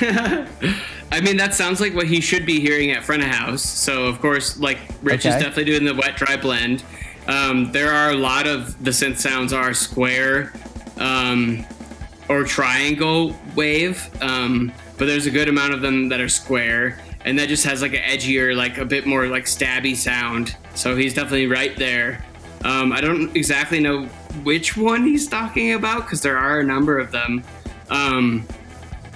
I mean, that sounds like what he should be hearing at front of house. So of course, like Rich is definitely doing the wet dry blend. There are a lot of the synth sounds are square or triangle wave, but there's a good amount of them that are square. And that just has like an edgier, like a bit more like stabby sound. So he's definitely right there. I don't exactly know which one he's talking about because there are a number of them.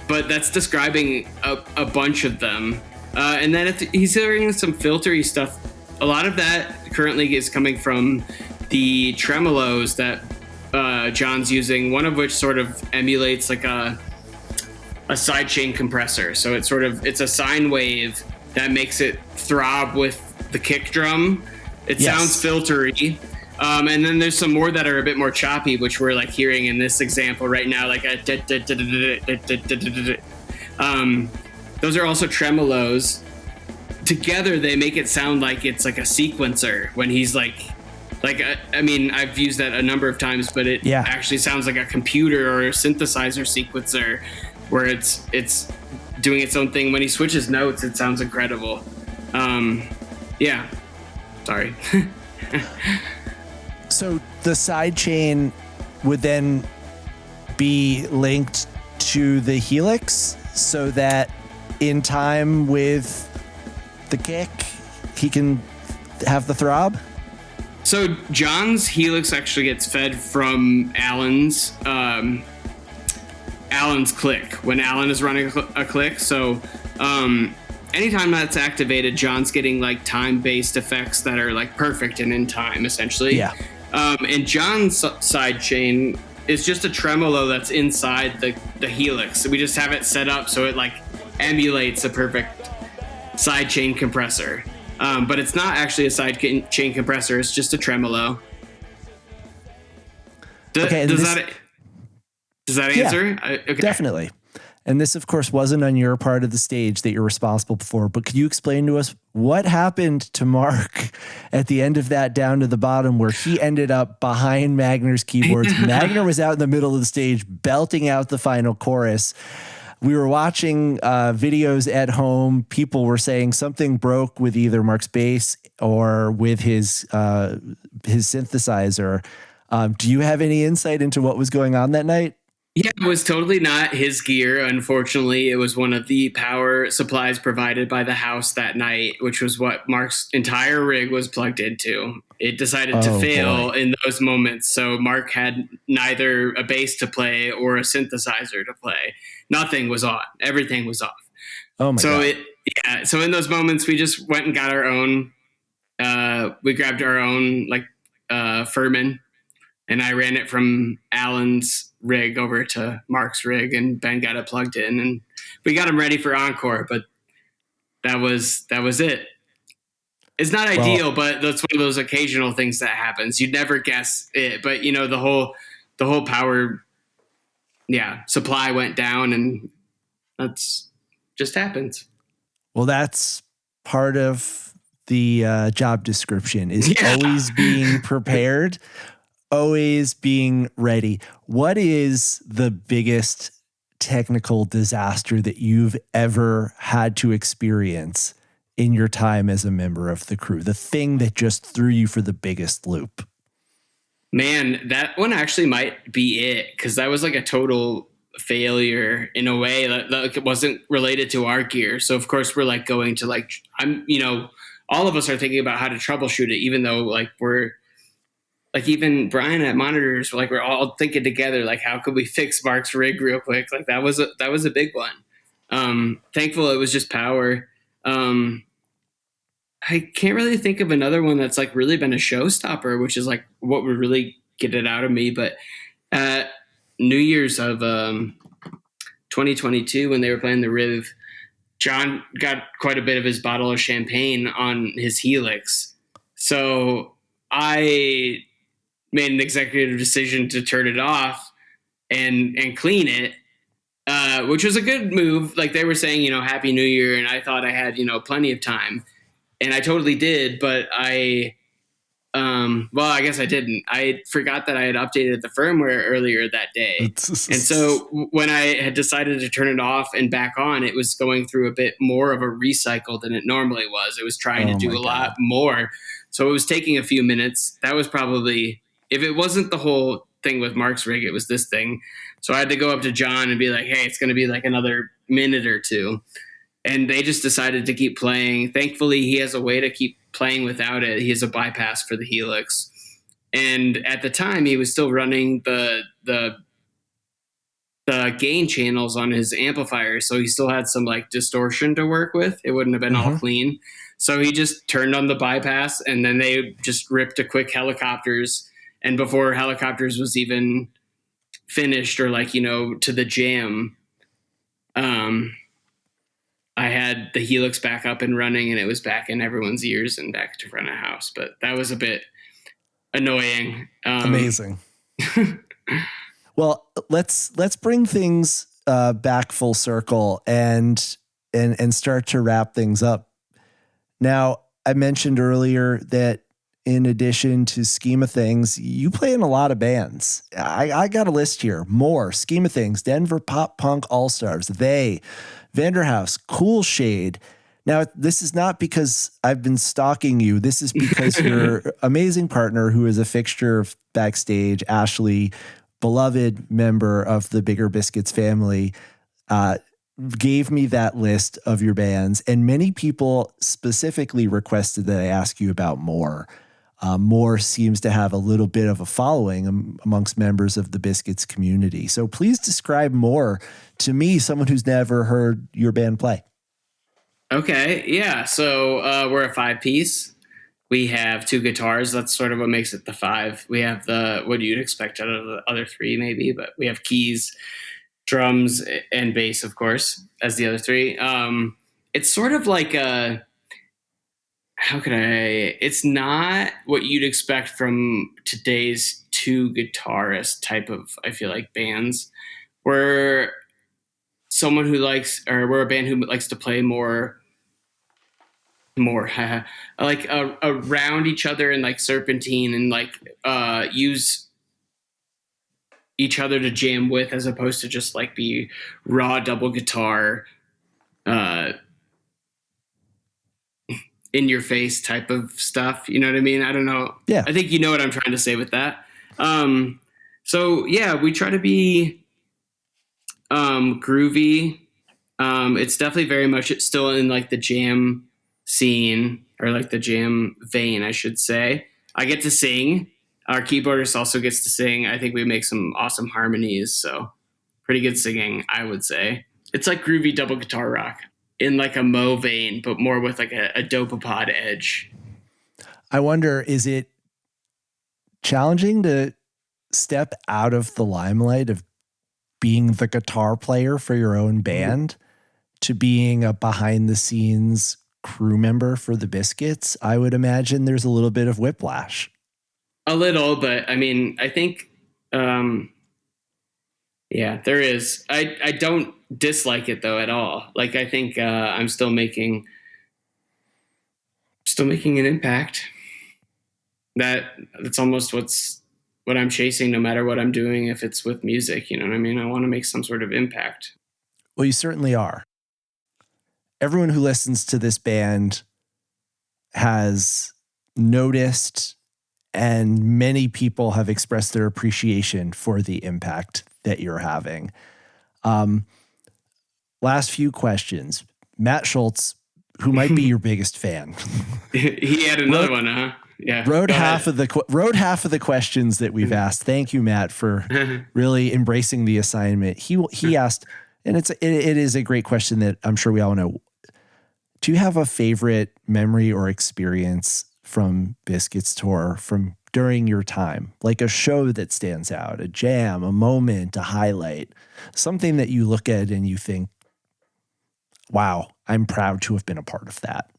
But that's describing a bunch of them. And then if he's hearing some filtery stuff, a lot of that currently is coming from the tremolos that John's using, one of which sort of emulates like a sidechain compressor. So it's a sine wave that makes it throb with the kick drum. It sounds filtery. And then there's some more that are a bit more choppy, which we're like hearing in this example right now, like a those are also tremolos. Together they make it sound like it's like a sequencer when he's I mean, I've used that a number of times, but it actually sounds like a computer or a synthesizer sequencer where it's doing its own thing. When he switches notes, it sounds incredible. Yeah. Sorry. So the sidechain would then be linked to the Helix so that in time with the kick, he can have the throb? So John's Helix actually gets fed from Alan's click when Alan is running a click. So anytime that's activated, John's getting like time-based effects that are like perfect and in time, essentially. Yeah. And John's sidechain is just a tremolo that's inside the Helix. So we just have it set up so it like emulates a perfect sidechain compressor. But it's not actually a sidechain compressor. It's just a tremolo. Does that answer? Okay. Definitely. And this, of course, wasn't on your part of the stage that you're responsible for, but could you explain to us what happened to Mark at the end of that down to the bottom where he ended up behind Magner's keyboards? Magner was out in the middle of the stage belting out the final chorus. We were watching videos at home. People were saying something broke with either Mark's bass or with his synthesizer. Do you have any insight into what was going on that night? Yeah, it was totally not his gear. Unfortunately, it was one of the power supplies provided by the house that night, which was what Mark's entire rig was plugged into. It decided to fail in those moments. So Mark had neither a bass to play or a synthesizer to play. Nothing was on. Everything was off. Oh my God. So in those moments, we just went and got our own. We grabbed our own Furman, and I ran it from Alan's rig over to Mark's rig, and Ben got it plugged in, and we got him ready for encore. But that was it. It's not ideal, but that's one of those occasional things that happens. You'd never guess it, but you know, the whole power, supply went down, and that's just happens. Well, that's part of the job description is always being prepared, always being ready. What is the biggest technical disaster that you've ever had to experience in your time as a member of the crew? The thing that just threw you for the biggest loop? Man, that one actually might be it, because that was like a total failure in a way that it wasn't related to our gear. So of course we're like going to like, all of us are thinking about how to troubleshoot it, even though like we're like, even Brian at monitors, we're all thinking together, like, how could we fix Mark's rig real quick? Like that was a big one. Thankful it was just power. I can't really think of another one that's like really been a showstopper, which is like what would really get it out of me. But at New Year's of 2022, when they were playing the Riv, John got quite a bit of his bottle of champagne on his Helix. So I made an executive decision to turn it off and clean it, which was a good move. Like they were saying, Happy New Year. And I thought I had, plenty of time. And I totally did, but I guess I didn't. I forgot that I had updated the firmware earlier that day. And so when I had decided to turn it off and back on, it was going through a bit more of a recycle than it normally was. It was trying to do a lot more. So it was taking a few minutes. That was probably, if it wasn't the whole thing with Mark's rig, it was this thing. So I had to go up to John and be like, hey, it's going to be like another minute or two. And they just decided to keep playing. Thankfully, he has a way to keep playing without it. He has a bypass for the Helix. And at the time, he was still running the gain channels on his amplifier. So he still had some like distortion to work with. It wouldn't have been all clean. So he just turned on the bypass, and then they just ripped a quick Helicopters. And before Helicopters was even finished or like, to the jam, I had the Helix back up and running, and it was back in everyone's ears and back to front of house. But that was a bit annoying. Amazing. Well, let's bring things back full circle and start to wrap things up. Now, I mentioned earlier that in addition to Scheme of Things, you play in a lot of bands. I got a list here. More Scheme of Things, Denver Pop Punk All-Stars, They, Vanderhouse, Cool Shade. Now, this is not because I've been stalking you. This is because your amazing partner, who is a fixture backstage, Ashley, beloved member of the Bigger Biscuits family, gave me that list of your bands. And many people specifically requested that I ask you about More. More seems to have a little bit of a following amongst members of the Biscuits community. So please describe More to me, someone who's never heard your band play. Okay, yeah. So we're a 5-piece. We have 2 guitars. That's sort of what makes it the 5. We have what you'd expect out of the other 3 maybe, but we have keys, drums, and bass, of course, as the other 3. It's sort of like it's not what you'd expect from today's 2 guitarist type of, I feel like, bands. We're we're a band who likes to play more like around each other and like serpentine and like use each other to jam with, as opposed to just like be raw double guitar in your face type of stuff. You know what I mean? I don't know. Yeah. I think you know what I'm trying to say with that. So yeah, we try to be groovy. It's definitely very much still in like the jam scene, or like the jam vein, I should say. I get to sing. Our keyboardist also gets to sing. I think we make some awesome harmonies. So pretty good singing, I would say. It's like groovy double guitar rock in like a Mo vein, but more with like a dopapod edge. I wonder, is it challenging to step out of the limelight of being the guitar player for your own band to being a behind the scenes crew member for the Biscuits, I would imagine there's a little bit of whiplash. A little, but I mean, I think, yeah, there is. I don't dislike it though at all. Like, I think I'm still making an impact. That's almost what I'm chasing, no matter what I'm doing. If it's with music, you know what I mean? I want to make some sort of impact. Well, you certainly are. Everyone who listens to this band has noticed, and many people have expressed their appreciation for the impact that you're having. Last few questions. Matt Schultz, who might be your biggest fan. He had another one, huh? Yeah. Wrote half of the questions that we've asked. Thank you, Matt, for really embracing the assignment. He asked, and it is a great question that I'm sure we all know. Do you have a favorite memory or experience from Biscuits Tour from during your time? Like a show that stands out, a jam, a moment, a highlight, something that you look at and you think, wow, I'm proud to have been a part of that.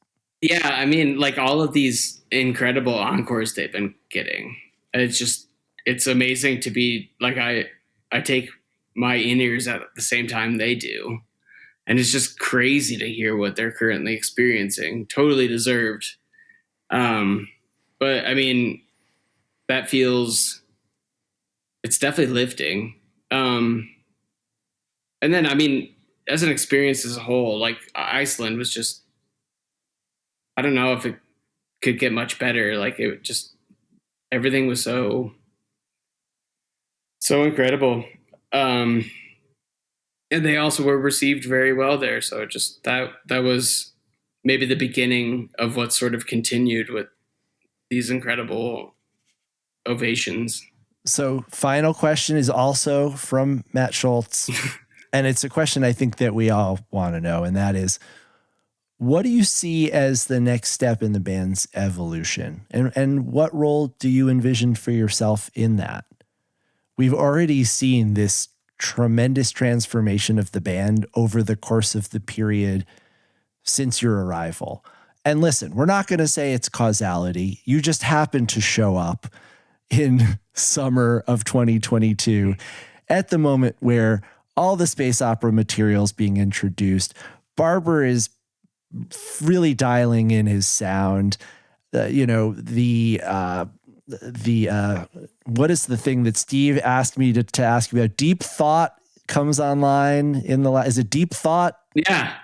Yeah, I mean, like all of these incredible encores they've been getting. It's amazing to be like, I take my in-ears at the same time they do. And it's just crazy to hear what they're currently experiencing. Totally deserved. But I mean, it's definitely lifting. And then, I mean, as an experience as a whole, like Iceland was just, I don't know if it could get much better. Like everything was so incredible. And they also were received very well there. So that was maybe the beginning of what sort of continued with these incredible ovations. So final question is also from Matt Schultz. And it's a question I think that we all want to know. And that is, what do you see as the next step in the band's evolution? And what role do you envision for yourself in that? We've already seen this tremendous transformation of the band over the course of the period since your arrival. And listen, we're not going to say it's causality. You just happened to show up in summer of 2022 at the moment where all the space opera materials being introduced. Barber is really dialing in his sound. What is the thing that Steve asked me to ask you about? Deep Thought comes online is it Deep Thought? Yeah.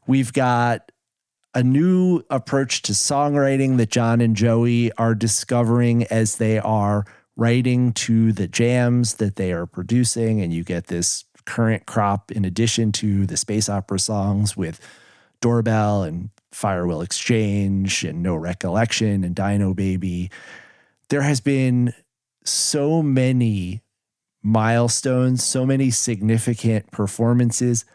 We've got a new approach to songwriting that John and Joey are discovering as they are writing to the jams that they are producing. And you get this current crop in addition to the space opera songs with Doorbell and Fire Will Exchange and No Recollection and Dino Baby. There has been so many milestones, so many significant performances.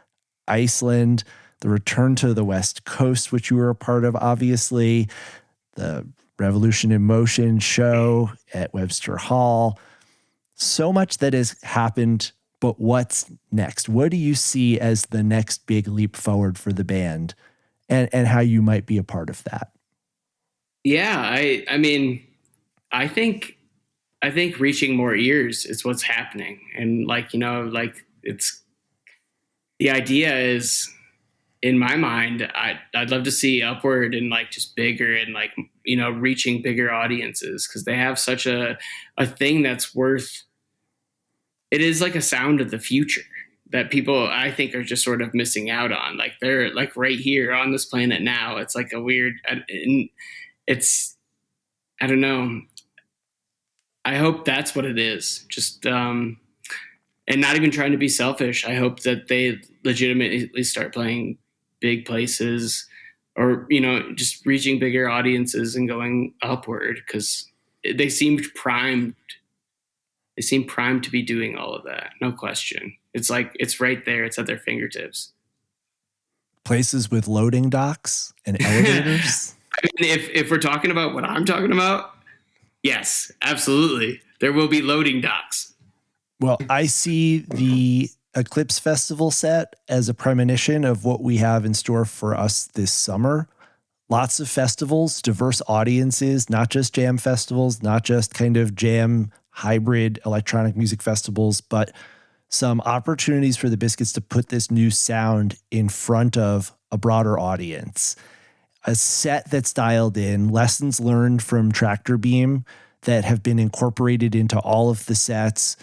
Iceland, the return to the West Coast, which you were a part of, obviously, the Revolution in Motion show at Webster Hall. So much that has happened, but what's next? What do you see as the next big leap forward for the band, and how you might be a part of that? Yeah, I mean, I think reaching more ears is what's happening. And like, you know, like the idea is, in my mind, I'd love to see Upward and like just bigger and like, you know, reaching bigger audiences, because they have such a thing that's it is like a sound of the future that people, I think, are just sort of missing out on. Like they're like right here on this planet now. It's like a weird, I don't know. I hope that's what it is. Just, and not even trying to be selfish. I hope that they legitimately start playing big places, or, you know, just reaching bigger audiences and going upward, because they seemed primed. They seem primed to be doing all of that. No question. It's like, it's right there. It's at their fingertips. Places with loading docks and elevators. I mean, if we're talking about what I'm talking about, yes, absolutely. There will be loading docks. Well, I see the Eclipse Festival set as a premonition of what we have in store for us this summer. Lots of festivals, diverse audiences, not just jam festivals, not just kind of jam hybrid electronic music festivals, but some opportunities for the Biscuits to put this new sound in front of a broader audience. A set that's dialed in, lessons learned from Tractor Beam that have been incorporated into all of the sets,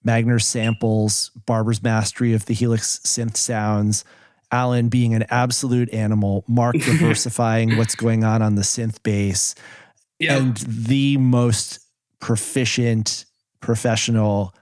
Magner's samples, Barber's mastery of the Helix synth sounds, Alan being an absolute animal, Mark diversifying what's going on the synth bass, and the most proficient, professional,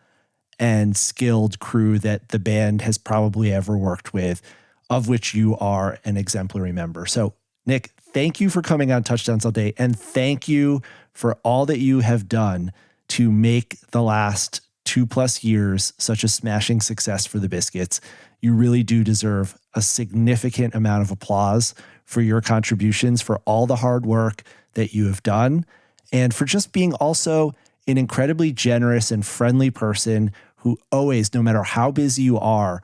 and skilled crew that the band has probably ever worked with, of which you are an exemplary member. So, Nick, thank you for coming on Touchdowns All Day, and thank you for all that you have done to make the last 2+ years such a smashing success for the Biscuits. You really do deserve a significant amount of applause for your contributions, for all the hard work that you have done, and for just being also an incredibly generous and friendly person who always, no matter how busy you are,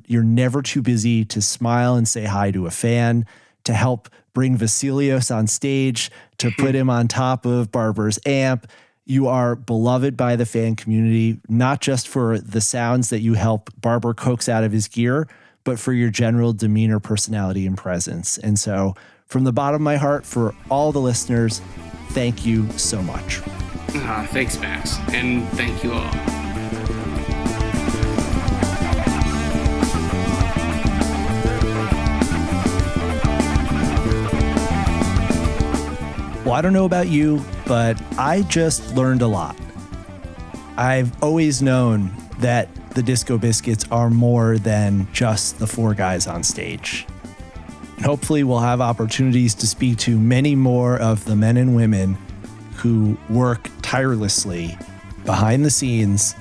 you're never too busy to smile and say hi to a fan, to help bring Vasilios on stage, to put him on top of Barber's amp. You are beloved by the fan community, not just for the sounds that you help Barber coax out of his gear, but for your general demeanor, personality, and presence. And so from the bottom of my heart, for all the listeners, thank you so much. Thanks, Max. And thank you all. Well, I don't know about you, but I just learned a lot. I've always known that the Disco Biscuits are more than just the 4 guys on stage. And hopefully we'll have opportunities to speak to many more of the men and women who work tirelessly behind the scenes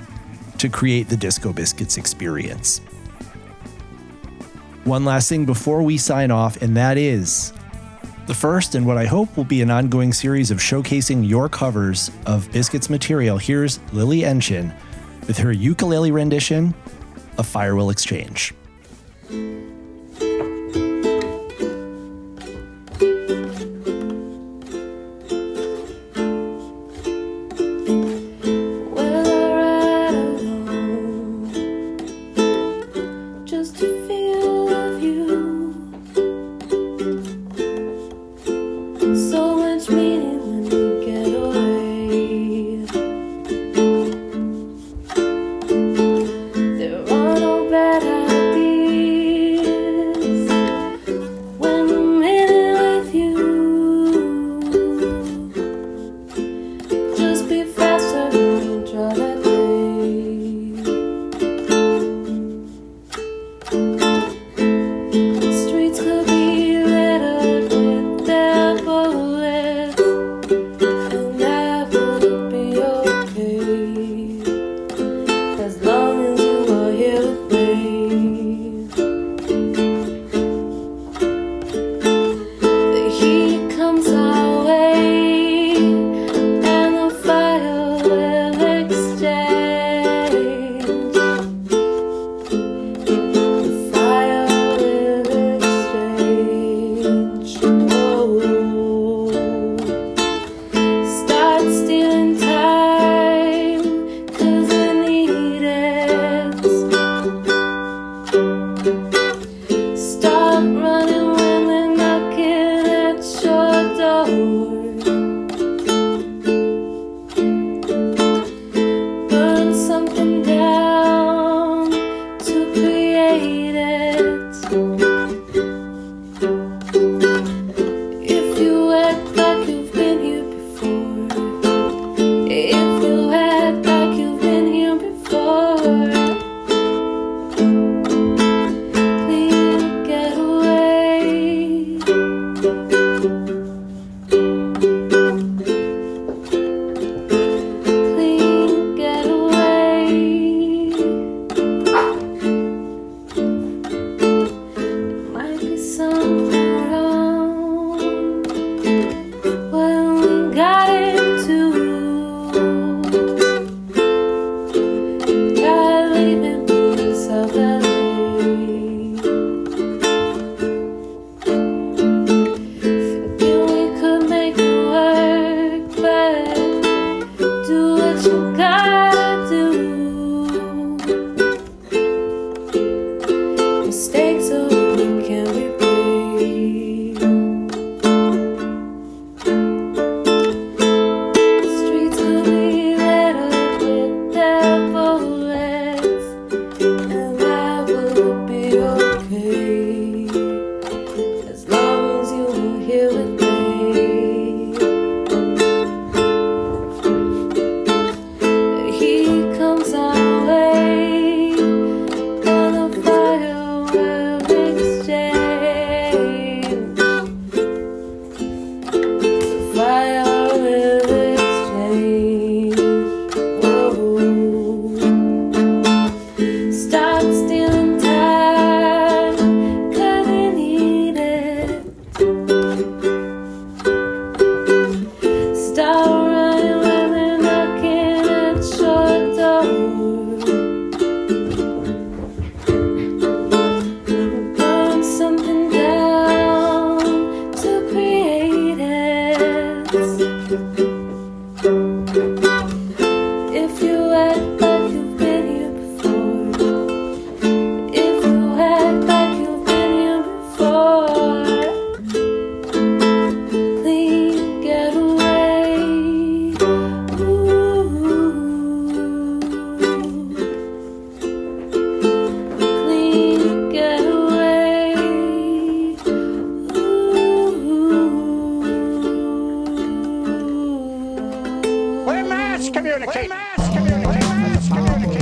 to create the Disco Biscuits experience. One last thing before we sign off, and that is the first and what I hope will be an ongoing series of showcasing your covers of Biscuits material. Here's Lily Enshin with her ukulele rendition of Fire Will Exchange. communicate. Mass communicate. Mass communicate.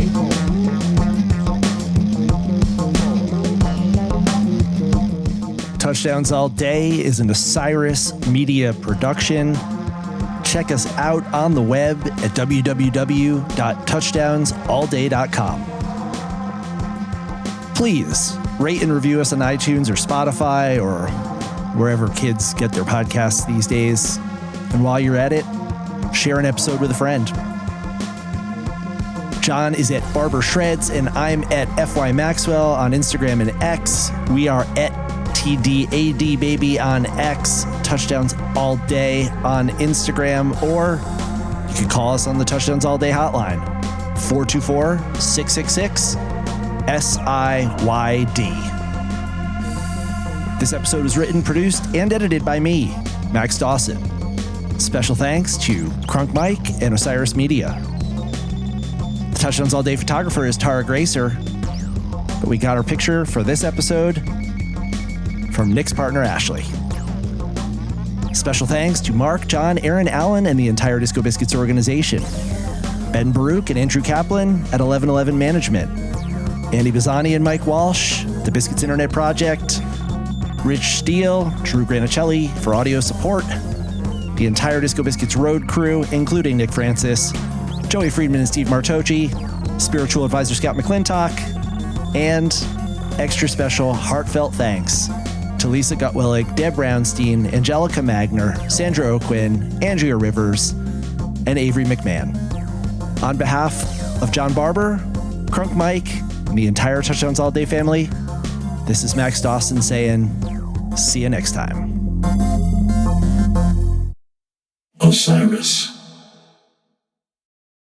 Touchdowns All Day is an Osiris Media production. Check us out on the web at www.touchdownsallday.com. Please rate and review us on iTunes or Spotify or wherever kids get their podcasts these days. And while you're at it, share an episode with a friend. John is at Barber Shreds, and I'm at FY Maxwell on Instagram and X. We are at TDAD Baby on X, Touchdowns All Day on Instagram, or you can call us on the Touchdowns All Day hotline, 424-666-SIYD. This episode was written, produced, and edited by me, Max Dawson. Special thanks to Crunk Mike and Osiris Media. The Touchdowns All Day photographer is Tara Gracer, but we got our picture for this episode from Nick's partner, Ashley. Special thanks to Mark, John, Aaron, Allen, and the entire Disco Biscuits organization. Ben Baruch and Andrew Kaplan at 1111 Management. Andy Bizzani and Mike Walsh, the Biscuits Internet Project. Rich Steele, Drew Granicelli for audio support. The entire Disco Biscuits road crew, including Nick Francis, Joey Friedman and Steve Martocci, spiritual advisor Scott McClintock, and extra special heartfelt thanks to Lisa Gutwillig, Deb Brownstein, Angelica Magner, Sandra O'Quinn, Andrea Rivers, and Avery McMahon. On behalf of John Barber, Crunk Mike, and the entire Touchdowns All Day family, this is Max Dawson saying, see you next time. Osiris.